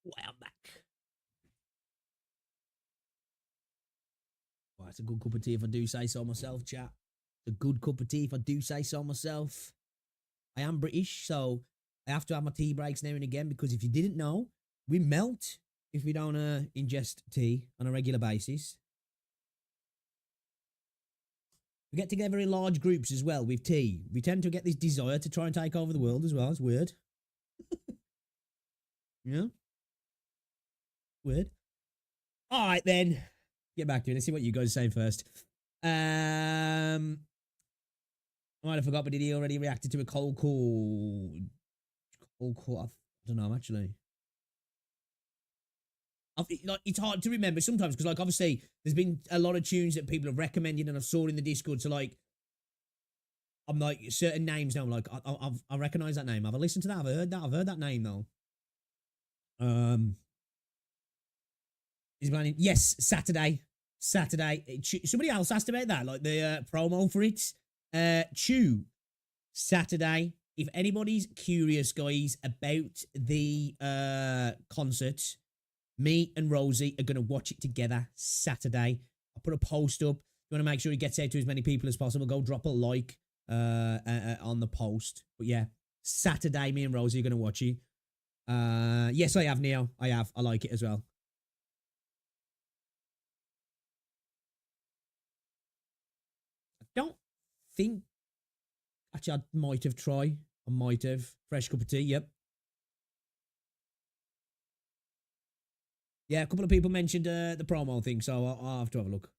Well, I'm back. Well, it's a good cup of tea if I do say so myself, chat. It's a good cup of tea if I do say so myself. I am British, so I have to have my tea breaks now and again because if you didn't know, we melt if we don't ingest tea on a regular basis. We get together in large groups as well with tea. We tend to get this desire to try and take over the world as well. It's weird. Yeah? Weird. All right, then. Get back to it. Let's see what you guys say first. I might have forgot, but did he already reacted to a cold call? Cold call? I don't know, actually. Like, it's hard to remember sometimes because, like, obviously, there's been a lot of tunes that people have recommended and I've saw in the Discord. So, like, I'm like, certain names now, I'm like, I recognize that name. Have I listened to that? I've heard that name, though. He's planning. Yes, Saturday. Somebody else asked about that, like the promo for it. Chew. Saturday. If anybody's curious, guys, about the concert, me and Rosie are going to watch it together Saturday. I'll put a post up. You want to make sure it gets out to as many people as possible. Go drop a like on the post. But yeah, Saturday, me and Rosie are going to watch it. Yes, I have, Neo. I have. I like it as well. I don't think... Actually, I might have tried. I might have. Fresh cup of tea, yep. Yeah, a couple of people mentioned the promo thing, so I'll have to have a look.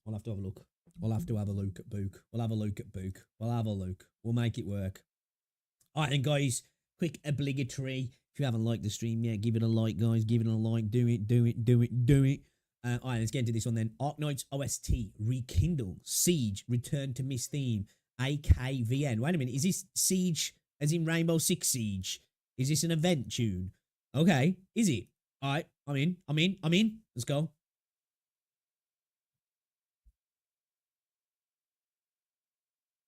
I'll have to have a look. We'll have to have a look at Book. We'll have a look at Book. We'll have a look. We'll make it work. All right, then, guys. Quick obligatory. If you haven't liked the stream yet, give it a like, guys. Give it a like. Do it. All right, let's get into this one then. Arknights OST, Rekindle, Seige, Return to Miss Theme, AKVN. Wait a minute, is this Seige as in Rainbow Six Siege? Is this an event tune? Okay, is it? All right, I'm in. Let's go.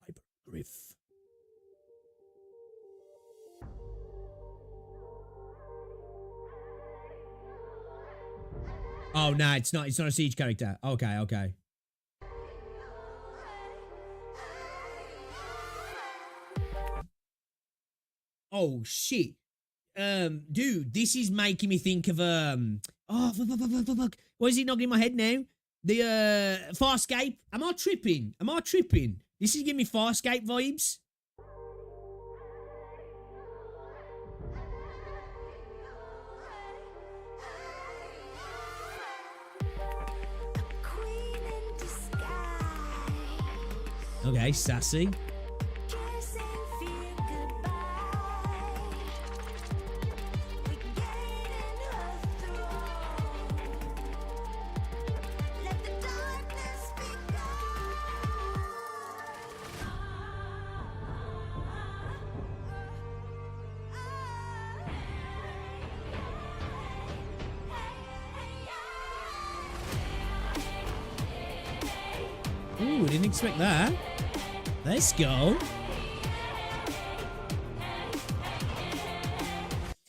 Hypergryph. Oh, no, it's not a Seige character. Okay. Oh, shit. Dude, this is making me think of, fuck. Why is it not in my head now? The, Farscape. Am I tripping? This is giving me Farscape vibes. Okay, sassy. Ooh, didn't expect that. Let's go.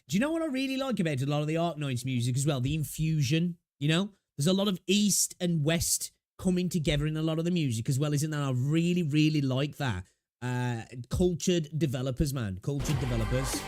Do you know what I really like about a lot of the Arknights music as well? The infusion, you know? There's a lot of East and West coming together in a lot of the music as well, isn't there? I really, really like that. Cultured developers, man. Cultured developers.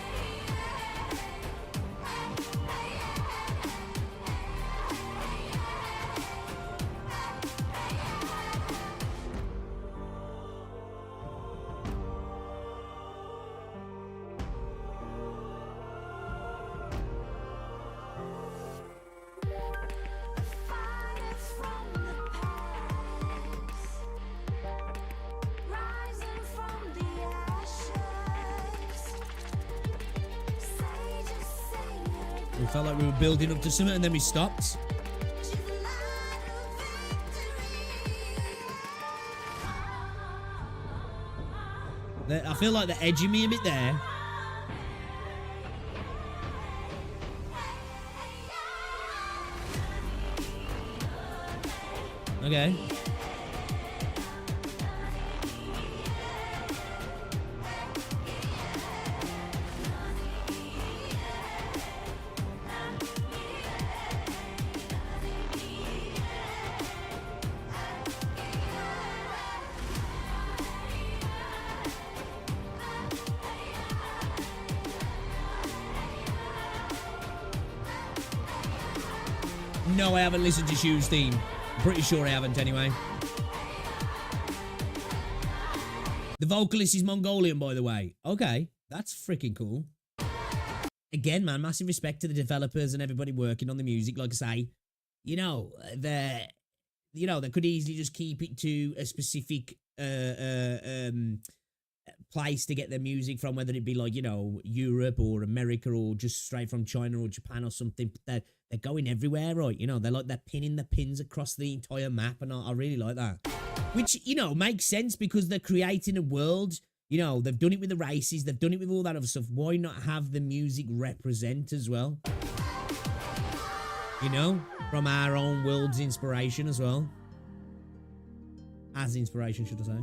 We felt like we were building up to something and then we stopped. I feel like they're edging me a bit there. Okay. No, I haven't listened to Shu's theme. I'm pretty sure I haven't anyway. The vocalist is Mongolian, by the way. Okay, that's freaking cool. Again, man, massive respect to the developers and everybody working on the music. Like I say, you know, they could easily just keep it to a specific place to get their music from, whether it be like, you know, Europe or America or just straight from China or Japan or something. But they're going everywhere, right? You know, they're pinning the pins across the entire map, and I really like that. Which, you know, makes sense because they're creating a world. You know, they've done it with the races, they've done it with all that other stuff. Why not have the music represent as well? You know, from our own world's inspiration as well. As inspiration, should I say.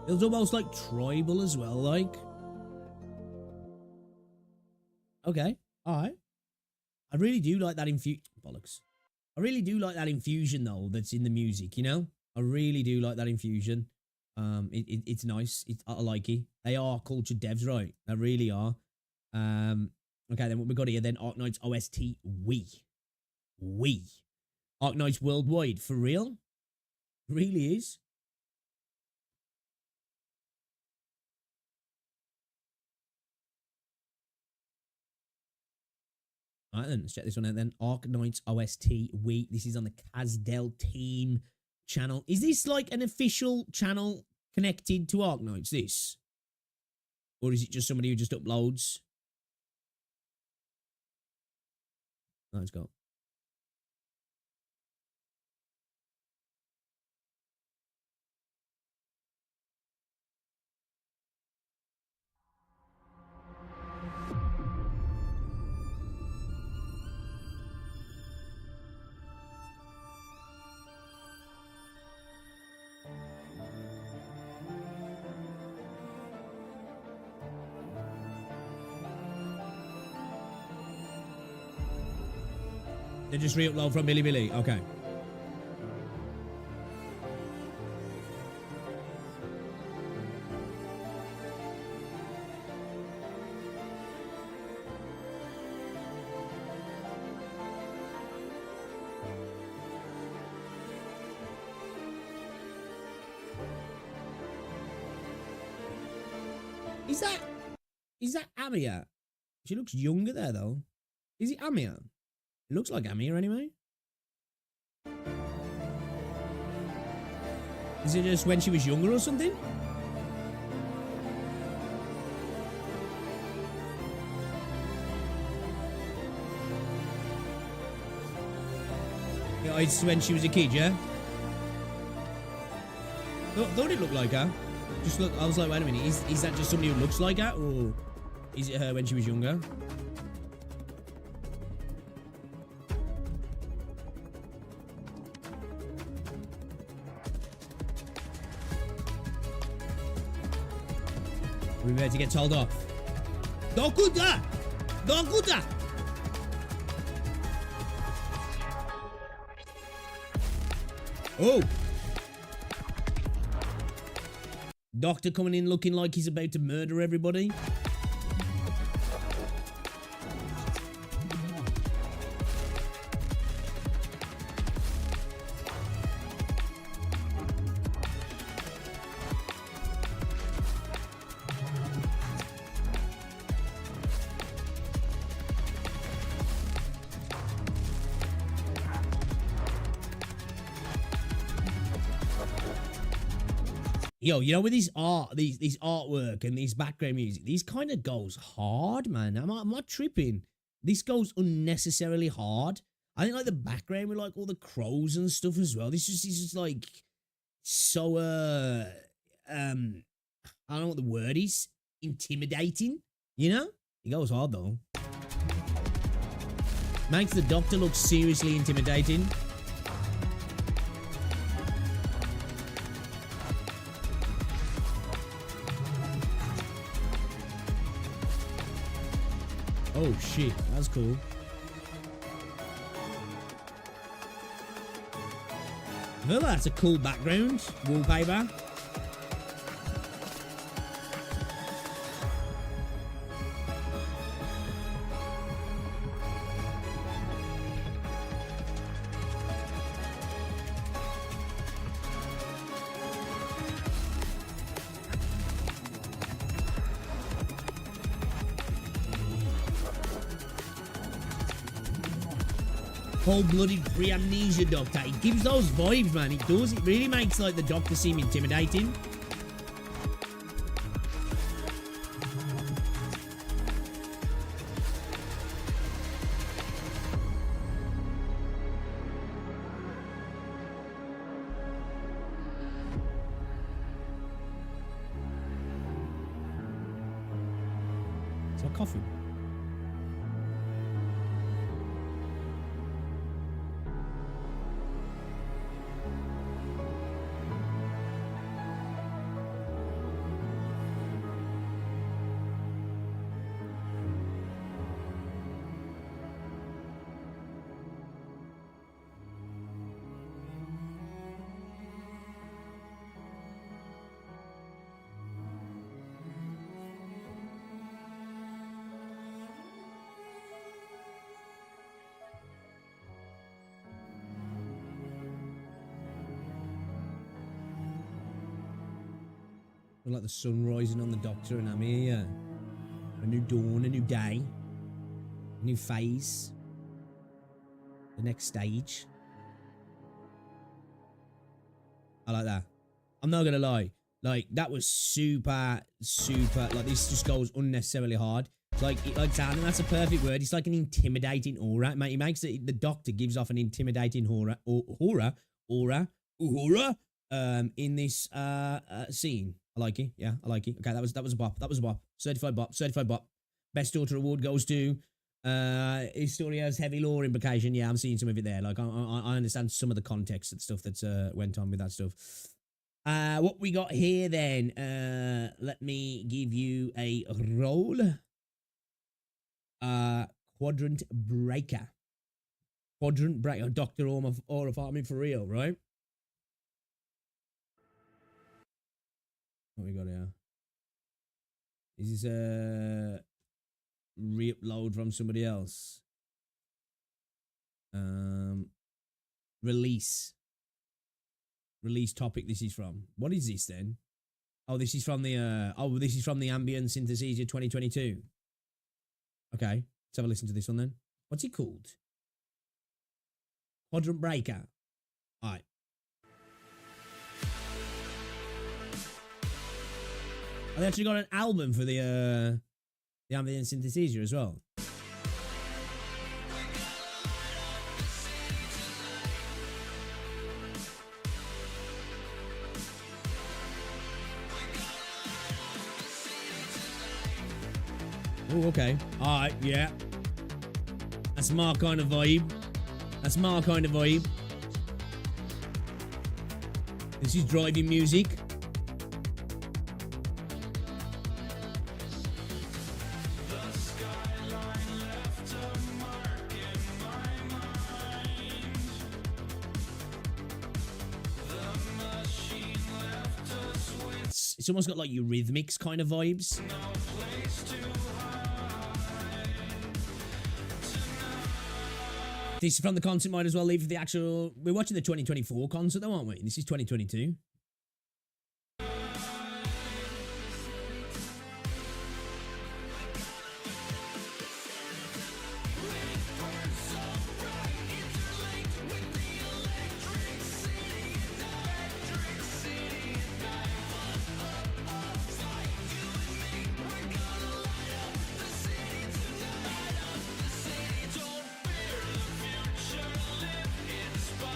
It was almost like tribal as well, like. Okay, alright. I really do like that bollocks. I really do like that infusion though that's in the music, you know? I really do like that infusion. It's nice. I like it. They are cultured devs, right? They really are. Okay, then what we got here then, Arknights OST, we. Arknights worldwide, for real? Really is. All right, then, let's check this one out then. Arknights OST, this is on the Kazdel team channel. Is this like an official channel connected to Arknights, this? Or is it just somebody who just uploads? Let's go. They just re-upload from Billy. Okay. Is that Amia? She looks younger there though. Is it Amia? It looks like Amir anyway. Is it just when she was younger or something? Yeah, it's when she was a kid, yeah? Thought it looked like her. Just look, I was like, wait a minute, is that just somebody who looks like her, or is it her when she was younger? We're ready to get told off. Dokuta! Dokuta! Oh! Doctor coming in looking like he's about to murder everybody. Yo, you know, with these artwork and these background music, these kind of goes hard, man. I'm not tripping. This goes unnecessarily hard. I think like the background with like all the crows and stuff as well. This is just like so I don't know what the word is. Intimidating, you know? It goes hard though. Makes the doctor look seriously intimidating. Oh shit, that's cool. Well, that's a cool background wallpaper. Cold-blooded pre-amnesia doctor. It gives those vibes, man. It does. It really makes like the doctor seem intimidating. It's a coffin. Like the sun rising on the doctor, and I'm here. A new dawn, a new day, a new phase, the next stage. I like that. I'm not gonna lie, like that was super. Like this just goes unnecessarily hard. Like I think that's a perfect word. It's like an intimidating aura. It makes it. The doctor gives off an intimidating aura. In this scene. I like it. Yeah, I like it. Okay, that was a bop. That was a bop. Certified bop. Certified bop. Best Daughter award goes to his story has heavy lore implication. Yeah, I'm seeing some of it there. Like I understand some of the context and stuff that went on with that stuff. What we got here then? Let me give you a roll. Quadrant Breaker. Quadrant Breaker. Dr. Aura farming for real, right? What we got here? Is this a re-upload from somebody else? Release topic this is from. What is this then? Oh, this is from the this is from the Ambient Synthesizer 2022. Okay, let's have a listen to this one then. What's it called? Quadrant Breaker. Alright. They actually got an album for the Ambient Synthesizer as well. Oh, okay. Alright, yeah. That's my kind of vibe. That's my kind of vibe. This is driving music. It's almost got like Eurythmics kind of vibes. This is from the concert, might as well leave for the actual... We're watching the 2024 concert though, aren't we? This is 2022.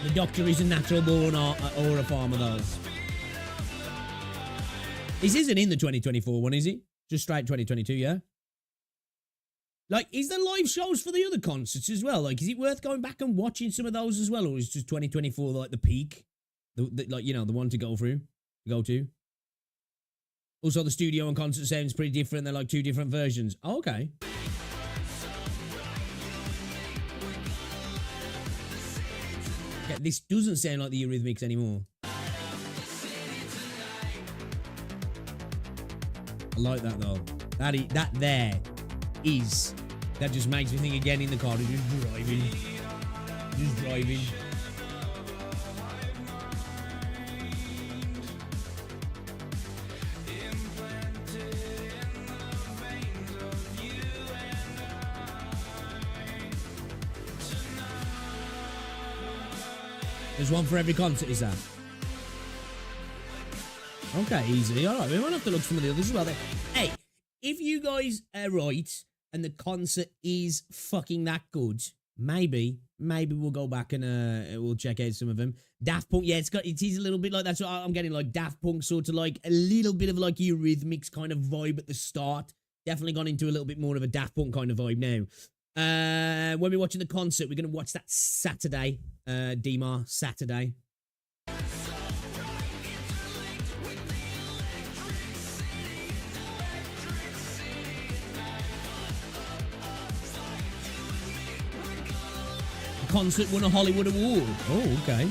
The Doctor is a natural born aura farmer, though. This isn't in the 2024 one, is it? Just straight 2022, yeah? Like, is there live shows for the other concerts as well? Like, is it worth going back and watching some of those as well, or is just 2024 like the peak, like you know, the one to go to? Also, the studio and concert sounds pretty different. They're like two different versions. Oh, okay. Yeah, this doesn't sound like the Eurythmics anymore. I like that though. That just makes me think again in the car. Just driving. There's one for every concert, is that? Okay, easy. All right, we might have to look at some of the others as well. Then. Hey, if you guys are right and the concert is fucking that good, maybe we'll go back and we'll check out some of them. Daft Punk, yeah, it is a little bit like that's what I'm getting, like Daft Punk, sort of like a little bit of like Eurythmics kind of vibe at the start. Definitely gone into a little bit more of a Daft Punk kind of vibe now. When we're watching the concert, we're gonna watch that Saturday. DMAR Saturday. The concert won a Hollywood Award. Oh, okay.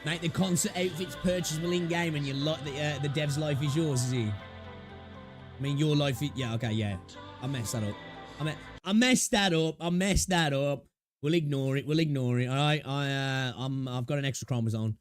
Mate, the concert outfit's purchasable in game, and the dev's life is yours, is he? I mean, your life is... Yeah, okay, yeah. I messed that up. I messed that up. We'll ignore it. All right. I've got an extra chromosome.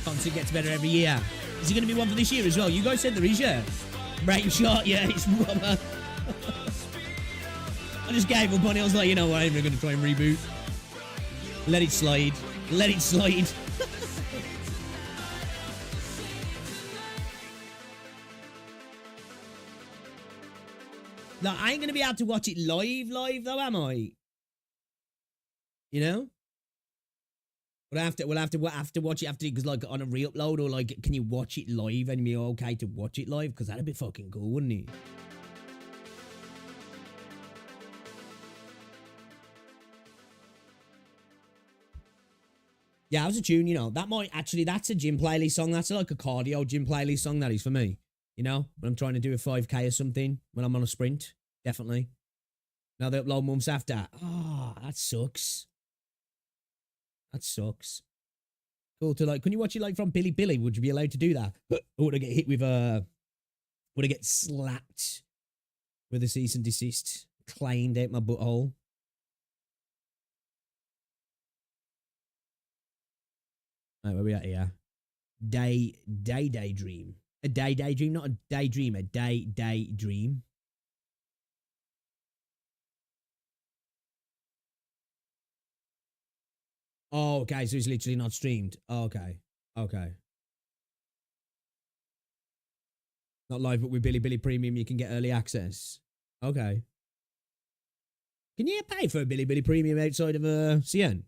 Concert gets better every year. Is it going to be one for this year as well? You guys said there is, yeah. Rain shot, yeah, it's rubber. I just gave up on it. I was like, you know what, I'm going to try and reboot. Let it slide. Like, I ain't going to be able to watch it live though, am I? You know? We'll have to watch it after, because like on a re-upload, or like, can you watch it live and be okay to watch it live? Because that'd be fucking cool, wouldn't it? Yeah, how's a tune, you know? That's a gym playlist song. That's like a cardio gym playlist song, that is for me. You know, when I'm trying to do a 5K or something, when I'm on a sprint, definitely. Now they upload months after. Oh, that sucks. Cool to like, can you watch it like from Billy? Would you be allowed to do that? Or would I get hit with would I get slapped with a cease and desist claimed out my butthole? Right, where we at here? Daydream. A daydream, not a daydream, a daydream. Oh, okay, so it's literally not streamed. Oh, okay. Not live, but with Billy Premium, you can get early access. Okay. Can you pay for a Billy Premium outside of CN?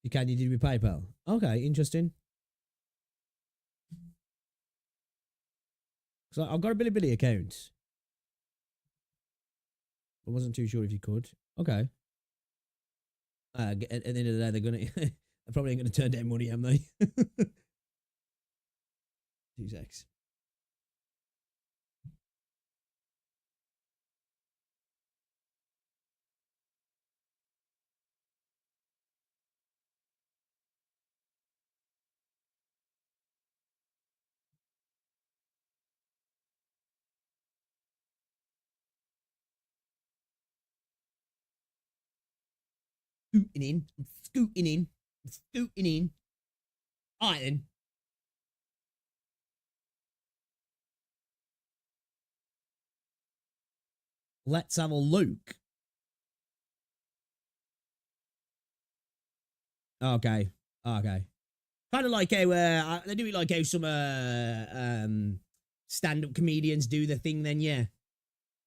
You can, you did with PayPal. Okay, interesting. So I've got a Billy account. I wasn't too sure if you could. Okay. At the end of the day, they're gonna they're probably ain't gonna turn down money, am they? 2 secs. Scooting in. I'm scooting in. I'm scooting in. All right then. Let's have a look. Okay. Okay. Kind of like how they do it like how some stand-up comedians do the thing then, yeah.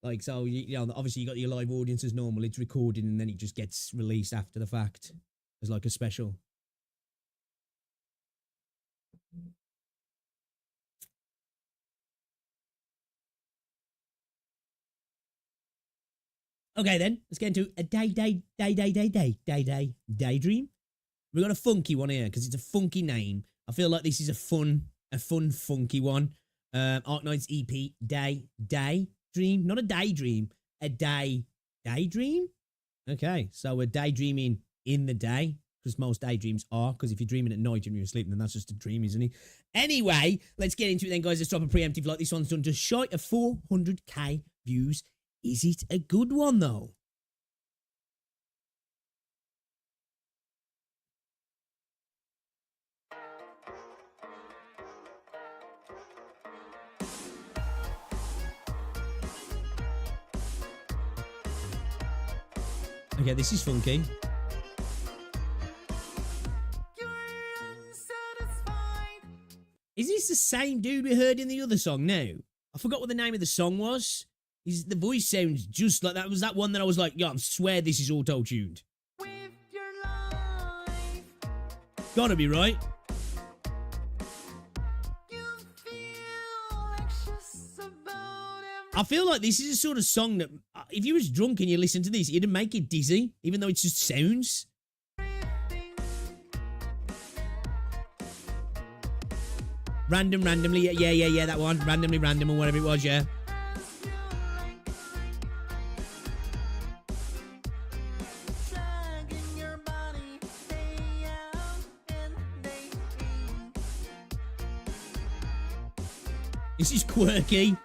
Like, so, you know, obviously you got your live audience as normal, it's recorded and then it just gets released after the fact as like a special. Okay then, let's get into a Daydream. We got a funky one here because it's a funky name. I feel like this is a fun, funky one. Arknights EP Daydream, not a daydream, a daydream. Okay, so we're daydreaming in the day because most daydreams are. Because if you're dreaming at night and you're asleep, then that's just a dream, isn't it? Anyway, let's get into it then, guys. Let's drop a preemptive like this one's done just shy of 400k views. Is it a good one though? Okay, this is funky. Is this the same dude we heard in the other song now? I forgot what the name of the song was. The voice sounds just like that. Was that one that I was like, yeah, I swear this is auto-tuned. Gotta be right. I feel like this is a sort of song that if you was drunk and you listen to this, it'd make it dizzy, even though it's just sounds. Randomly, yeah, that one. Randomly random or whatever it was, yeah. This is quirky.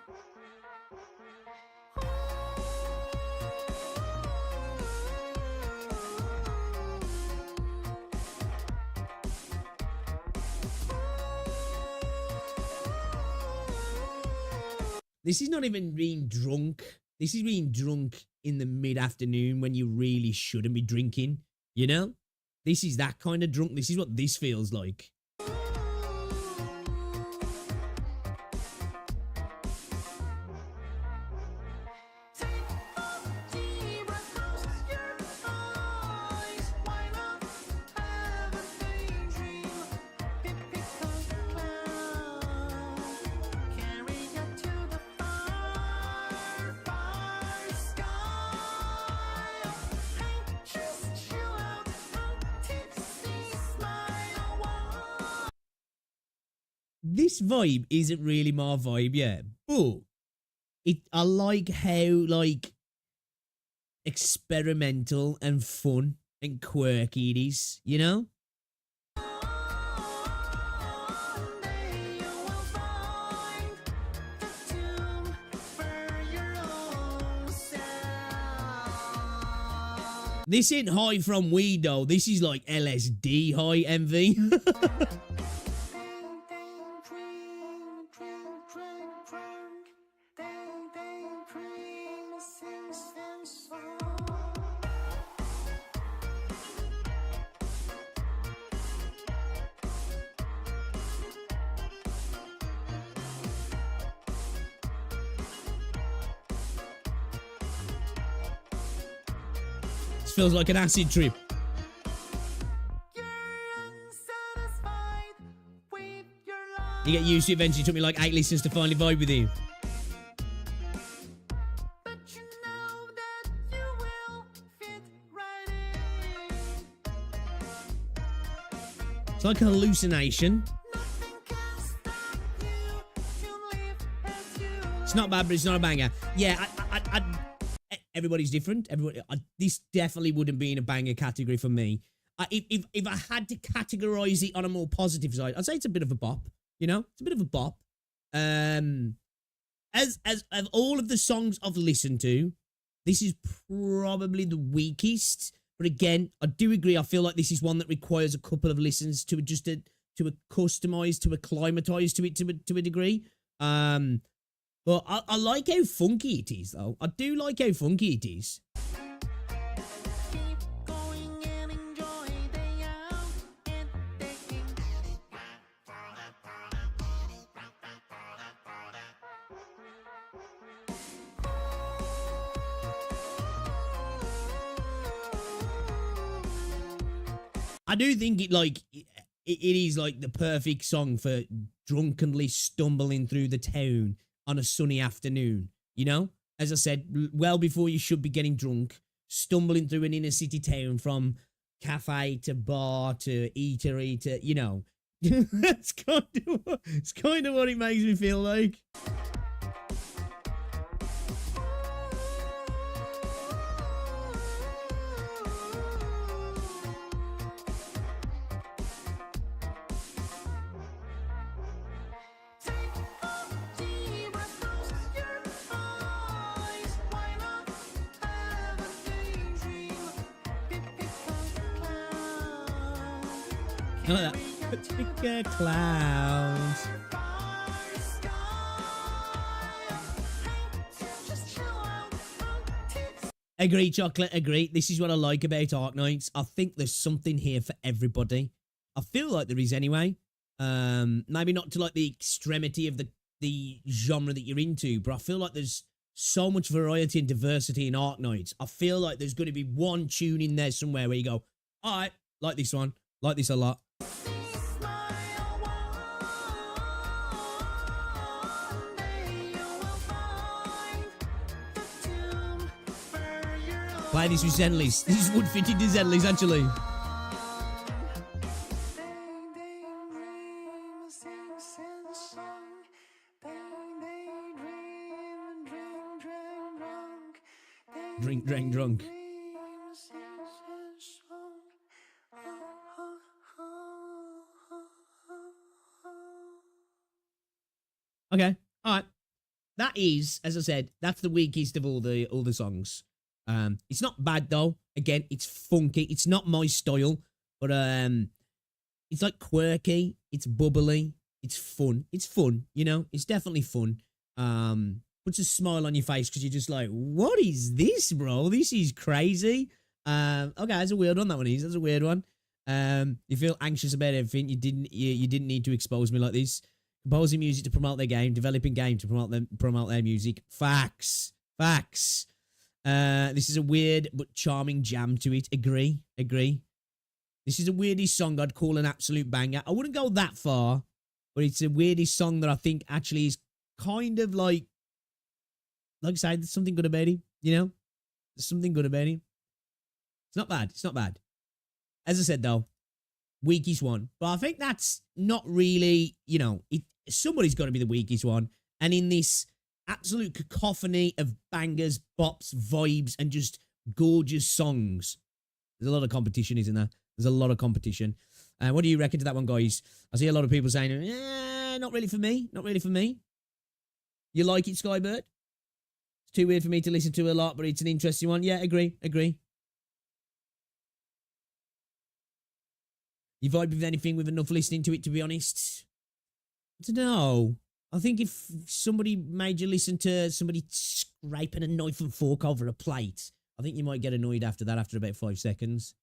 This is not even being drunk. This is being drunk in the mid-afternoon when you really shouldn't be drinking, you know? This is that kind of drunk. This is what this feels like. This vibe isn't really my vibe yet, but I like how like experimental and fun and quirky it is, you know? This ain't high from weed though. This is like LSD high, MV. Feels like an acid trip. You get used to it eventually. It took me like 8 listens to finally vibe with you. It's like a hallucination. It's not bad, but it's not a banger. Yeah, everybody's different. This definitely wouldn't be in a banger category for me. If I had to categorize it on a more positive side, I'd say it's a bit of a bop. You know, it's a bit of a bop. As of all of the songs I've listened to, this is probably the weakest. But again, I do agree. I feel like this is one that requires a couple of listens to just to customize, to acclimatize to it to a degree. But I like how funky it is, though. I do like how funky it is. I do think it is like the perfect song for drunkenly stumbling through the town on a sunny afternoon, you know? As I said, well before you should be getting drunk, stumbling through an inner city town from cafe to bar to eatery to, you know. It's kind of what it makes me feel like. I like that. Pick a cloud. Agree, chocolate, agree. This is what I like about Arknights. I think there's something here for everybody. I feel like there is anyway. Maybe not to like the extremity of the genre that you're into, but I feel like there's so much variety and diversity in Arknights. I feel like there's going to be one tune in there somewhere where you go, all right, like this one, like this a lot. Play this with Zenleys. This would fit into Zenleys, actually. Drink, drink, drunk. Okay, all right. That is, as I said, that's the weakest of all the songs. It's not bad though. Again, it's funky. It's not my style, but it's like quirky. It's bubbly. It's fun. It's fun. You know, it's definitely fun. Puts a smile on your face because you're just like, what is this, bro? This is crazy. Okay, that's a weird one. That one is. That's a weird one. You feel anxious about everything. You didn't need to expose me like this. Composing music to promote their game, developing game to promote their music. Facts. This is a weird but charming jam to it. Agree. This is a weirdest song I'd call an absolute banger. I wouldn't go that far, but it's a weirdest song that I think actually is kind of like I say, there's something good about it, you know? There's something good about it. It's not bad. As I said, though, weakest one. But I think that's not really, you know, somebody's got to be the weakest one. And in this absolute cacophony of bangers, bops, vibes, and just gorgeous songs, there's a lot of competition, isn't there? There's a lot of competition. What do you reckon to that one, guys? I see a lot of people saying, not really for me. Not really for me. You like it, Skybird? It's too weird for me to listen to a lot, but it's an interesting one. Yeah, agree. You vibe with anything with enough listening to it, to be honest? I don't know. I think if somebody made you listen to somebody scraping a knife and fork over a plate, I think you might get annoyed after that, after about 5 seconds.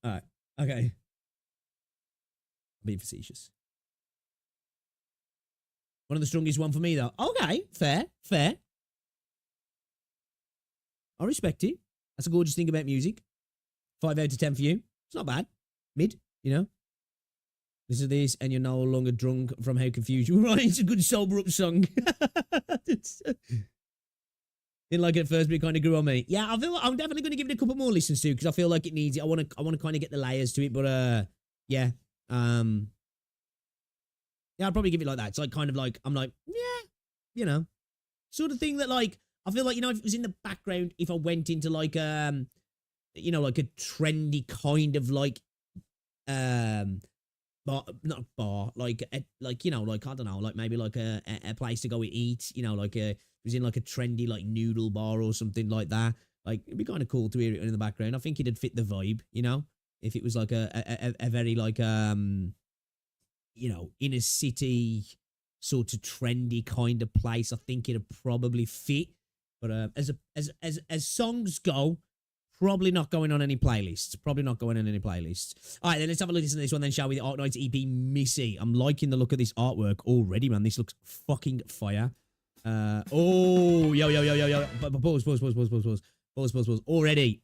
Alright, okay. I'm being facetious. One of the strongest one for me, though. Okay, fair. I respect it. That's a gorgeous thing about music. 5 out of 10 for you. It's not bad. Mid, you know. Listen to this and you're no longer drunk from how confused you were. Right, it's a good sober up song. Didn't like it at first, but it kind of grew on me. Yeah, I feel like I'm definitely going to give it a couple more listens to because I feel like it needs it. I want to kind of get the layers to it, but yeah, yeah, I'd probably give it like that. It's like kind of like I'm like, yeah, you know, sort of thing that like I feel like, you know, if it was in the background, if I went into like you know, like a trendy kind of like bar, not a bar, like like, you know, like I don't know, like maybe like a place to go and eat, you know, like it was in like a trendy like noodle bar or something like that. Like it'd be kind of cool to hear it in the background. I think it'd fit the vibe, you know, if it was like a very like you know, inner city sort of trendy kind of place. I think it'd probably fit. But as songs go, probably not going on any playlists. Probably not going on any playlists. All right, then let's have a listen to this one then, shall we? The Arknights EP, Missy. I'm liking the look of this artwork already, man. This looks fucking fire. Oh, yo. Pause. Already.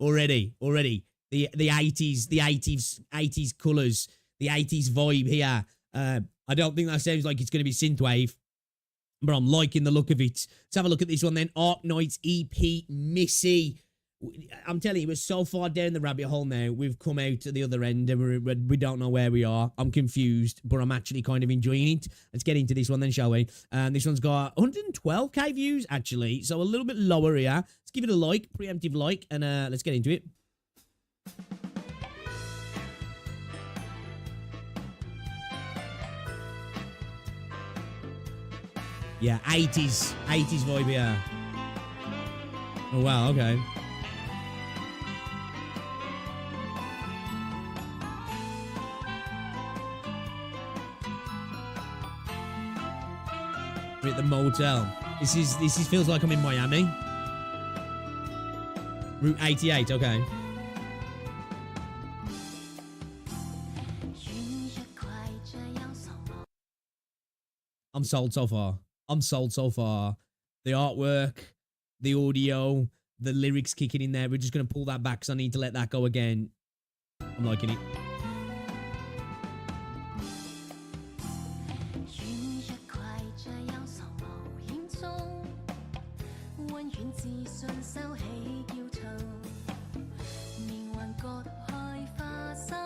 The 80s colours, the 80s vibe here. I don't think that sounds like it's going to be synthwave, but I'm liking the look of it. Let's have a look at this one then. Arknights EP, Missy. I'm telling you, we're so far down the rabbit hole now. We've come out to the other end and we don't know where we are. I'm confused, but I'm actually kind of enjoying it. Let's get into this one then, shall we? This one's got 112k views, actually, so a little bit lower here. Let's give it a like, preemptive like, and let's get into it. Yeah, 80s vibe here. Oh, wow, okay. We're at the motel. This feels like I'm in Miami. Route 88, okay. I'm sold so far. The artwork, the audio, the lyrics kicking in there. We're just going to pull that back because I need to let that go again. I'm liking it.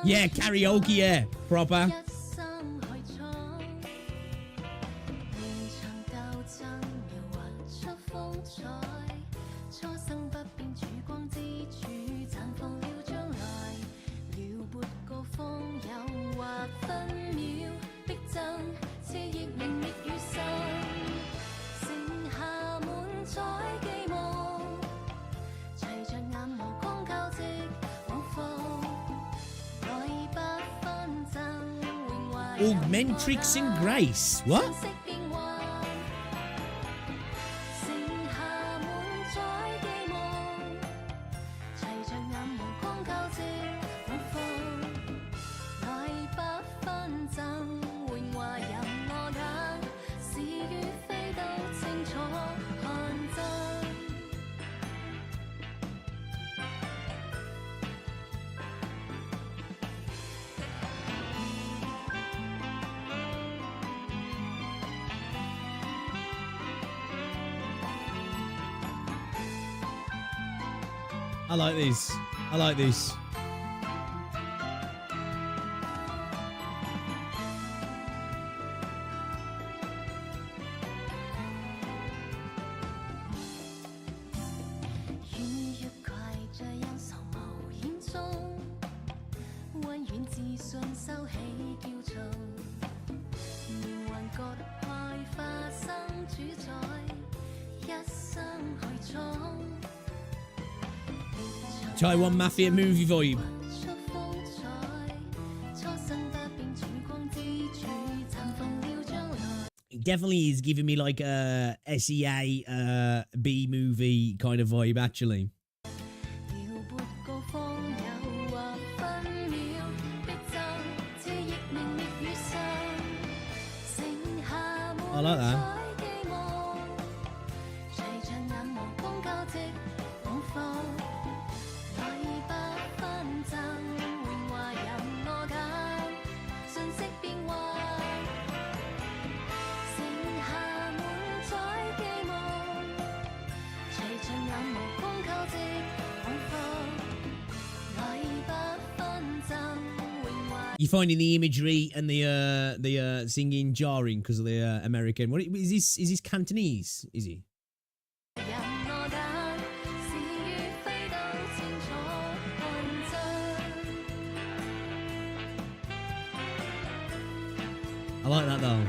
Yeah, karaoke, yeah. Proper. Augmentrix and Grace. What? I like this. Taiwan Mafia movie vibe. It definitely is giving me like a SEA B movie kind of vibe, actually. I like that. You finding the imagery and the singing jarring because of the American. What is this? Is this Cantonese? Is he? I like that though.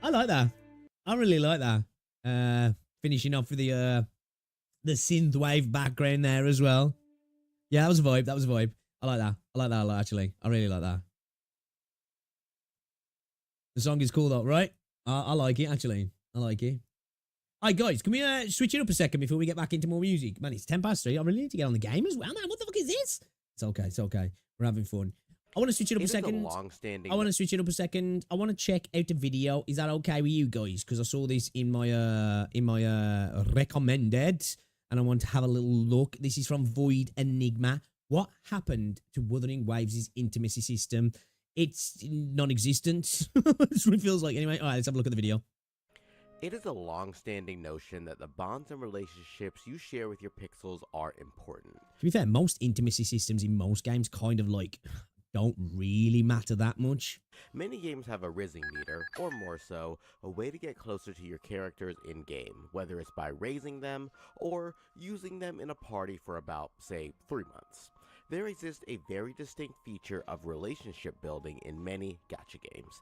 I like that. I really like that. Finishing off with the synthwave background there as well. Yeah, that was a vibe. That was a vibe. I like that. I like that a lot, actually. I really like that. The song is cool though, right? I like it, actually. I like it. All right, guys, can we switch it up a second before we get back into more music? Man, it's 3:10. I really need to get on the game as well, man. What the fuck is this? It's okay. It's okay. We're having fun. I want to switch it up a second. I want to switch it up a second. I want to check out the video. Is that okay with you guys? Because I saw this in my recommended, and I want to have a little look. This is from Void Enigma. What happened to Wuthering Waves' intimacy system? It's non-existent. That's what it feels like. Anyway, all right, let's have a look at the video. It is a long-standing notion that the bonds and relationships you share with your pixels are important. To be fair, most intimacy systems in most games kind of like don't really matter that much. Many games have a rising meter, or more so, a way to get closer to your characters in-game, whether it's by raising them or using them in a party for about, say, 3 months. There exists a very distinct feature of relationship building in many gacha games.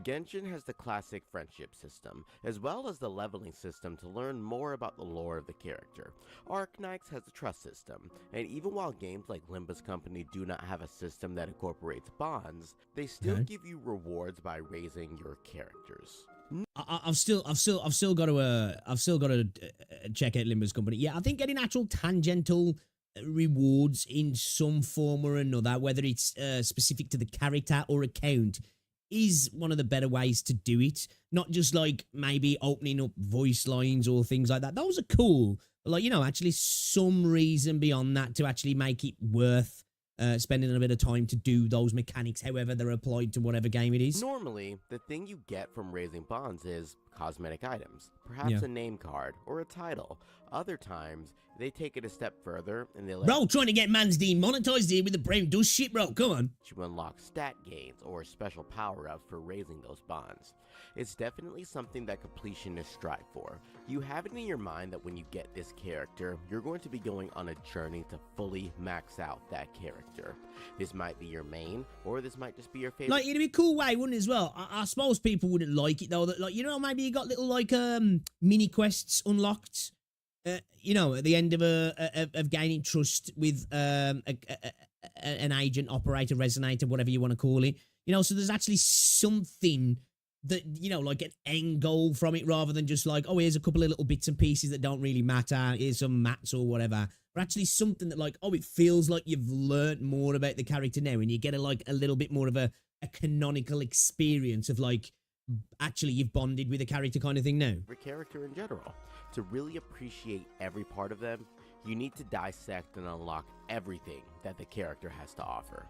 Genshin has the classic friendship system, as well as the leveling system to learn more about the lore of the character. Arknights has the trust system, and even while games like Limbus Company do not have a system that incorporates bonds, they still give you rewards by raising your characters. I've still got to check out Limbus Company. Yeah, I think getting actual tangential rewards in some form or another, whether it's specific to the character or account, is one of the better ways to do it. Not just like maybe opening up voice lines or things like that. Those are cool, but like, you know, actually some reason beyond that to actually make it worth spending a bit of time to do those mechanics, however they're applied to whatever game it is. Normally, the thing you get from raising bonds is cosmetic items, perhaps a name card or a title. Other times, they take it a step further and they let bro, trying to get man's demonetized here with the brown dust shit, bro. Come on. You unlock stat gains or special power-ups for raising those bonds. It's definitely something that completionists strive for. You have it in your mind that when you get this character, you're going to be going on a journey to fully max out that character. This might be your main, or this might just be your favorite. Like, it'd be a cool way, wouldn't it, as well? I suppose people wouldn't like it, though, that, like, you know, maybe you got little, like, mini quests unlocked, you know, at the end of gaining trust with an agent, operator, resonator, whatever you want to call it. You know, so there's actually something that, you know, like an end goal from it, rather than just like, oh, here's a couple of little bits and pieces that don't really matter, here's some mats or whatever. But actually something that, like, oh, it feels like you've learned more about the character now, and you get a little bit more of a canonical experience of, like, actually you've bonded with a character kind of thing now. Every character in general. To really appreciate every part of them, you need to dissect and unlock everything that the character has to offer.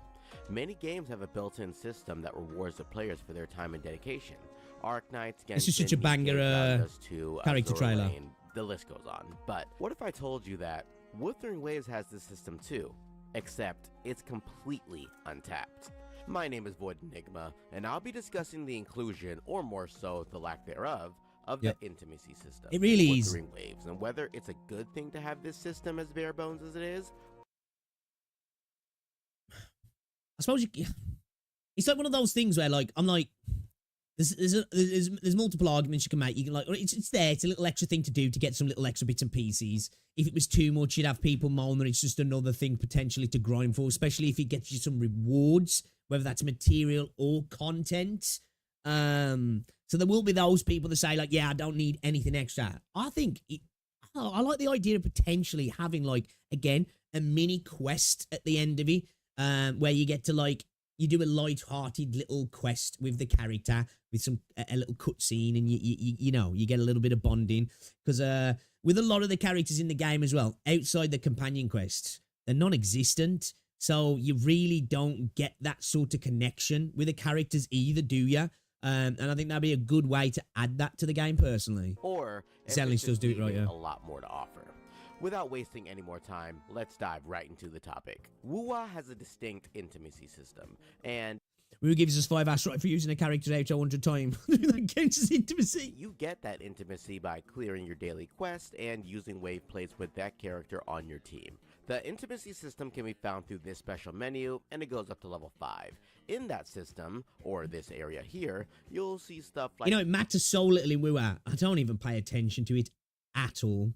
Many games have a built-in system that rewards the players for their time and dedication. Arknights, Genshin, this is such a banger character trailer. The list goes on. But what if I told you that Wuthering Waves has this system too, except it's completely untapped? My name is Void Enigma, and I'll be discussing the inclusion, or more so the lack thereaf, of the intimacy system. It really is. Wuthering Waves, and whether it's a good thing to have this system as bare bones as it is. I suppose it's like one of those things where, like, I'm like, there's multiple arguments you can make. You can, like, it's there. It's a little extra thing to do to get some little extra bits and pieces. If it was too much, you'd have people moan that it's just another thing potentially to grind for, especially if it gets you some rewards, whether that's material or content. So there will be those people that say, like, yeah, I don't need anything extra. I think I like the idea of potentially having, like, again, a mini quest at the end of it, where you get to, like, you do a light-hearted little quest with the character with some a little cutscene, and you know, you get a little bit of bonding, because with a lot of the characters in the game as well, outside the companion quests, they're non-existent. So you really don't get that sort of connection with the characters either, do you? And I think that'd be a good way to add that to the game, personally. Or Zelnish does do it right, yeah. A lot more to offer. Without wasting any more time, let's dive right into the topic. Wuwa has a distinct intimacy system, and Who gives us 5 asteroid for using a character out 100 times? That counts as intimacy. you get that intimacy by clearing your daily quest and using wave plays with that character on your team. The intimacy system can be found through this special menu, and it goes up to level 5. In that system, or this area here, you'll see stuff like... You know, it matters so little in WoW. I don't even pay attention to it at all.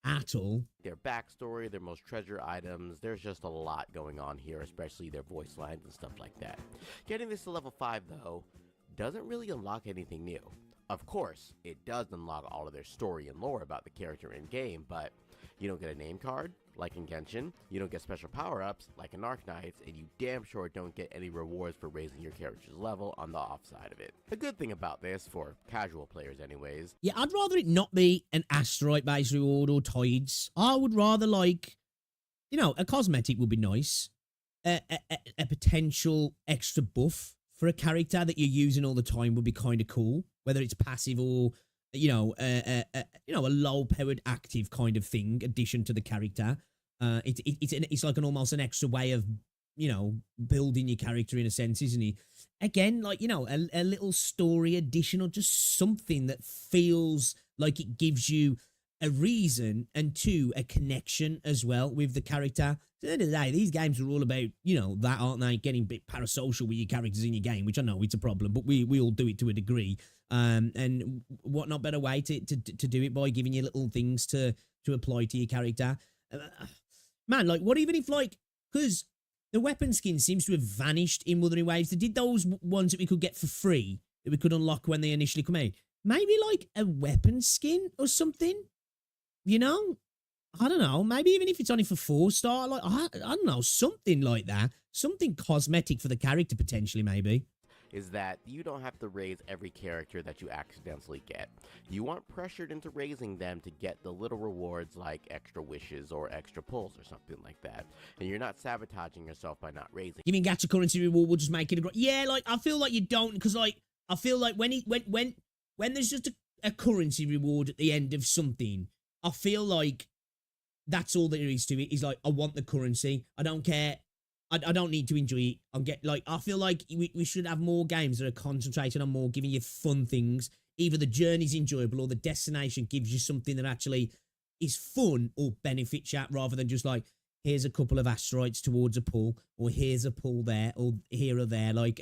At all. their backstory, their most treasured items. There's just a lot going on here, especially their voice lines and stuff like that. Getting this to level 5, though, doesn't really unlock anything new. Of course, it does unlock all of their story and lore about the character in-game, but you don't get a name card, like in Genshin, you don't get special power-ups, like in Arknights, and you damn sure don't get any rewards for raising your character's level on the offside of it. A good thing about this, for casual players anyways... Yeah, I'd rather it not be an asteroid-based reward or tides. I would rather, like, you know, a cosmetic would be nice. A potential extra buff for a character that you're using all the time would be kind of cool. Whether it's passive or, you know, a low-powered active kind of thing, addition to the character. It's like almost an extra way of, you know, building your character in a sense, isn't it? Again, like, you know, a little story addition or just something that feels like it gives you a reason and a connection as well with the character. At the end of the day, these games are all about, you know, that, aren't they? Getting a bit parasocial with your characters in your game, which I know it's a problem, but we all do it to a degree. And what not better way to do it by giving you little things to apply to your character. Man, like, what even if, like, because the weapon skin seems to have vanished in Wuthering Waves. They did those ones that we could get for free, that we could unlock when they initially come out. Maybe, like, a weapon skin or something? You know? I don't know. Maybe even if it's only for 4-star, like, I don't know, something like that. Something cosmetic for the character, potentially, maybe. Is that you don't have to raise every character that you accidentally get. You aren't pressured into raising them to get the little rewards like extra wishes or extra pulls or something like that. And you're not sabotaging yourself by not raising. You mean gacha currency reward will just make it yeah, like, I feel like you don't, because, like, I feel like when there's just a currency reward at the end of something, I feel like that's all there is to it, is like, I want the currency. I don't care. I don't need to enjoy it. I feel like we should have more games that are concentrated on more giving you fun things. Either the journey's enjoyable or the destination gives you something that actually is fun or benefits you, rather than just like, here's a couple of asteroids towards a pull, or here's a pull there, or here or there. Like,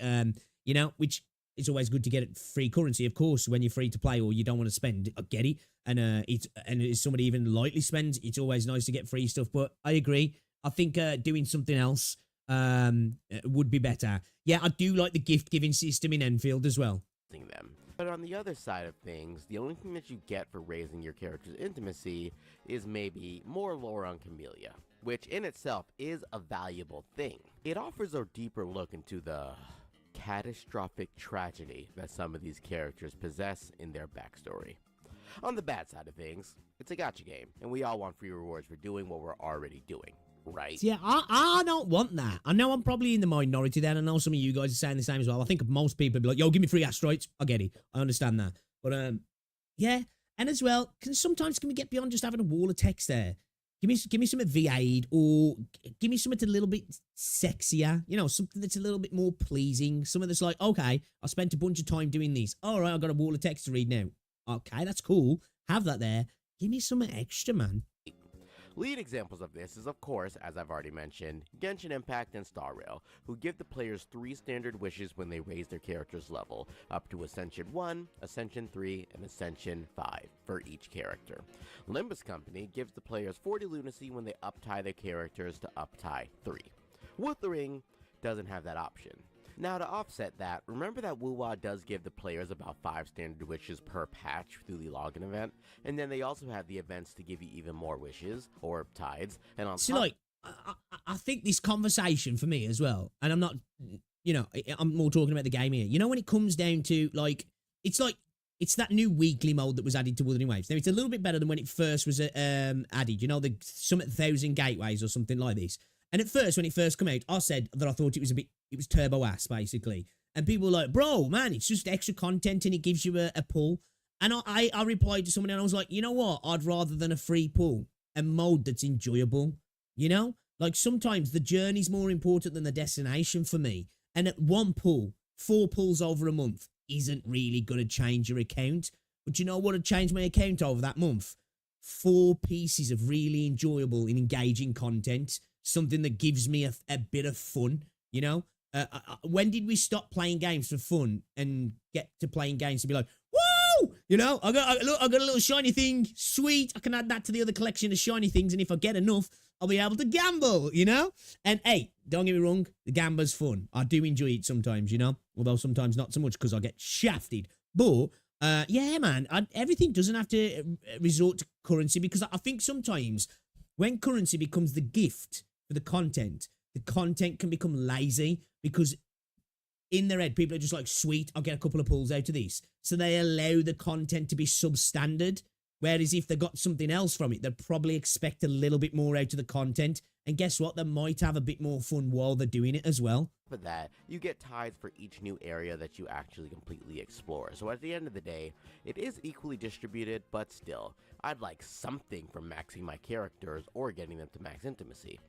you know, which it's always good to get free currency, of course, when you're free to play or you don't want to spend. I get it. And if somebody even lightly spends, it's always nice to get free stuff. But I agree. I think doing something else would be better. Yeah, I do like the gift-giving system in Enfield as well. Them. But on the other side of things, the only thing that you get for raising your character's intimacy is maybe more lore on Camellia, which in itself is a valuable thing. It offers a deeper look into the catastrophic tragedy that some of these characters possess in their backstory. On the bad side of things, it's a gacha game, and we all want free rewards for doing what we're already doing. Right. Yeah, I don't want that. I know I'm probably in the minority there, and I know some of you guys are saying the same as well. I think most people would be like, yo, give me free asteroids. I get it. I understand that. But, yeah. And as well, sometimes can we get beyond just having a wall of text there? Give me something V8, or give me something a little bit sexier. You know, something that's a little bit more pleasing. Something that's like, okay, I spent a bunch of time doing this. All right, I've got a wall of text to read now. Okay, that's cool. Have that there. Give me something extra, man. Lead examples of this is, of course, as I've already mentioned, Genshin Impact and Star Rail, who give the players 3 standard wishes when they raise their character's level, up to Ascension 1, Ascension 3, and Ascension 5 for each character. Limbus Company gives the players 40 lunacy when they uptie their characters to uptie 3. Wuthering doesn't have that option. Now, to offset that, remember that WoW does give the players about 5 standard wishes per patch through the login event, and then they also have the events to give you even more wishes, or tides, and on See, like, I think this conversation for me as well, and I'm not, you know, I'm more talking about the game here. You know, when it comes down to, like, it's that new weekly mode that was added to Wuthering Waves. Now, it's a little bit better than when it first was added, you know, the Summit 1,000 gateways or something like this. And at first, when it first came out, I said that I thought it was turbo ass, basically. And people were like, bro, man, it's just extra content and it gives you a pull. And I replied to someone and I was like, you know what? I'd rather than a free pull, a mode that's enjoyable, you know? Like sometimes the journey's more important than the destination for me. And at one pull, 4 pulls over a month isn't really going to change your account. But you know what would change my account over that month? 4 pieces of really enjoyable and engaging content. Something that gives me a bit of fun, you know? When did we stop playing games for fun and get to playing games to be like, woo! You know, I got a little shiny thing. Sweet. I can add that to the other collection of shiny things. And if I get enough, I'll be able to gamble, you know? And hey, don't get me wrong, the gambler's fun. I do enjoy it sometimes, you know? Although sometimes not so much because I get shafted. But, yeah, man, everything doesn't have to resort to currency because I think sometimes when currency becomes the gift for the content can become lazy because in their head, people are just like, sweet, I'll get a couple of pulls out of this. So they allow the content to be substandard. Whereas if they got something else from it, they'd probably expect a little bit more out of the content. And guess what? They might have a bit more fun while they're doing it as well. For that, you get tithes for each new area that you actually completely explore. So at the end of the day, it is equally distributed, but still, I'd like something from maxing my characters or getting them to max intimacy.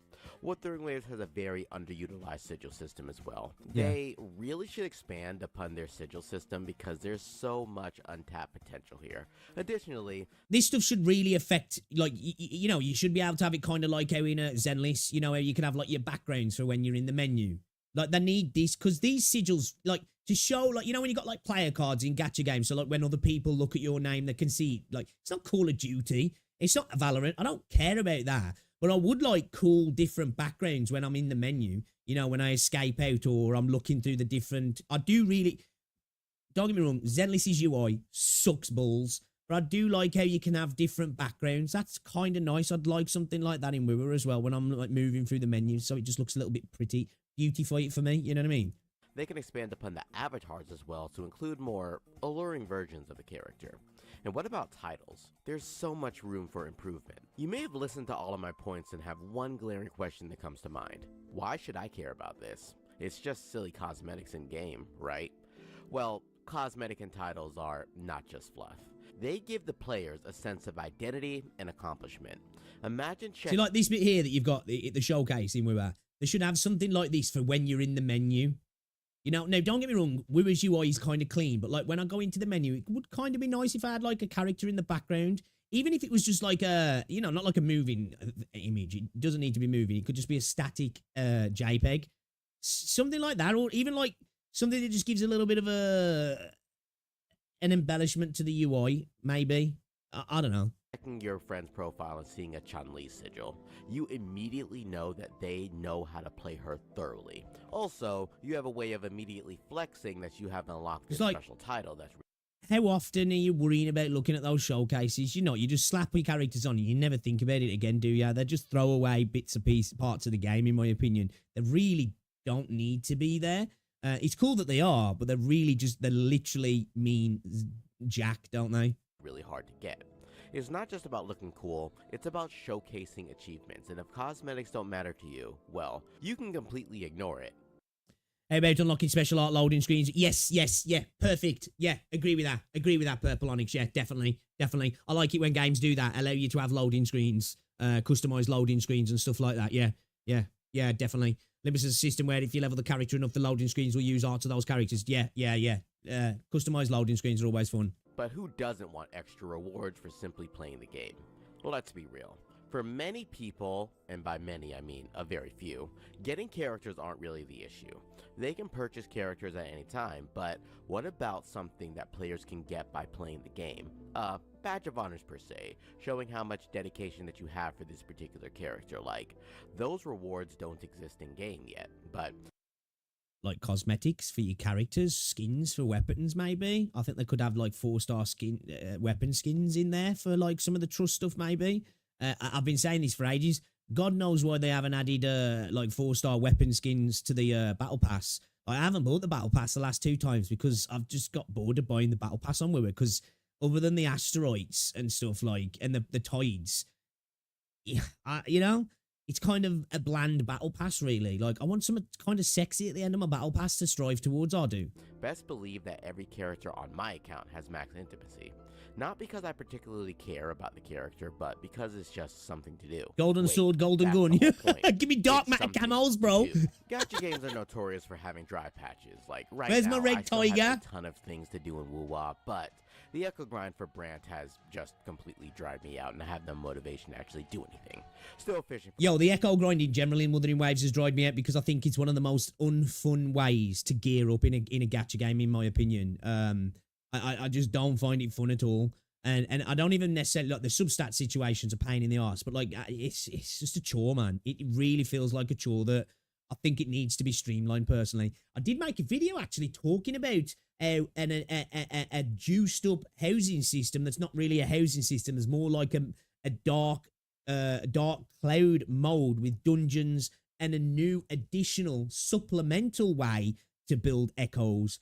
Wuthering Waves has a very underutilized sigil system as well. Yeah. They really should expand upon their sigil system because there's so much untapped potential here. Additionally, this stuff should really affect, like, you know, you should be able to have it kind of like how in a Zenless, you know, how you can have like your backgrounds for when you're in the menu. Like, they need this because these sigils, like, to show, like, you know, when you got like player cards in gacha games, so like when other people look at your name, they can see, like, it's not Call of Duty, it's not Valorant. I don't care about that. But I would like cool different backgrounds when I'm in the menu, you know, when I escape out or I'm looking through the different, I do really, don't get me wrong, Zenless's UI sucks balls, but I do like how you can have different backgrounds. That's kind of nice. I'd like something like that in Wither as well when I'm like moving through the menu, so it just looks a little bit pretty, beautify it for me, you know what I mean? they can expand upon the avatars as well to include more alluring versions of the character. And what about titles? There's so much room for improvement. You may have listened to all of my points and have one glaring question that comes to mind. Why should I care about this? It's just silly cosmetics in game, right? Well, cosmetic and titles are not just fluff. They give the players a sense of identity and accomplishment. Imagine See, like this bit here that you've got, the showcase in Wither, they should have something like this for when you're in the menu. You know, now don't get me wrong, Wither's UI is kind of clean, but like when I go into the menu, it would kind of be nice if I had like a character in the background. Even if it was just like a, you know, not like a moving image. It doesn't need to be moving. It could just be a static JPEG. Something like that, or even like something that just gives a little bit of an embellishment to the UI, maybe. I don't know. Checking your friend's profile and seeing a Chun-Li sigil, you immediately know that they know how to play her thoroughly. Also, you have a way of immediately flexing that you have unlocked this like, special title. That's how often are you worrying about looking at those showcases? You know, you just slap your characters on and you never think about it again, do you? They just throw away bits of parts of the game, in my opinion. They really don't need to be there. It's cool that they are, but they literally mean jack, don't they? really hard to get. It's not just about looking cool, it's about showcasing achievements, and if cosmetics don't matter to you, well, you can completely ignore it. How about unlocking special art loading screens? Yes, yeah, perfect. Yeah, agree with that, Purple Onyx. Yeah, definitely. I like it when games do that, allow you to have loading screens, customized loading screens and stuff like that. Yeah, definitely. Limits is a system where if you level the character enough, the loading screens will use art to those characters. Yeah. Customized loading screens are always fun. But who doesn't want extra rewards for simply playing the game? Well, let's be real. For many people, and by many I mean a very few, getting characters aren't really the issue. They can purchase characters at any time, but what about something that players can get by playing the game? Badge of honors per se, showing how much dedication that you have for this particular character. Like, those rewards don't exist in game yet, but like cosmetics for your characters, skins for weapons, maybe. I think they could have like 4-star skin weapon skins in there for like some of the trust stuff, maybe. I've been saying this for ages. God knows why they haven't added like 4-star weapon skins to the battle pass. I haven't bought the battle pass the last 2 times because I've just got bored of buying the battle pass on Wither, because other than the asteroids and stuff like, and the tides, yeah, you know, it's kind of a bland battle pass, really. Like, I want something kind of sexy at the end of my battle pass to strive towards, I do. best believe that every character on my account has max intimacy. Not because I particularly care about the character, but because it's just something to do. Golden Wait, sword, golden that's gun. the whole point. Give me dark It's matter something camos, to bro. do. Gacha games are notorious for having dry patches. Like right Where's now, my red I still have tiger? a ton of things to do in Wuwa, but the echo grind for Brant has just completely dried me out, and I have no motivation to actually do anything. Still fishing. Yo, the echo grinding generally in Wuthering Waves has dried me out because I think it's one of the most unfun ways to gear up in a gacha game, in my opinion. I just don't find it fun at all. And I don't even necessarily like the substat situations a pain in the ass, but like it's just a chore, man. It really feels like a chore that I think it needs to be streamlined. Personally, I did make a video actually talking about a juiced up housing system that's not really a housing system. It's more like a dark cloud mode with dungeons and a new additional supplemental way to build echoes.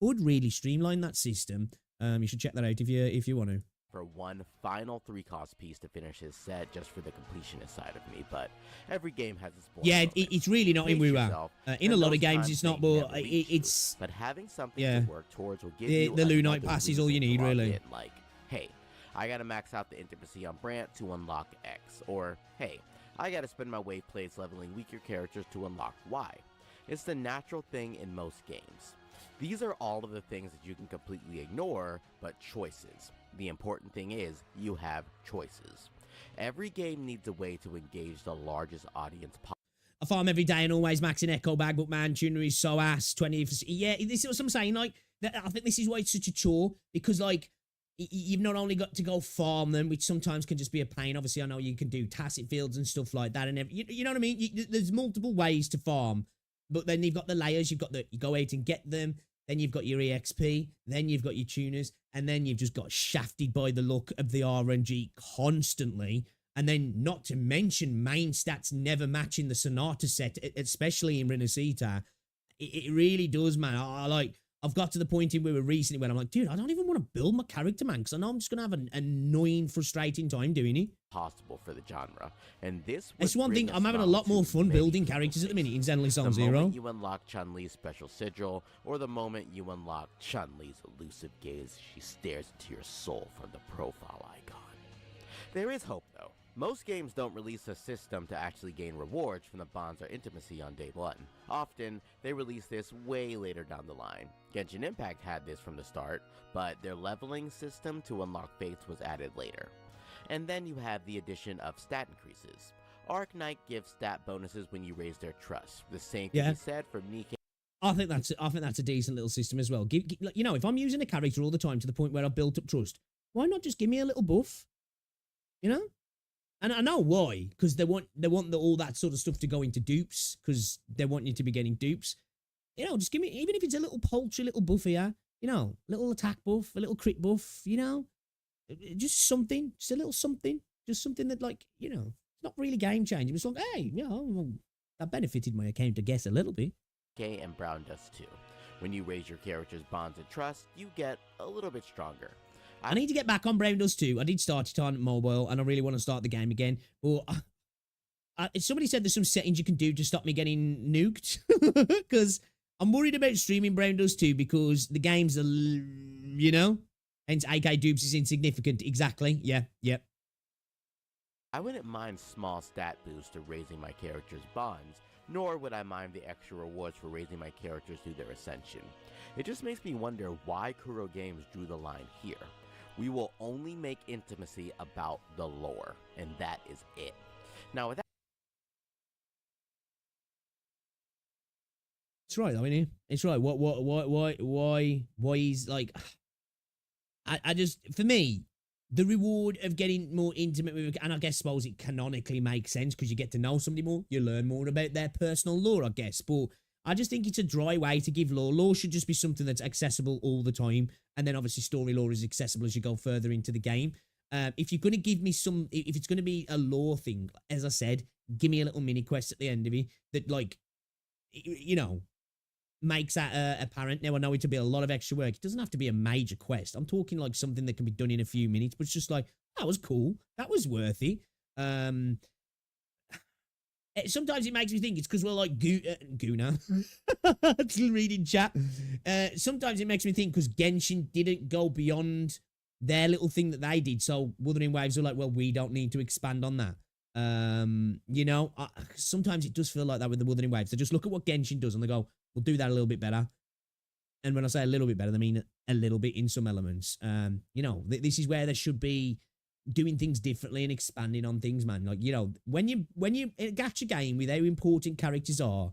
Could really streamline that system. You should check that out if you want to. For one final 3-cost piece to finish his set, just for the completionist side of me, but every game has its boring Yeah, moments. it's really not in Pace WoW. yourself, In a and lot of those games, times it's not, may but never reach you. it's But having something yeah. to work towards will give The you Lunite another pass is all you reason to need, log really. in, like, hey, I gotta max out the intimacy on Brant to unlock X, or hey, I gotta spend my wave plays leveling weaker characters to unlock Y. It's the natural thing in most games. These are all of the things that you can completely ignore, but choices. The important thing is, you have choices. Every game needs a way to engage the largest audience possible. I farm every day and always maxing echo bag, but man, tuner is so ass. 20. Yeah, this is what I'm saying. Like, I think this is why it's such a chore, because like you've not only got to go farm them, which sometimes can just be a pain. Obviously, I know you can do tacit fields and stuff like that, and you know what I mean. There's multiple ways to farm, but then you've got the layers. You go out and get them. Then you've got your EXP, then you've got your tuners, and then you've just got shafted by the luck of the RNG constantly. And then not to mention main stats never matching the Sonata set, especially in Renacita. It really does, man. I've got to the point in where recently when I'm like, dude, I don't even want to build my character, man, because I know I'm just going to have an annoying, frustrating time doing it. Possible for the genre, and this It's one thing, I'm having a lot more fun building characters at the minute in Zenly Zone the Zero. moment you unlock Chun-Li's special sigil, or the moment you unlock Chun-Li's elusive gaze, she stares into your soul from the profile icon. There is hope, though. Most games don't release a system to actually gain rewards from the bonds or intimacy on day one. Often, they release this way later down the line. Genshin Impact had this from the start, but their leveling system to unlock fates was added later. And then you have the addition of stat increases. Arknight gives stat bonuses when you raise their trust. The same can be said for Nikke. I think that's a decent little system as well. You know, if I'm using a character all the time to the point where I've built up trust, why not just give me a little buff? You know? And I know why, because they want all that sort of stuff to go into dupes, because they want you to be getting dupes. You know, just give me, even if it's a little paltry little buff here, you know, little attack buff, a little crit buff, you know, just something, just a little something, just something that, like, you know, it's not really game changing. It's like, hey, you know, that benefited my account, I guess, a little bit. Nikke and Brown does too. When you raise your character's bonds and trust, you get a little bit stronger. I need to get back on Brown Dust too. I did start it on mobile, and I really want to start the game again. But somebody said there's some settings you can do to stop me getting nuked, because I'm worried about streaming Brown Dust 2 because the game's, you know, hence AK dupes is insignificant. Exactly. Yeah. Yep. I wouldn't mind small stat boosts to raising my character's bonds, nor would I mind the extra rewards for raising my characters through their ascension. It just makes me wonder why Kuro Games drew the line here. We will only make intimacy about the lore, and that is it. Now, with that, It's right, though, isn't it? It's right. Why he's like, I just, for me, the reward of getting more intimate with, and I suppose it canonically makes sense because you get to know somebody more, you learn more about their personal lore, I guess. But I just think it's a dry way to give lore. Lore should just be something that's accessible all the time. And then obviously story lore is accessible as you go further into the game. If you're going to give me some, if it's going to be a lore thing, as I said, give me a little mini quest at the end of it that, like, you know, makes that apparent. Now, I know it'll be a lot of extra work. It doesn't have to be a major quest. I'm talking like something that can be done in a few minutes, but it's just like, that was cool. That was worthy. Sometimes it makes me think it's because we're like Guna. Still reading chat. Sometimes it makes me think because Genshin didn't go beyond their little thing that they did. So Wuthering Waves were like, well, we don't need to expand on that. You know, sometimes it does feel like that with the Wuthering Waves. They just look at what Genshin does and they go, we'll do that a little bit better. And when I say a little bit better, I mean a little bit in some elements. You know, this is where they should be doing things differently and expanding on things, man. Like, you know, when you in a gacha game with how important characters are,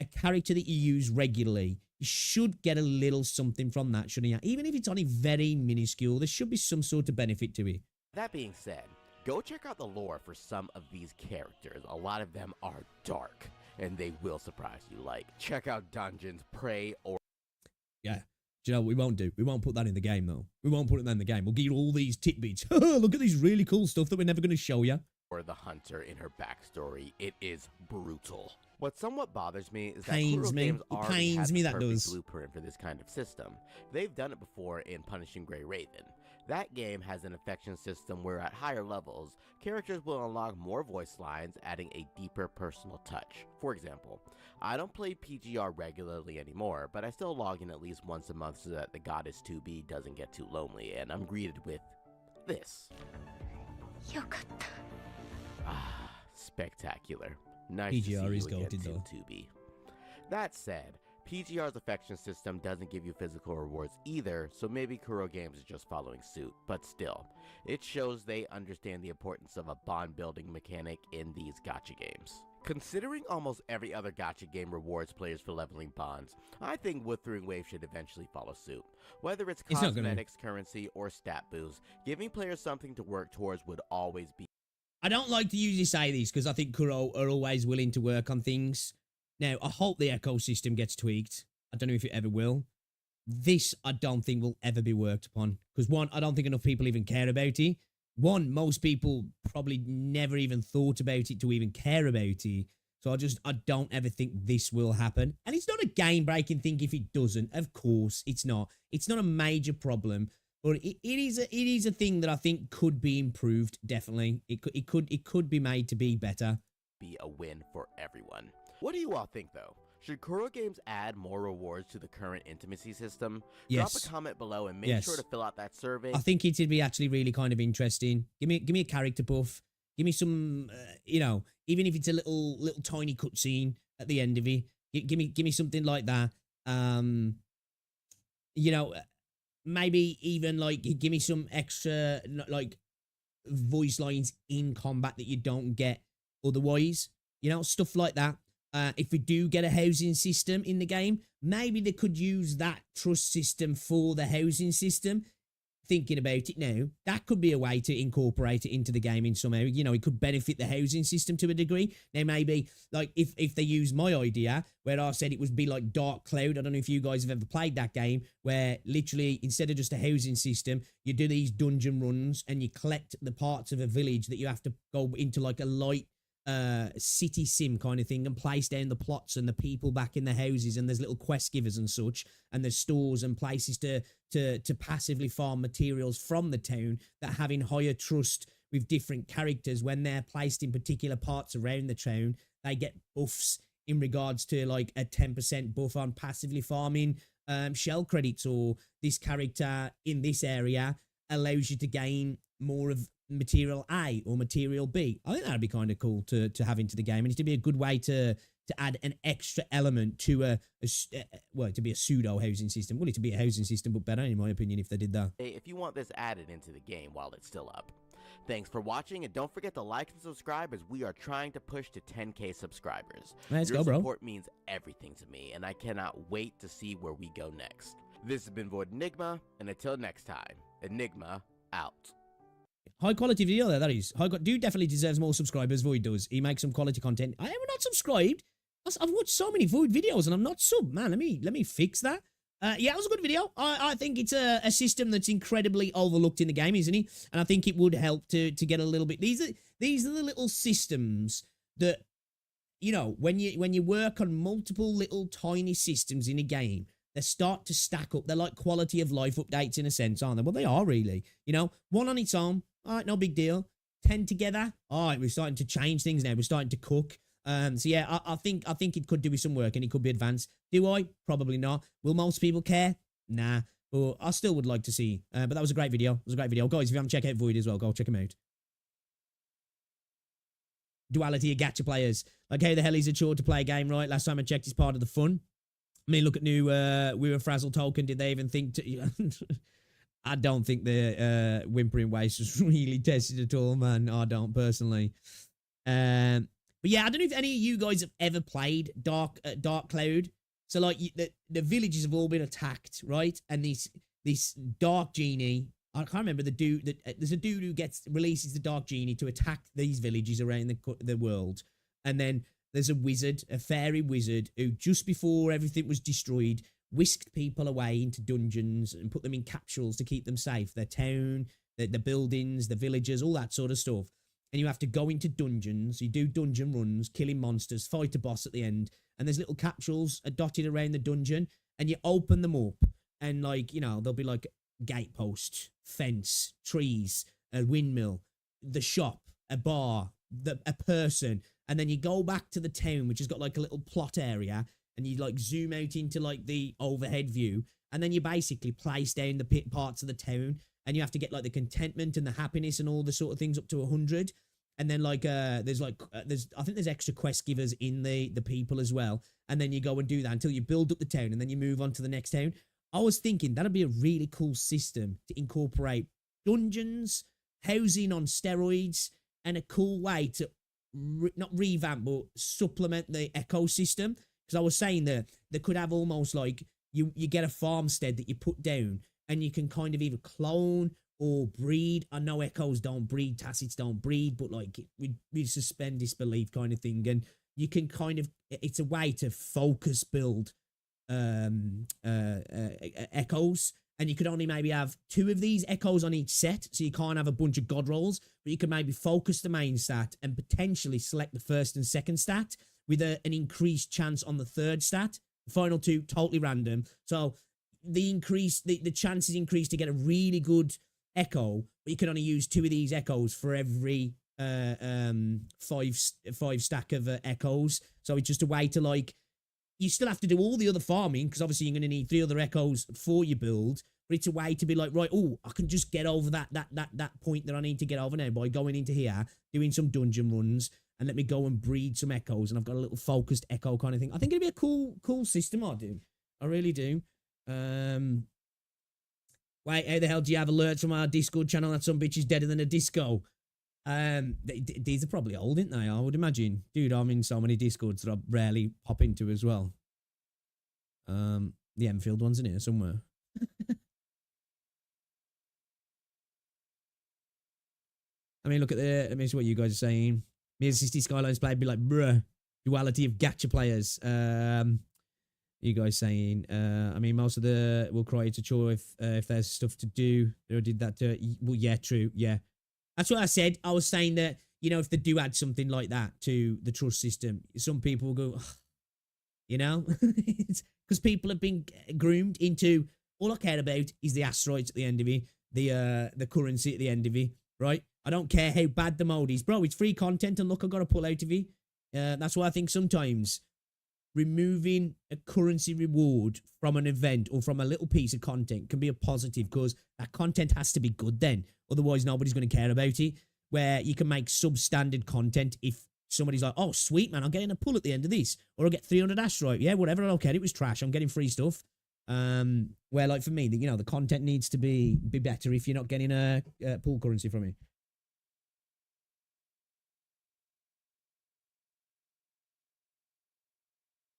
a character that you use regularly, you should get a little something from that, shouldn't you? Even if it's only very minuscule, there should be some sort of benefit to it. That being said, go check out the lore for some of these characters. A lot of them are dark, and they will surprise you. Like, check out Dungeons, Prey, or... Yeah. Do you know what we won't do? We won't put that in the game, though. We won't put it in the game. We'll give you all these tidbits. Look at these really cool stuff that we're never going to show you. Or the Hunter in her backstory. It is brutal. What somewhat bothers me is that Pains Kuro me. Games It already pains has me, the that perfect does. blueprint for this kind of system. They've done it before in Punishing Grey Raven. That game has an affection system where at higher levels, characters will unlock more voice lines, adding a deeper personal touch. For example, I don't play PGR regularly anymore, but I still log in at least once a month so that the goddess 2B doesn't get too lonely, and I'm greeted with this. Ah, spectacular. Nice to see PGR you is again, goated, though. 2B. That said, PGR's affection system doesn't give you physical rewards either, so maybe Kuro Games is just following suit, but still, it shows they understand the importance of a bond-building mechanic in these gacha games. Considering almost every other gacha game rewards players for leveling bonds, I think Wuthering Waves should eventually follow suit. Whether it's It's not gonna. cosmetics, currency, or stat boosts, giving players something to work towards would always be... I don't like to usually say these because I think Kuro are always willing to work on things. Now, I hope the ecosystem gets tweaked. I don't know if it ever will. This, I don't think will ever be worked upon. Because one, I don't think enough people even care about it. One, most people probably never even thought about it to even care about it. So I don't ever think this will happen. And it's not a game-breaking thing if it doesn't. Of course, it's not. It's not a major problem. But it is a thing that I think could be improved, definitely. It could be made to be better. Be a win for everyone. What do you all think, though? Should Kuro Games add more rewards to the current intimacy system? Yes. Drop a comment below and make Yes. sure to fill out that survey. I think it'd be actually really kind of interesting. Give me a character buff. Give me some, you know, even if it's a little tiny cutscene at the end of it. Give me something like that. You know, maybe even like give me some extra like voice lines in combat that you don't get otherwise. You know, stuff like that. If we do get a housing system in the game, maybe they could use that trust system for the housing system. Thinking about it now, that could be a way to incorporate it into the game in some area. You know, it could benefit the housing system to a degree. Now, maybe, like, if they use my idea, where I said it would be like Dark Cloud, I don't know if you guys have ever played that game, where literally, instead of just a housing system, you do these dungeon runs, and you collect the parts of a village that you have to go into, like, a light city sim kind of thing, and place down the plots and the people back in the houses, and there's little quest givers and such, and there's stores and places to passively farm materials from the town that having higher trust with different characters. When they're placed in particular parts around the town, they get buffs in regards to like a 10% buff on passively farming shell credits, or this character in this area allows you to gain more of material A or material B. I think that'd be kind of cool to have into the game, and it'd be a good way to add an extra element to to be a pseudo housing system. Well, it to be a housing system, but better in my opinion if they did that. If you want this added into the game while it's still up. Thanks for watching, and don't forget to like and subscribe as we are trying to push to 10K subscribers. Let's Your go, bro. support means everything to me, and I cannot wait to see where we go next. This has been Void Enigma, and until next time, Enigma out. High quality video there, that is. Dude definitely deserves more subscribers. Void does. He makes some quality content. I am not subscribed. I've watched so many Void videos and I'm not sub. Man, let me fix that. Yeah, it was a good video. I think it's a system that's incredibly overlooked in the game, isn't it? And I think it would help to get a little bit. These are the little systems that, you know, when you work on multiple little tiny systems in a game, they start to stack up. They're like quality of life updates in a sense, aren't they? Well, they are really. You know, one on its own, all right, no big deal. 10 together, all right, we're starting to change things now. We're starting to cook. So yeah, I think it could do with some work and it could be advanced. Do I? Probably not. Will most people care? Nah. But I still would like to see. But that was a great video. It was a great video. Guys, if you haven't checked out Void as well, go check him out. Duality of gacha players. Like, how the hell is it short to play a game, right? Last time I checked, it's part of the fun. I mean, look at new We Were Frazzled token. Did they even think to... I don't think the Whimpering Waste was really tested at all, man. I don't, personally. But yeah, I don't know if any of you guys have ever played Dark Cloud. So, like, the villages have all been attacked, right? And this Dark Genie... I can't remember the dude. There's a dude who releases the Dark Genie to attack these villages around the world. And then there's a wizard, a fairy wizard, who just before everything was destroyed, whisked people away into dungeons and put them in capsules to keep them safe. Their town, the buildings, the villagers, all that sort of stuff. And you have to go into dungeons. You do dungeon runs, killing monsters, fight a boss at the end. And there's little capsules dotted around the dungeon. And you open them up. And, like, you know, there'll be, like, gatepost, fence, trees, a windmill, the shop, a bar, a person, and then you go back to the town, which has got like a little plot area, and you like zoom out into like the overhead view, and then you basically place down the parts of the town, and you have to get like the contentment and the happiness and all the sort of things up to 100. And then like there's I think there's extra quest givers in the people as well, and then you go and do that until you build up the town, and then you move on to the next town. I was thinking that'd be a really cool system to incorporate dungeons, housing on steroids, and a cool way to not revamp but supplement the ecosystem. Because I was saying that they could have almost like you get a farmstead that you put down, and you can kind of either clone or breed. I know echoes don't breed, tacits don't breed, but like we suspend disbelief kind of thing, and you can kind of, it's a way to focus build echoes, and you could only maybe have 2 of these echoes on each set, so you can't have a bunch of god rolls, but you can maybe focus the main stat and potentially select the first and second stat with an increased chance on the third stat. The final 2 totally random, so the chances increase to get a really good echo, but you can only use 2 of these echoes for every 5 stack of echoes. So it's just a way to, like, you still have to do all the other farming, because obviously you're going to need 3 other echoes for your build, but it's a way to be like, right, oh, I can just get over that point that I need to get over now by going into here, doing some dungeon runs, and let me go and breed some echoes, and I've got a little focused echo kind of thing. I think it'd be a cool system, I do. I really do. Wait, how the hell do you have alerts from our Discord channel that some bitch is deader than a disco? These are probably old, aren't they? I would imagine. Dude, I'm in so many Discords that I rarely pop into as well. The Enfield one's in here somewhere. I mean, look at let me see what you guys are saying. Me and City Skylines play be like, bruh, duality of gacha players. You guys saying, I mean, most of the will cry it's a chore if there's stuff to do. They did that to, well, yeah, true, yeah. That's what I said. I was saying that, you know, if they do add something like that to the trust system, some people will go, ugh, you know, because people have been groomed into, all I care about is the asteroids at the end of it, the currency at the end of it, right? I don't care how bad the mode is. Bro, it's free content, and look, I've got to pull out of it. That's why I think sometimes removing a currency reward from an event or from a little piece of content can be a positive, because that content has to be good then. Otherwise, nobody's going to care about it. Where you can make substandard content if somebody's like, oh, sweet, man, I'm getting a pull at the end of this. Or I get 300 asteroid. Yeah, whatever, I don't care. It was trash. I'm getting free stuff. Where, like, for me, you know, the content needs to be better if you're not getting a pull currency from it.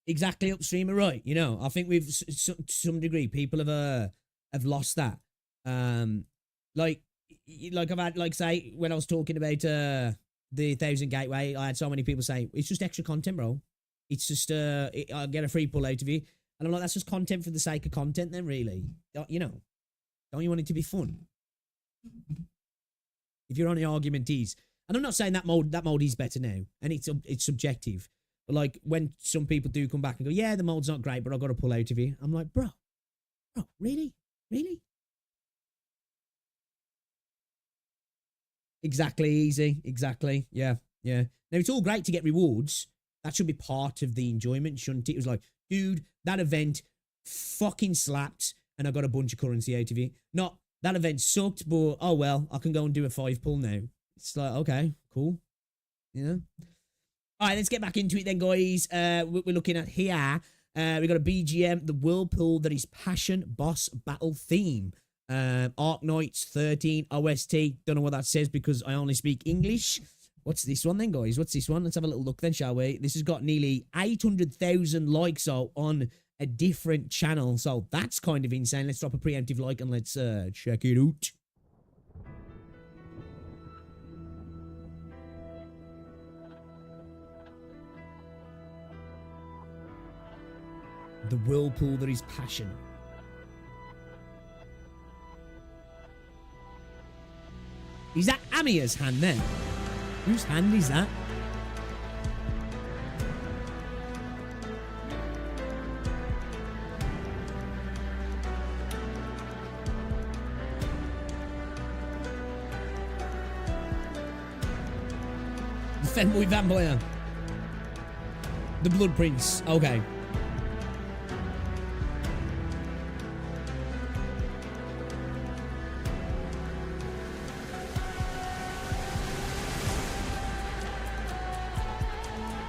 Exactly, upstream are right. You know, I think we've to some degree people have lost that. Like I've had, like, say, when I was talking about the 1000 Gateway, I had so many people say it's just extra content, bro. It's just I get a free pull out of it, and I'm like, that's just content for the sake of content. Then really, you know, don't you want it to be fun? If your only argument is, and I'm not saying that mode is better now, and it's subjective. But, like, when some people do come back and go, yeah, the mode's not great, but I've got to pull out of it. I'm like, bro, really? Really? Exactly, easy. Exactly. Yeah. Now, it's all great to get rewards. That should be part of the enjoyment, shouldn't it? It was like, dude, that event fucking slapped. and I got a bunch of currency out of it. Not that event sucked, but oh well, I can go and do a 5 pull now. It's like, okay, cool. You know? All right, let's get back into it then, guys. We're looking at here. We got a BGM, the Whirlpool that is Passion Boss Battle theme. Arknights 13 OST. Don't know what that says because I only speak English. What's this one then, guys? What's this one? Let's have a little look then, shall we? This has got nearly 800,000 likes on a different channel. So that's kind of insane. Let's drop a preemptive like and let's check it out. The Whirlpool that is Passion. Is that Amia's hand then? Whose hand is that? The Femboy Vampire. The Blood Prince. Okay.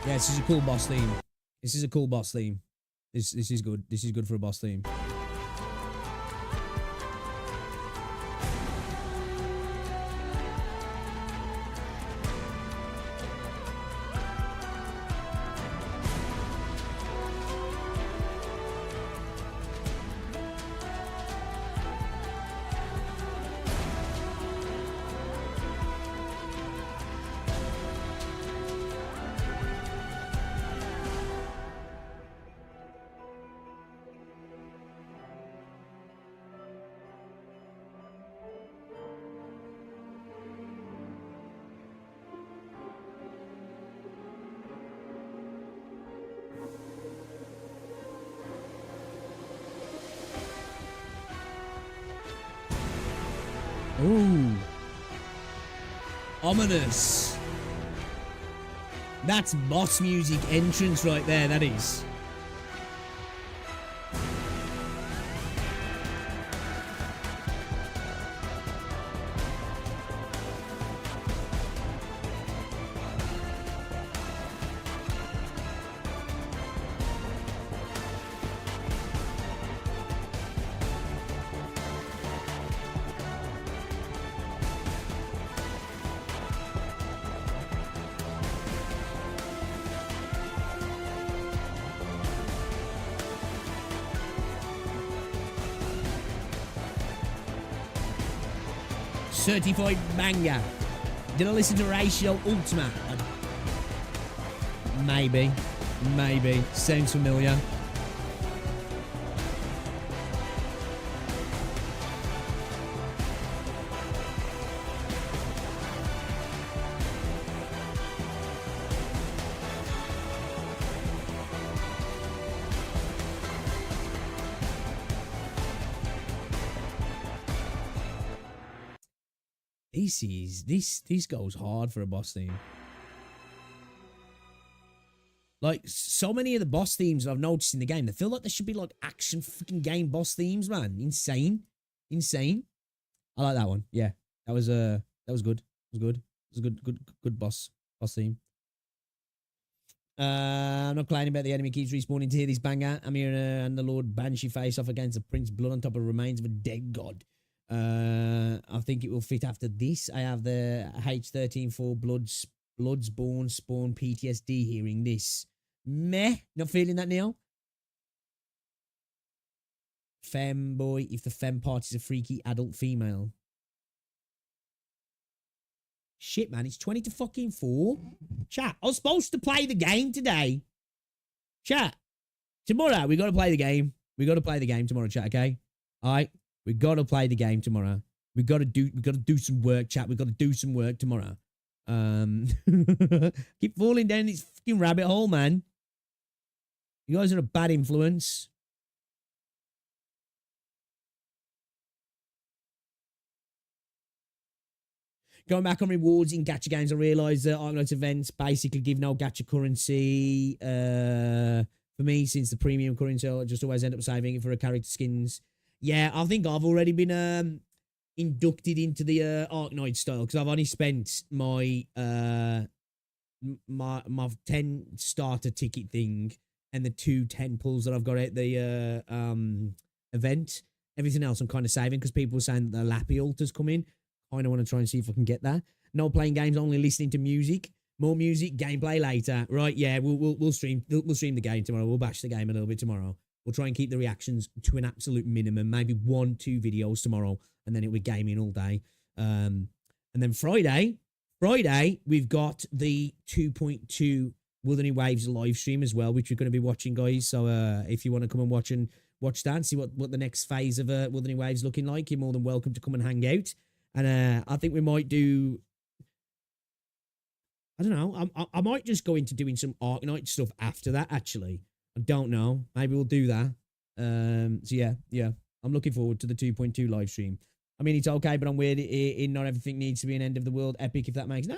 Yeah, this is a cool boss theme. This is a cool boss theme. This is good. This is good for a boss theme. Ooh. Ominous. That's boss music entrance right there, that is. Certified banger. Did I listen to Ratio Ultima? Maybe. Maybe. Sounds familiar. This goes hard for a boss theme. Like, so many of the boss themes I've noticed in the game, they feel like there should be like action freaking game boss themes, man. Insane. Insane. I like that one. Yeah. That was good. It was good. It was a good boss theme. I'm not complaining about the enemy keeps respawning to hear this banger. Amir and the Lord Banshee face off against the Prince Blood on top of remains of a dead god. I think it will fit after this. I have the H13 for Bloodsborne Spawn PTSD hearing this. Meh. Not feeling that, Neil? Femboy, if the fem part is a freaky adult female. Shit, man, it's 20 to fucking 4. Chat, I was supposed to play the game today. Chat, tomorrow we got to play the game. We got to play the game tomorrow, chat, okay? All right? We got to play the game tomorrow. We got to do some work, chat. We got to do some work tomorrow. Keep falling down this fucking rabbit hole, man. You guys are a bad influence. Going back on rewards in gacha games, I realised that Arknights events basically give no gacha currency. For me, since the premium currency, I just always end up saving it for a character skins Yeah, I think I've already been inducted into the Arknight style because I've only spent my my 10 starter ticket thing and the 2 10 pulls that I've got at the event. Everything else I'm kind of saving because people were saying that the Lappy altars come in. Kind of want to try and see if I can get that. No playing games, only listening to music. More music, gameplay later. Right? Yeah, we'll stream the game tomorrow. We'll bash the game a little bit tomorrow. We'll try and keep the reactions to an absolute minimum. Maybe 1-2 videos tomorrow, and then it'll be gaming all day. And then Friday we've got the 2.2 Wuthering Waves live stream as well, which we're going to be watching, guys. So if you want to come and watch that and see what the next phase of Wuthering Waves looking like, you're more than welcome to come and hang out. And I think we might do, I don't know, I might just go into doing some Arknight stuff after that, actually. I don't know. Maybe we'll do that. So yeah. I'm looking forward to the 2.2 live stream. I mean, it's okay, but I'm weird in not everything needs to be an end of the world epic, if that makes that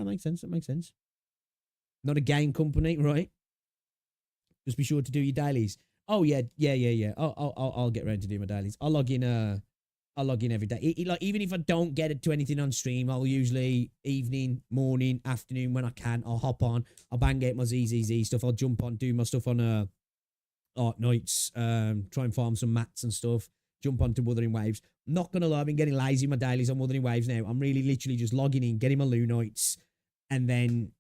makes sense. That makes sense. Not a game company, right? Just be sure to do your dailies. Oh yeah. I'll get around to doing my dailies. I'll log in every day. Like, even if I don't get it to anything on stream, I'll usually evening, morning, afternoon when I can. I'll hop on. I'll bang out my ZZZ stuff. I'll jump on, do my stuff on Arknights. Try and farm some mats and stuff. Jump onto Wuthering Waves. Not gonna lie, I've been getting lazy in my dailies on Wuthering Waves now. I'm really literally just logging in, getting my Illuminites, and then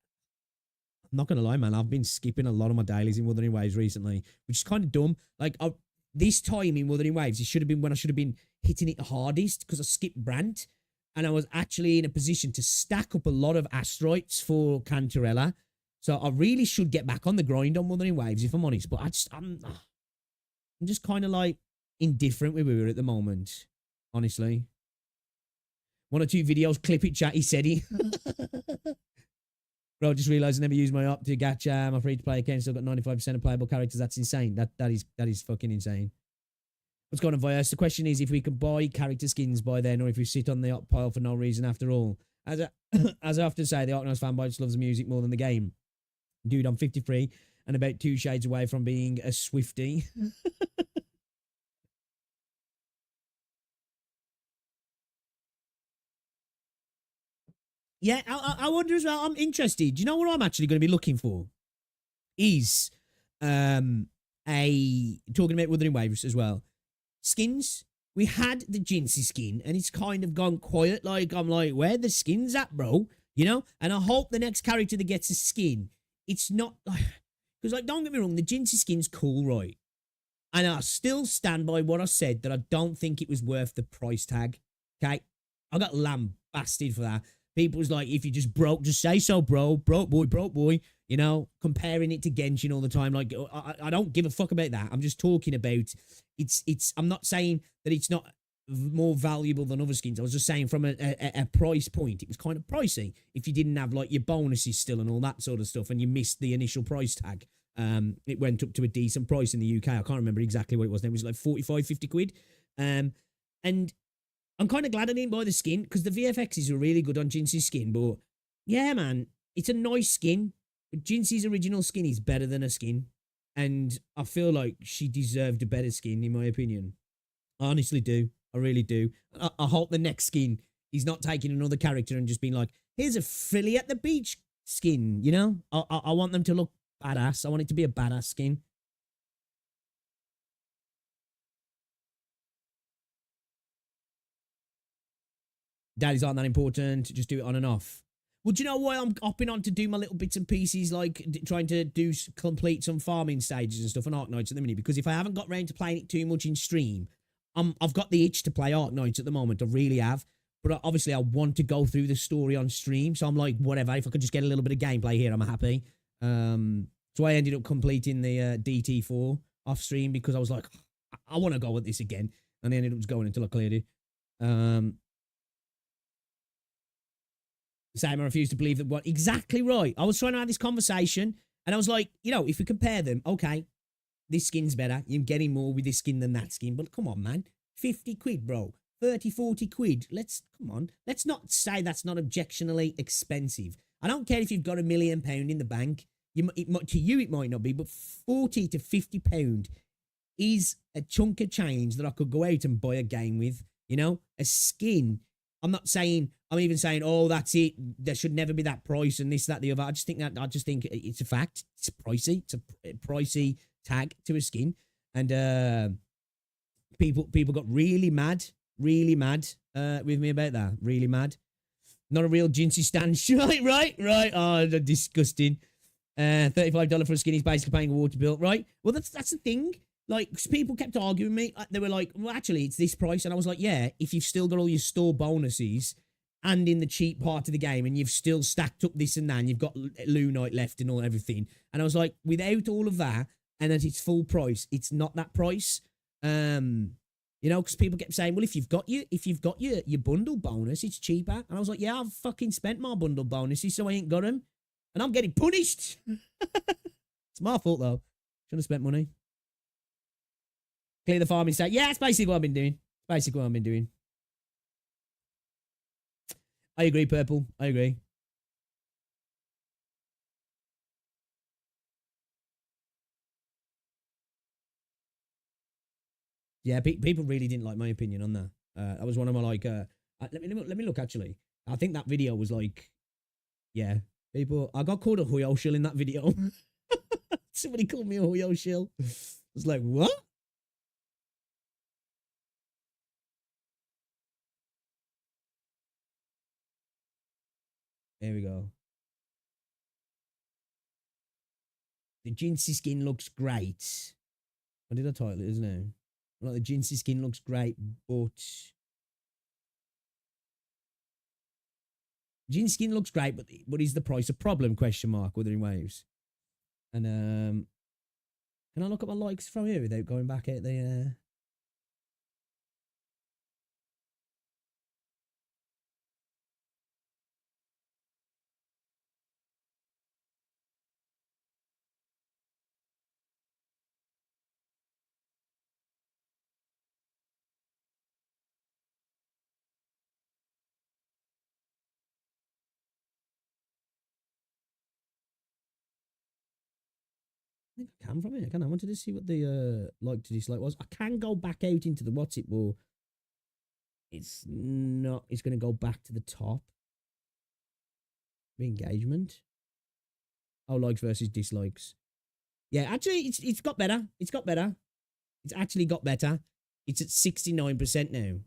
I'm not gonna lie, man, I've been skipping a lot of my dailies in Wuthering Waves recently, which is kind of dumb. Like, this time in Wuthering Waves, it should have been when I should have been hitting it the hardest because I skipped Brant, and I was actually in a position to stack up a lot of Asteroids for Cantarella. So I really should get back on the grind on Wuthering Waves, if I'm honest. But I'm just kind of like indifferent with it at the moment, honestly. 1 or 2 videos, clip it, chat, he said it. Bro, I just realised I never used my up to gacha. My free-to-play account still got 95% of playable characters. That's insane. That is fucking insane. What's going on, Vias? The question is if we can buy character skins by then, or if we sit on the up pile for no reason after all. As I often say, the Arknights fanboy just loves the music more than the game. Dude, I'm 53 and about 2 shades away from being a Swiftie. Yeah, I wonder as well. I'm interested. Do you know what I'm actually going to be looking for? Is talking about Wuthering Waves as well. Skins. We had the Jinsey skin, and it's kind of gone quiet. Like, I'm like, where the skins at, bro? You know? And I hope the next character that gets a skin, it's not like, because, like, don't get me wrong, the Jinsey skin's cool, right? And I still stand by what I said, that I don't think it was worth the price tag. Okay? I got lambasted for that. People's like, if you just broke, just say so, bro. Broke boy. You know, comparing it to Genshin all the time. Like, I don't give a fuck about that. I'm just talking about, I'm not saying that it's not more valuable than other skins. I was just saying from a price point, it was kind of pricey if you didn't have, like, your bonuses still and all that sort of stuff, and you missed the initial price tag. It went up to a decent price in the UK. I can't remember exactly what it was. It was like 45, 50 quid. And I'm kind of glad I didn't buy the skin because the VFXs were really good on Jinsey's skin. But yeah, man, it's a nice skin. But Jinsey's original skin is better than her skin. And I feel like she deserved a better skin, in my opinion. I honestly do. I really do. I hope the next skin is not taking another character and just being like, here's a Philly at the beach skin, you know? I want them to look badass. I want it to be a badass skin. Dailies aren't that important. Just do it on and off. Well, do you know why I'm hopping on to do my little bits and pieces, like trying to complete some farming stages and stuff on Arknights at the minute? Because if I haven't got round to playing it too much in stream, I've got the itch to play Arknights at the moment. I really have. But obviously, I want to go through the story on stream. So I'm like, whatever. If I could just get a little bit of gameplay here, I'm happy. So I ended up completing the DT4 off stream because I was like, I want to go with this again. And I ended up just going until I cleared it. Sam, I refuse to believe that what exactly right. I was trying to have this conversation and I was like, you know, if we compare them, okay, this skin's better. You're getting more with this skin than that skin. But come on, man. 50 quid, bro. 30, 40 quid. Come on. Let's not say that's not objectionably expensive. I don't care if you've got £1 million in the bank. To you, it might not be, but £40 to £50 is a chunk of change that I could go out and buy a game with. You know, a skin. I'm even saying, oh, that's it. There should never be that price and this, that, the other. I just think it's a fact. It's pricey. It's a pricey tag to a skin. And people got really mad with me about that. Really mad. Not a real Jinsey stand. right. Oh, disgusting. $35 for a skin is basically paying a water bill, right? Well, that's the thing. Like, people kept arguing with me. They were like, well, actually, it's this price. And I was like, yeah, if you've still got all your store bonuses and in the cheap part of the game and you've still stacked up this and that and you've got Lunite left and all everything. And I was like, without all of that and at its full price, it's not that price. You know, because people kept saying, well, if you've got your bundle bonus, it's cheaper. And I was like, yeah, I've fucking spent my bundle bonuses, so I ain't got them. And I'm getting punished. It's my fault, though. Shouldn't have spent money. Clear the farming site. Yeah, that's basically what I've been doing. I agree, Purple. I agree. Yeah, people really didn't like my opinion on that. That was one of my like. Let me look. Actually, I think that video was like, yeah, people. I got called a Huyo shill in that video. Somebody called me a Huyo shill. I was like, what? There we go. The Jinsey skin looks great. What did I title it, isn't it? Like, the Jinsey skin looks great, but Jinsey skin looks great, but is the price a problem? Question mark. Wuthering Waves. And can I look at my likes from here without going back at the? I think I can from here. I wanted to see what the like to dislike was. I can go back out into the what's it, but it's not. It's going to go back to the top. Re-engagement. Oh, likes versus dislikes. Yeah, actually, it's got better. It's actually got better. It's at 69% now,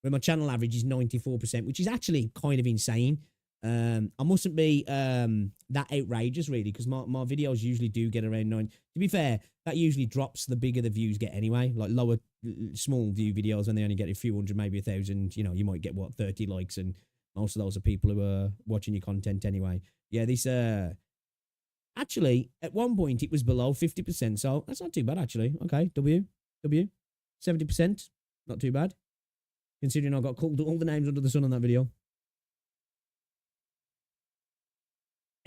where my channel average is 94%, which is actually kind of insane. I mustn't be that outrageous, really, because my videos usually do get around 9. To be fair, that usually drops the bigger the views get anyway. Like lower, small view videos, when they only get a few hundred, maybe 1,000, you know, you might get, 30 likes, and most of those are people who are watching your content anyway. Yeah, this, actually, at one point, it was below 50%, so that's not too bad, actually. Okay, W, 70%, not too bad, considering I got called all the names under the sun on that video.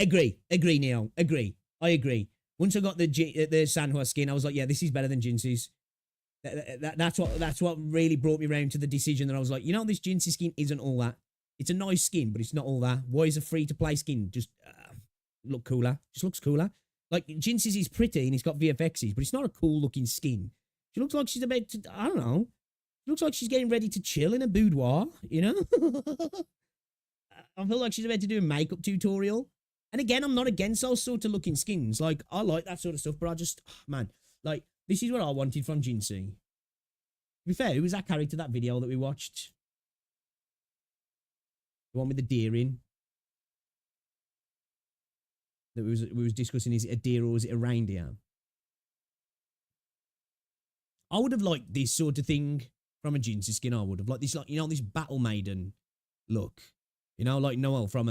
Agree, Neo. Agree. I agree. Once I got the Sanhua skin, I was like, yeah, this is better than Jinsey's. That's what really brought me around to the decision that I was like, you know, this Jinsey skin isn't all that. It's a nice skin, but it's not all that. Why is a free-to-play skin just look cooler? Just looks cooler. Like, Jinsey's is pretty and it's got VFXs, but it's not a cool-looking skin. She looks like she's about to, I don't know. She looks like she's getting ready to chill in a boudoir, you know? I feel like she's about to do a makeup tutorial. And again, I'm not against those sort of looking skins. Like, I like that sort of stuff, but I just, man, like, this is what I wanted from Jinsey. To be fair, who was that character, that video that we watched? The one with the deer in? That we was discussing, is it a deer or is it a reindeer? I would have liked this sort of thing from a Jinsey skin. I would have liked this, like, you know, this battle maiden look. You know, like Noel from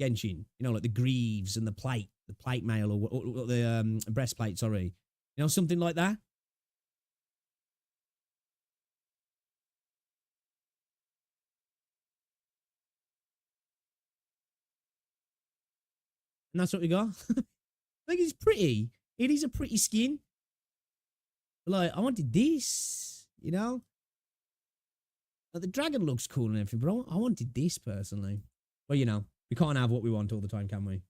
Genshin, you know, like the greaves and the plate mail, or the breastplate, sorry. You know, something like that. And that's what we got. I think it's pretty. It is a pretty skin. But like, I wanted this, you know? Like, the dragon looks cool and everything, but I wanted this personally. Well, you know, we can't have what we want all the time, can we?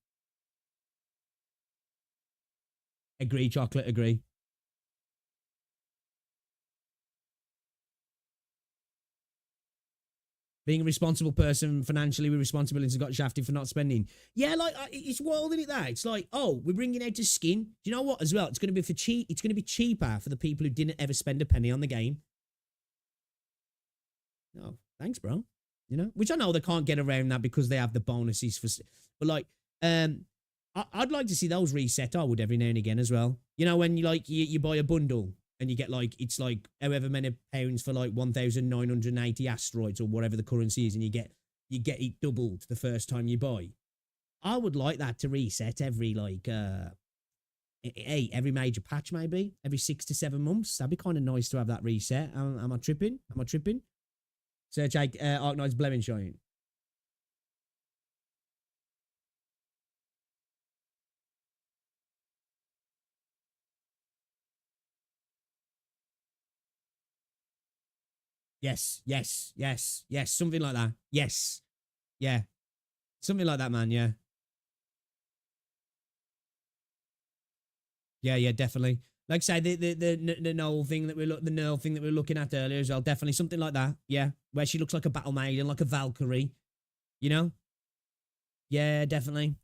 Agree, chocolate, agree. Being a responsible person, financially with responsibilities, got shafted for not spending. Yeah, like it's wild, isn't it? That it's like, oh, we're bringing out a skin. Do you know what? As well, it's going to be for cheap. It's going to be cheaper for the people who didn't ever spend a penny on the game. No, thanks, bro. You know, which I know they can't get around that because they have the bonuses for. But like, I'd like to see those reset. I would every now and again as well. You know, when you buy a bundle. And you get like, it's like however many pounds for like 1,980 asteroids or whatever the currency is. And you get it doubled the first time you buy. I would like that to reset every like, every major patch maybe. Every 6 to 7 months. That'd be kind of nice to have that reset. Am I tripping? Am I tripping? Search Arknights blemish showing. Yes. Something like that. Yes. Yeah. Something like that, man. Yeah. Yeah, definitely. Like I say, the Noel thing that we're looking at earlier as well. Definitely something like that. Yeah. Where she looks like a battle maiden, like a Valkyrie. You know? Yeah, definitely.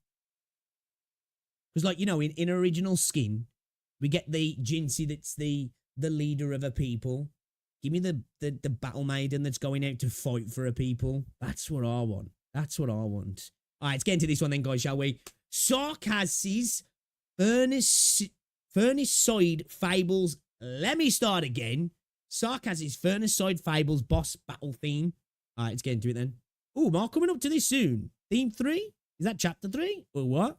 Because like, you know, in original skin, we get the Jinsey that's the leader of a people. Give me the battle maiden that's going out to fight for a people. That's what I want. That's what I want. All right, let's get into this one then, guys, shall we? Sarkaz's Furnace Side Fables. Let me start again. Sarkaz's Furnace Side Fables boss battle theme. All right, let's get into it then. Oh, more coming up to this soon. Theme 3? Is that chapter 3? Or what?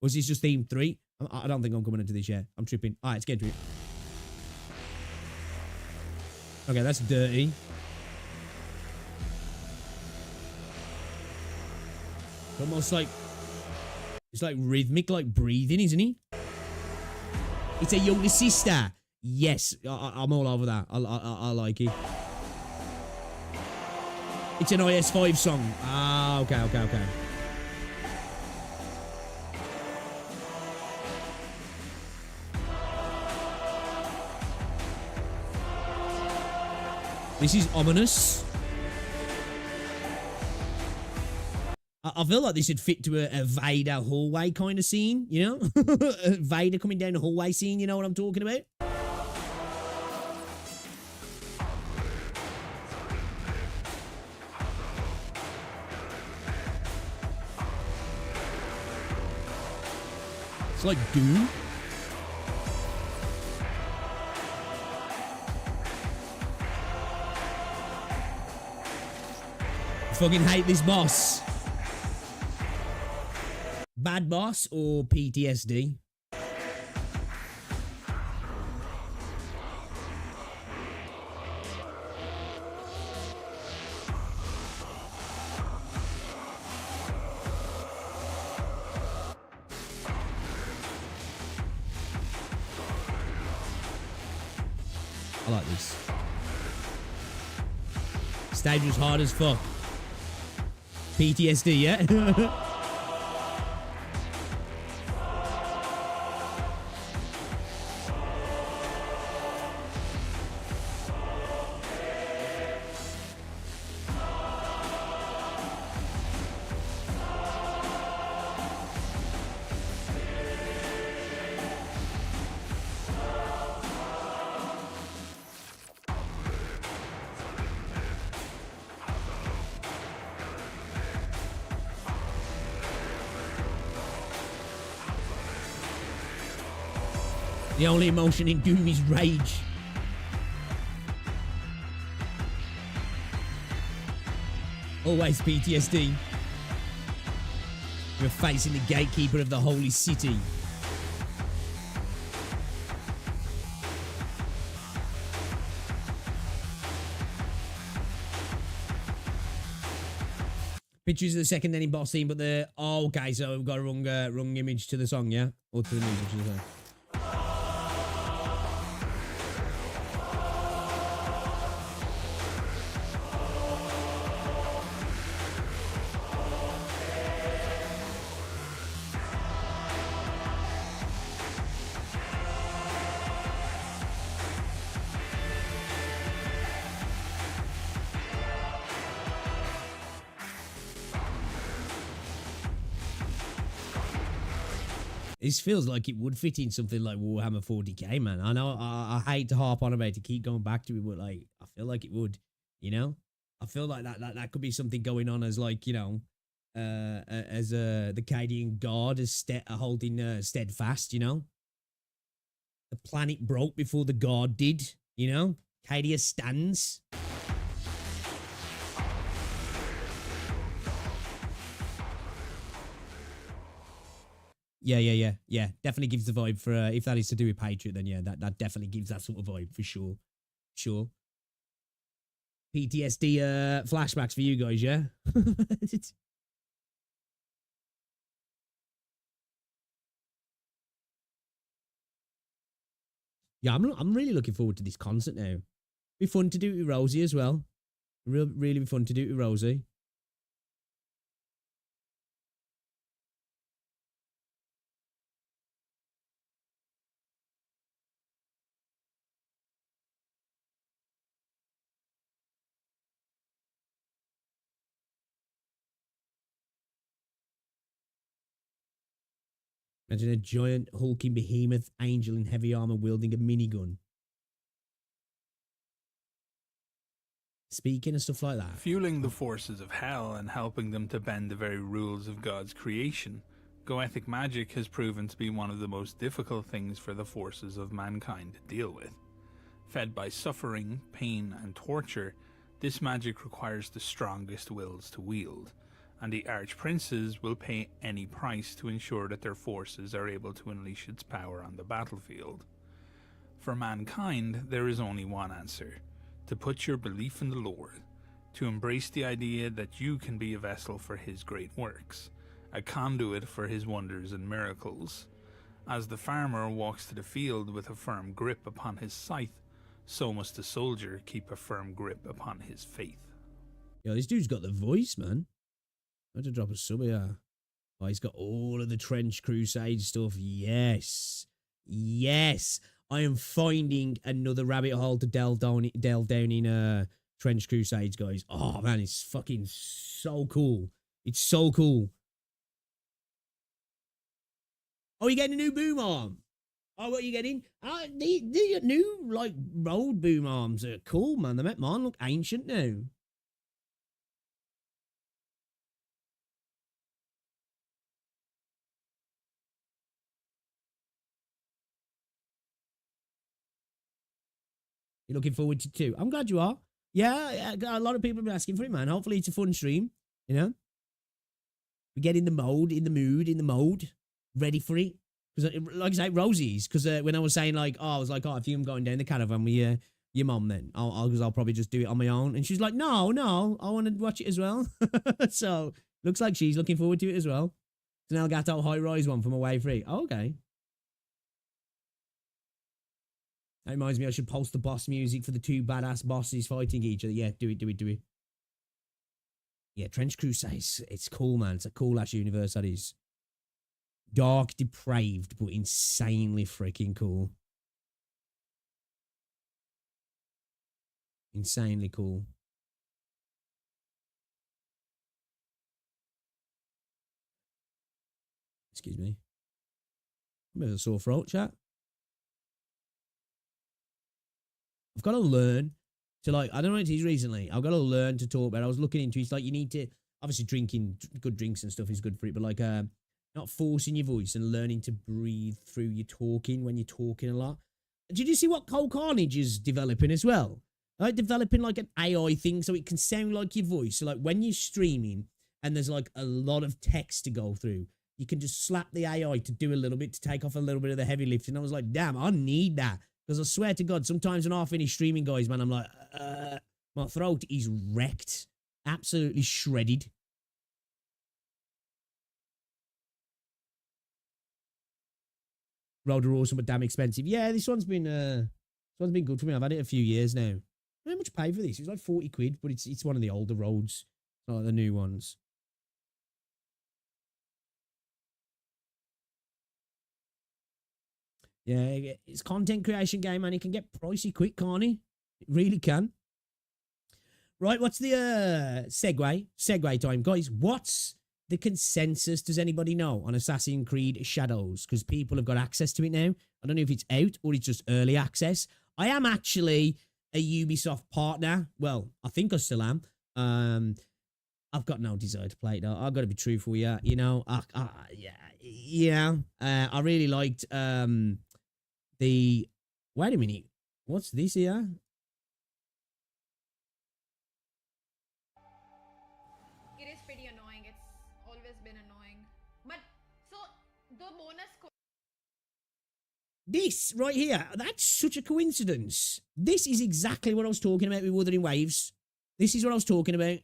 Or is this just theme 3? I don't think I'm coming into this yet. I'm tripping. All right, let's get into it. Okay, that's dirty. Almost like, it's like rhythmic, like breathing, isn't he? It's a younger sister. Yes, I'm all over that. I like it. It's an IS5 song. Ah, okay. This is ominous. I feel like this would fit to a Vader hallway kind of scene, you know? Vader coming down the hallway scene, you know what I'm talking about? It's like Doom. Fucking hate this boss. Bad boss or PTSD? I like this. Stage was hard as fuck. PTSD, yeah? The only emotion in Doom is rage. Always PTSD. You're facing the gatekeeper of the holy city. Pictures of the second ending boss scene, but the... Oh, okay, so we've got a wrong image to the song, yeah? Or to the music, should I say. This feels like it would fit in something like Warhammer 40k, man. I know I hate to harp on about it, to keep going back to it, but like I feel like it would, you know. I feel like that could be something going on as like, you know, as the Cadian guard is holding steadfast, you know. The planet broke before the guard did, you know. Cadia stands. Yeah. Definitely gives the vibe for if that is to do with Patriot, then yeah, that definitely gives that sort of vibe for sure. Sure. PTSD flashbacks for you guys, yeah? Yeah, I'm really looking forward to this concert now. Be fun to do it with Rosie as well. Really be fun to do it with Rosie. Imagine a giant hulking behemoth angel in heavy armor wielding a minigun. Speaking and stuff like that. Fueling the forces of hell and helping them to bend the very rules of God's creation, Goethic magic has proven to be one of the most difficult things for the forces of mankind to deal with. Fed by suffering, pain, and torture, this magic requires the strongest wills to wield, and the archprinces will pay any price to ensure that their forces are able to unleash its power on the battlefield. For mankind, there is only one answer: to put your belief in the Lord, to embrace the idea that you can be a vessel for his great works, a conduit for his wonders and miracles. As the farmer walks to the field with a firm grip upon his scythe, so must the soldier keep a firm grip upon his faith. Yo, this dude's got the voice, man. I had to drop a sub here. Oh, he's got all of the Trench Crusade stuff. Yes. Yes. I am finding another rabbit hole to delve down in Trench Crusades, guys. Oh, man, it's fucking so cool. It's so cool. Oh, you're getting a new boom arm. Oh, what are you getting? The new, like, road boom arms are cool, man. They make mine look ancient now. You're looking forward to it too. I'm glad you are. Yeah, a lot of people have been asking for it, man. Hopefully it's a fun stream, you know? We get in the mode, in the mood, ready for it. Because, like I say, Rosie's, because when I was saying, like, I was like, if you're going down the caravan with your mum, then I'll probably just do it on my own. And she's like, no, I want to watch it as well. So, looks like she's looking forward to it as well. So now I got that high rise one from Away Free. Oh, okay. That reminds me, I should post the boss music for the two badass bosses fighting each other. Yeah, do it. Yeah, Trench Crusades. It's cool, man. It's a cool ass universe, that is. Dark, depraved, but insanely freaking cool. Insanely cool. Excuse me. A bit of a sore throat, chat. I've got to learn to, like, I don't know what it is recently. I've got to learn to talk, but I was looking into it. It's like you need to, obviously drinking good drinks and stuff is good for it, but like not forcing your voice and learning to breathe through your talking when you're talking a lot. Did you see what Cole Carnage is developing as well? Like developing like an AI thing so it can sound like your voice. So like when you're streaming and there's like a lot of text to go through, you can just slap the AI to do a little bit, to take off a little bit of the heavy lifting. I was like, damn, I need that. Because I swear to God, sometimes when I finish streaming, guys, man, I'm like, my throat is wrecked. Absolutely shredded. Road are awesome, but damn expensive. Yeah, this one's been good for me. I've had it a few years now. How much pay for this? It's like 40 quid, but it's one of the older roads, not like the new ones. Yeah, it's content creation game, man. It can get pricey quick, can't it? It really can. Right, what's the segue time, guys? What's the consensus, does anybody know, on Assassin's Creed Shadows? Because people have got access to it now. I don't know if it's out or it's just early access. I am actually a Ubisoft partner. Well, I think I still am. I've got no desire to play it though. I've got to be truthful, yeah. You know, yeah. I really liked the. Wait a minute. What's this here? It is pretty annoying. It's always been annoying. But so the bonus. This right here, that's such a coincidence. This is exactly what I was talking about with Wuthering Waves. This is what I was talking about.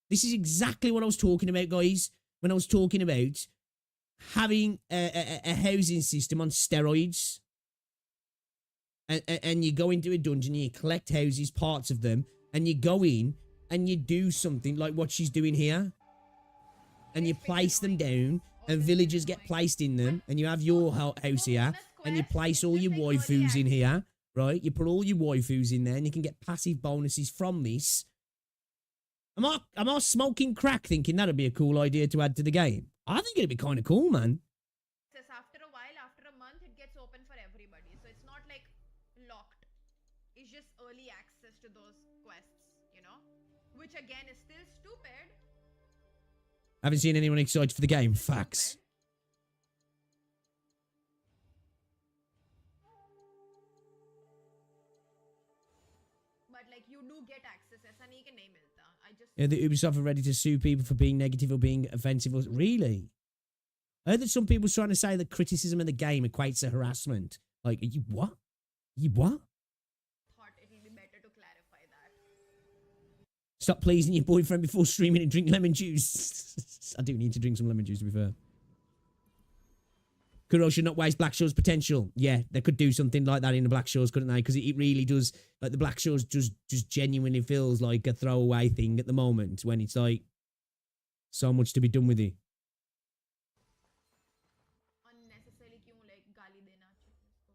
This is exactly what I was talking about, guys, when I was talking about having a housing system on steroids. And you go into a dungeon, you collect houses, parts of them, and you go in and you do something like what she's doing here. And you place them down, and villagers get placed in them, and you have your house here, and you place all your waifus in here, right? You put all your waifus in there, and you can get passive bonuses from this. Am I smoking crack thinking that'd be a cool idea to add to the game? I think it'd be kind of cool, man. After a while, after a month, it gets open for everybody. So it's not like locked. It's just early access to those quests, you know? Which again is still stupid. Haven't seen anyone excited for the game. Facts. But like you do get access. ऐसा नहीं कि नहीं मिलता. I just Yeah, the Ubisoft are ready to sue people for being negative or being offensive. Really? I heard that some people's trying to say that criticism of the game equates to harassment. Like, you what? You what? thought it will be better to clarify that. Stop pleasing your boyfriend before streaming and drink lemon juice. I do need to drink some lemon juice, to be fair. Kuro should not waste Black Shaw's potential. Yeah, they could do something like that in the Black Shaws, couldn't they? Because it really does, like the Black Shaws just genuinely feels like a throwaway thing at the moment when it's like so much to be done with it. Unnecessarily क्यों like गाली देना चाहिए उसको?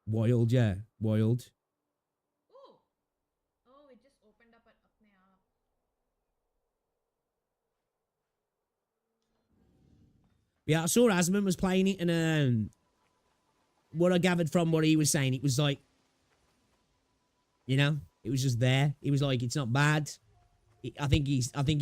Wild, yeah. Wild. Oh, it just opened up अपने आप. Yeah, I saw Asman was playing it, and what I gathered from what he was saying, it was like, you know, it was just there. He was like, it's not bad. I think he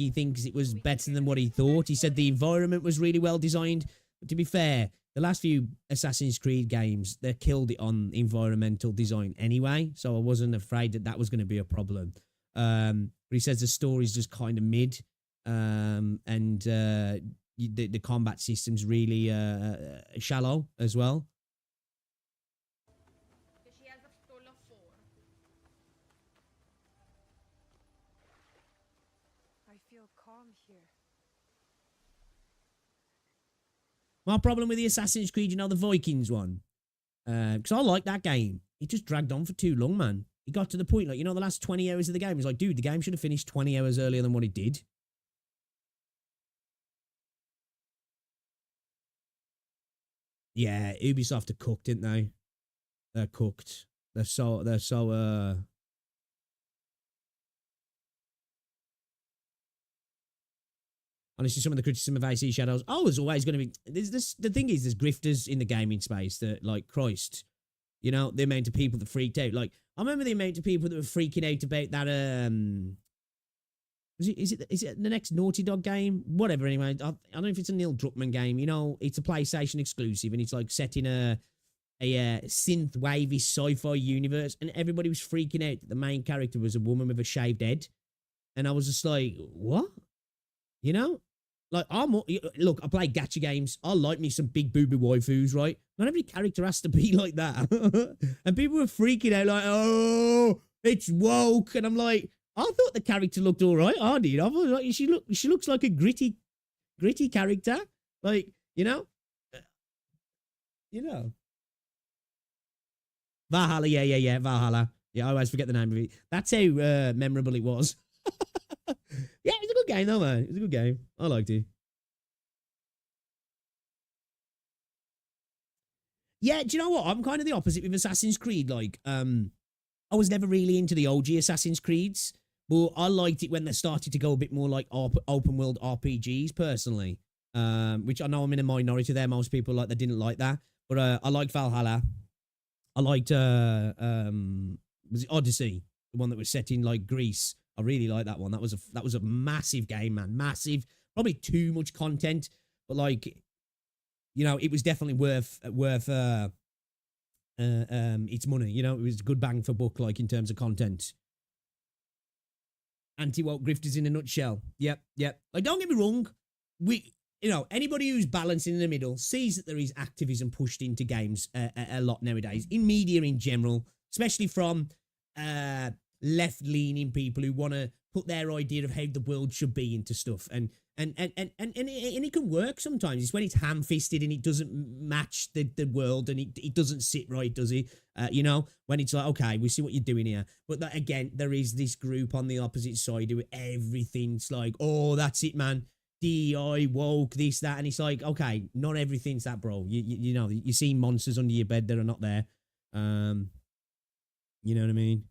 thinks it was better than what he thought. He said the environment was really well designed. But to be fair, the last few Assassin's Creed games, they killed it on environmental design anyway, so I wasn't afraid that that was going to be a problem. But he says the story's just kind of mid, and the combat system's really shallow as well. She has a total of 4. I feel calm here. My problem with the Assassin's Creed, you know, the Vikings one, because I like that game. It just dragged on for too long, man. It got to the point, like, you know, the last 20 hours of the game, it was like, dude, the game should have finished 20 hours earlier than what it did. Yeah, Ubisoft are cooked, didn't they? They're cooked. They're so honestly, some of the criticism of AC Shadows. Oh, there's always going to be. The thing is, there's grifters in the gaming space that, like, Christ, you know, the amount of people that freaked out. Like, I remember the amount of people that were freaking out about that. Is it the next Naughty Dog game? Whatever. Anyway, I don't know if it's a Neil Druckmann game. You know, it's a PlayStation exclusive, and it's like set in a synth wavy sci-fi universe, and everybody was freaking out that the main character was a woman with a shaved head, and I was just like, what? You know, like look, I play gacha games. I like me some big booby waifus, right? Not every character has to be like that, and people were freaking out like, oh, it's woke, and I'm like, I thought the character looked all right. I did. I thought like she looks like a gritty character, like, you know. Valhalla, yeah, Valhalla. Yeah, I always forget the name of it. That's how memorable it was. Yeah, it was a good game though, man. It was a good game. I liked it. Yeah, do you know what? I'm kind of the opposite with Assassin's Creed. Like, I was never really into the OG Assassin's Creeds. But I liked it when they started to go a bit more like open world RPGs, personally. Which I know I'm in a minority there. Most people they didn't like that. But I liked Valhalla. I liked was it Odyssey, the one that was set in like Greece. I really liked that one. That was a massive game, man. Massive. Probably too much content, but like, you know, it was definitely worth its money. You know, it was a good bang for buck, like in terms of content. Anti-woke grifters in a nutshell. Yep. Like, don't get me wrong. Anybody who's balancing in the middle sees that there is activism pushed into games a lot nowadays, in media in general, especially from left-leaning people who want to put their idea of how the world should be into stuff. And it can work sometimes. It's when it's ham-fisted and it doesn't match the world and it doesn't sit right, does it? When it's like, okay, we see what you're doing here. But again, there is this group on the opposite side who everything's like, oh, that's it, man. DI, woke, this, that. And it's like, okay, not everything's that, bro. You know, you see monsters under your bed that are not there. You know what I mean?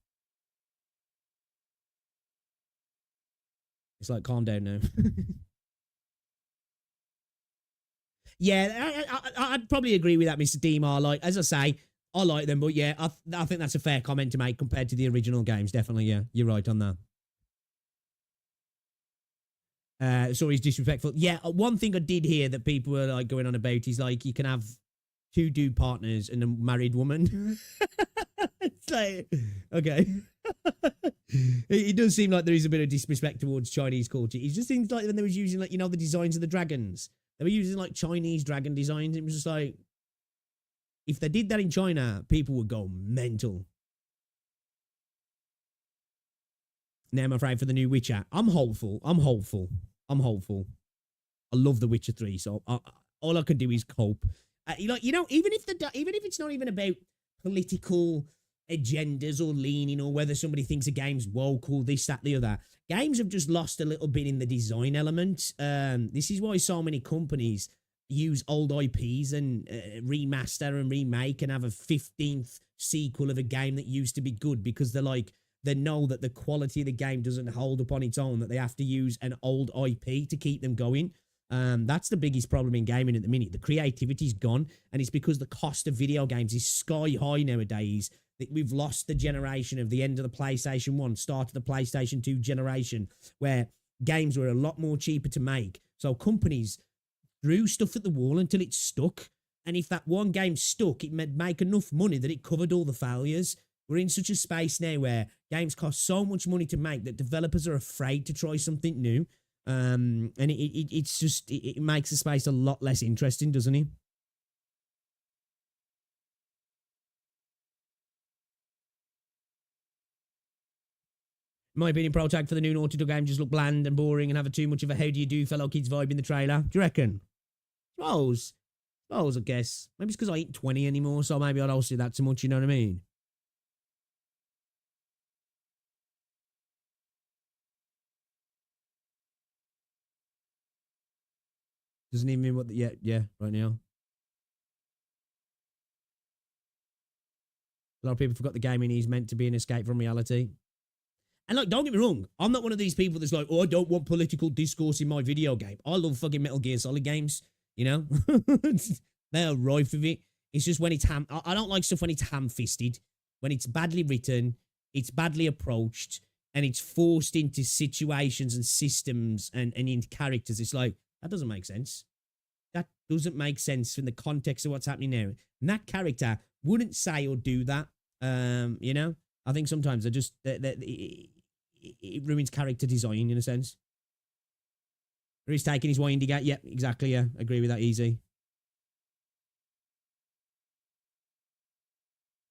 It's like, calm down now. Yeah, I'd probably agree with that, Mr. Demar. Like, as I say, I like them, but yeah, I think that's a fair comment to make compared to the original games. Definitely, yeah, you're right on that. So he's disrespectful. Yeah, one thing I did hear that people were like going on about is like you can have 2 dude partners and a married woman. It's like, okay. It does seem like there is a bit of disrespect towards Chinese culture. It just seems like when they was using like, you know, the designs of the dragons. They were using like Chinese dragon designs. It was just like, if they did that in China, people would go mental. Now I'm afraid for the new Witcher. I'm hopeful. I love The Witcher 3, so all I can do is cope. Even if it's not even about political agendas or leaning or whether somebody thinks a game's woke or this, that, the other. Games have just lost a little bit in the design element. This is why so many companies use old IPs and remaster and remake and have a 15th sequel of a game that used to be good, because they know that the quality of the game doesn't hold up on its own, that they have to use an old IP to keep them going. That's the biggest problem in gaming at the minute. The creativity's gone, and it's because the cost of video games is sky high nowadays. That we've lost the generation of the end of the PlayStation 1, start of the PlayStation 2 generation, where games were a lot more cheaper to make. So companies threw stuff at the wall until it stuck. And if that one game stuck, it would make enough money that it covered all the failures. We're in such a space now where games cost so much money to make that developers are afraid to try something new. And it makes the space a lot less interesting, doesn't it? In my opinion, Pro Tag for the new Naughty Dog game just look bland and boring and have too much of a how do you do fellow kids vibe in the trailer. Do you reckon? Suppose, I guess. Maybe it's because I ain't 20 anymore, so maybe I don't see that too much, you know what I mean? Doesn't even mean what the, yeah, right now. A lot of people forgot the gaming is meant to be an escape from reality. And like, don't get me wrong, I'm not one of these people that's like, oh, I don't want political discourse in my video game. I love fucking Metal Gear Solid games, you know? They're rife with it. It's just when it's I don't like stuff when it's ham-fisted, when it's badly written, it's badly approached, and it's forced into situations and systems and into characters. It's like, that doesn't make sense. That doesn't make sense in the context of what's happening now. And that character wouldn't say or do that, you know? I think sometimes they're just, it ruins character design in a sense. Or he's taking his windy gate. Yep, exactly, yeah. Agree with that, easy.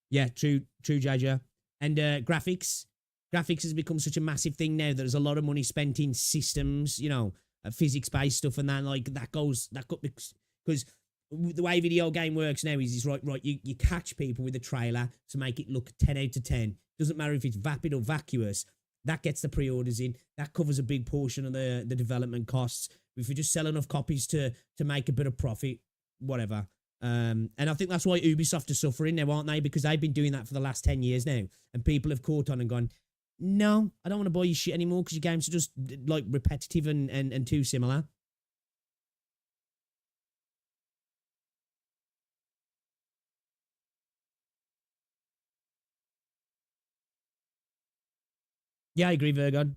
Yeah, true, JJ. And graphics. Graphics has become such a massive thing now that there's a lot of money spent in systems, you know, physics-based stuff, and then like that goes because the way video game works now is right. You catch people with a trailer to make it look 10 out of 10. Doesn't matter if it's vapid or vacuous. That gets the pre-orders in. That covers a big portion of the development costs. If you just sell enough copies to make a bit of profit, whatever. And I think that's why Ubisoft are suffering now, aren't they? Because they've been doing that for the last 10 years now, and people have caught on and gone, no, I don't want to buy your shit anymore because your games are just like repetitive and too similar. Yeah, I agree, Virgon.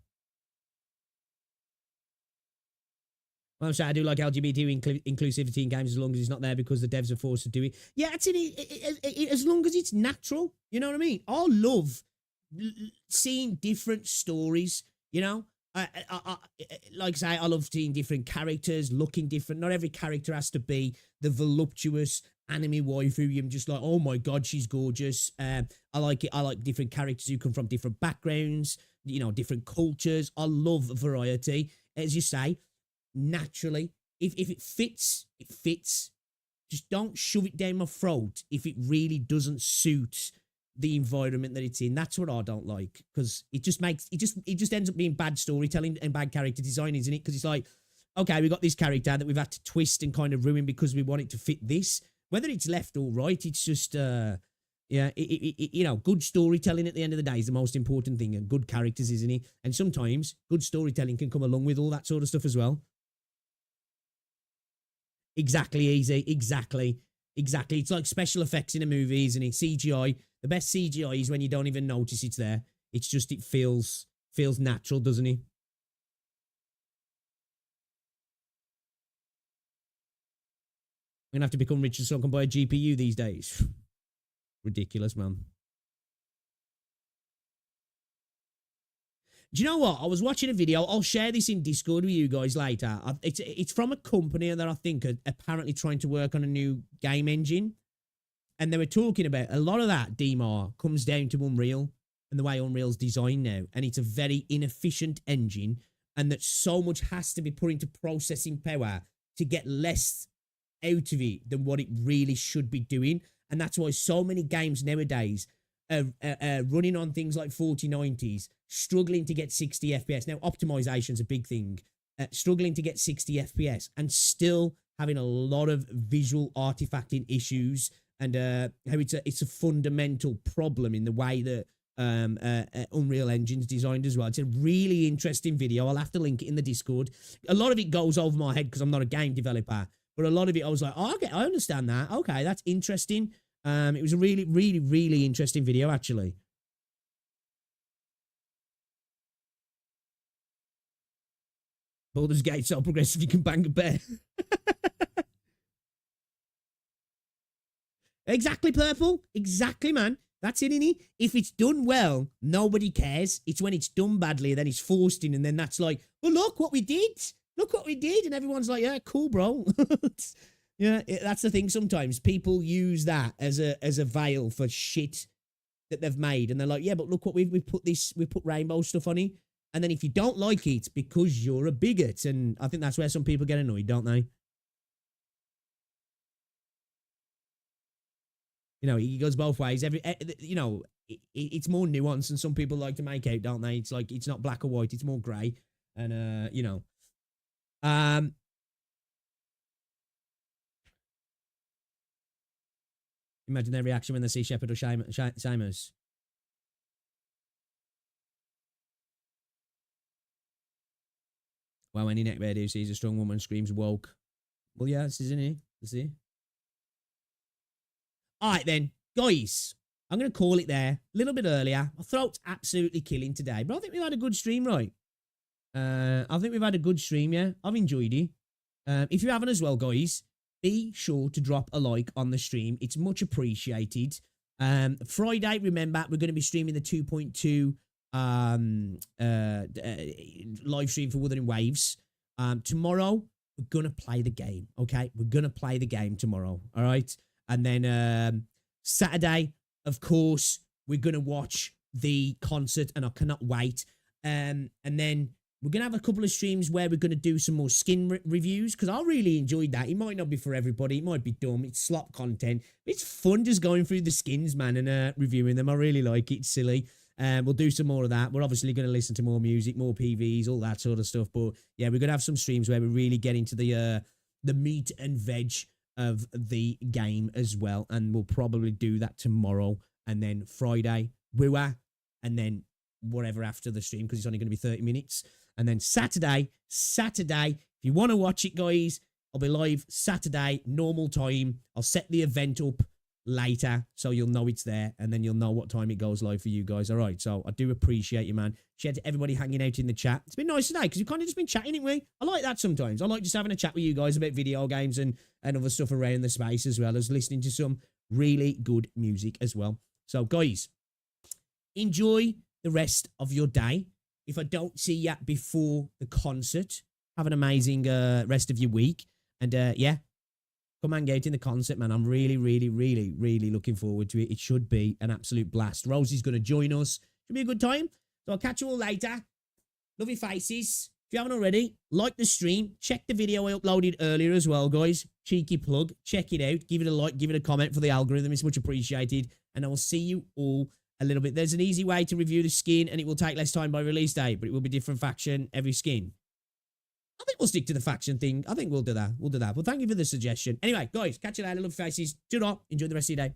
Well, I'm saying I do like LGBT inclusivity in games as long as it's not there because the devs are forced to do it. Yeah, that's it. As long as it's natural, you know what I mean? I love seeing different stories, you know? Like I say, I love seeing different characters, looking different. Not every character has to be the voluptuous anime waifu. You're just like, oh my God, she's gorgeous. I like it. I like different characters who come from different backgrounds, you know, different cultures. I love variety. As you say, naturally, if it fits, it fits. Just don't shove it down my throat if it really doesn't suit the environment that it's in. That's what I don't like, because it just ends up being bad storytelling and bad character design, isn't it? Because it's like, okay, we got this character that we've had to twist and kind of ruin because we want it to fit this. Whether it's left or right, it's just yeah, you know, good storytelling at the end of the day is the most important thing, and good characters, isn't it? And sometimes good storytelling can come along with all that sort of stuff as well. Exactly, easy. Exactly. It's like special effects in a movie, isn't it? CGI. The best CGI is when you don't even notice it's there. It's just, it feels natural, doesn't it? I'm going to have to become rich so I can buy a GPU these days. Ridiculous, man. Do you know what? I was watching a video. I'll share this in Discord with you guys later. It's from a company that I think are apparently trying to work on a new game engine. And they were talking about a lot of that, DMAR, comes down to Unreal and the way Unreal's designed now. And it's a very inefficient engine, and that so much has to be put into processing power to get less out of it than what it really should be doing. And that's why so many games nowadays are running on things like 4090s, struggling to get 60 FPS. Now, optimization's a big thing. Struggling to get 60 FPS and still having a lot of visual artifacting issues, and how it's a fundamental problem in the way that Unreal Engine's designed as well. It's a really interesting video. I'll have to link it in the Discord. A lot of it goes over my head because I'm not a game developer, but a lot of it I was like, oh, okay, I understand that. Okay, that's interesting. It was a really, really, really interesting video, actually. Baldur's Gate so progressive you can bang a bear. Exactly, Purple. Exactly, man. That's it, innit? If it's done well, nobody cares. It's when it's done badly, then it's forced in, and then that's like, well, look what we did. Look what we did. And everyone's like, yeah, cool, bro. Yeah, that's the thing. Sometimes people use that as a veil for shit that they've made. And they're like, yeah, but look what we've put rainbow stuff on it. And then if you don't like it, it's because you're a bigot. And I think that's where some people get annoyed, don't they? You know, it goes both ways. You know, it's more nuanced, and some people like to make out, don't they? It's like, it's not black or white, it's more grey. And, you know. Imagine their reaction when they see Shepard or Seamus. Well, any neckbeard who sees a strong woman screams woke. Well, yeah, this isn't it. See? All right, then. Guys, I'm going to call it there. A little bit earlier. My throat's absolutely killing today, but I think we've had a good stream, right? I think we've had a good stream, yeah? I've enjoyed it. If you haven't as well, guys, be sure to drop a like on the stream. It's much appreciated. Friday, remember, we're going to be streaming the 2.2 live stream for Wuthering Waves. Tomorrow, we're going to play the game, okay? We're going to play the game tomorrow, all right? And then Saturday, of course, we're going to watch the concert, and I cannot wait. And then we're going to have a couple of streams where we're going to do some more skin reviews, because I really enjoyed that. It might not be for everybody. It might be dumb. It's slop content. It's fun just going through the skins, man, and reviewing them. I really like it. It's silly. We'll do some more of that. We're obviously going to listen to more music, more PVs, all that sort of stuff. But yeah, we're going to have some streams where we really get into the meat and veg of the game as well. And we'll probably do that tomorrow. And then Friday, Wua. And then whatever after the stream because it's only going to be 30 minutes. And then Saturday, if you want to watch it, guys, I'll be live Saturday, normal time. I'll set the event up later so you'll know it's there, and then you'll know what time it goes live for you guys. All right, so I do appreciate you, man. Shout out to everybody hanging out in the chat. It's been nice today because we've kind of just been chatting, haven't we? I like that sometimes. I like just having a chat with you guys about video games and other stuff around the space, as well as listening to some really good music as well. So, guys, enjoy the rest of your day. If I don't see you before the concert, have an amazing rest of your week. And yeah, come hang out in the concert, man. I'm really, really, really, really looking forward to it. It should be an absolute blast. Rosie's going to join us. Should be a good time. So I'll catch you all later. Love your faces. If you haven't already, like the stream. Check the video I uploaded earlier as well, guys. Cheeky plug. Check it out. Give it a like. Give it a comment for the algorithm. It's much appreciated. And I will see you all a little bit. There's an easy way to review the skin, and it will take less time by release date, but it will be different faction every skin. I think we'll stick to the faction thing. I think we'll do that. Well, thank you for the suggestion. Anyway, guys, catch you later. Love your faces. Do not enjoy the rest of your day.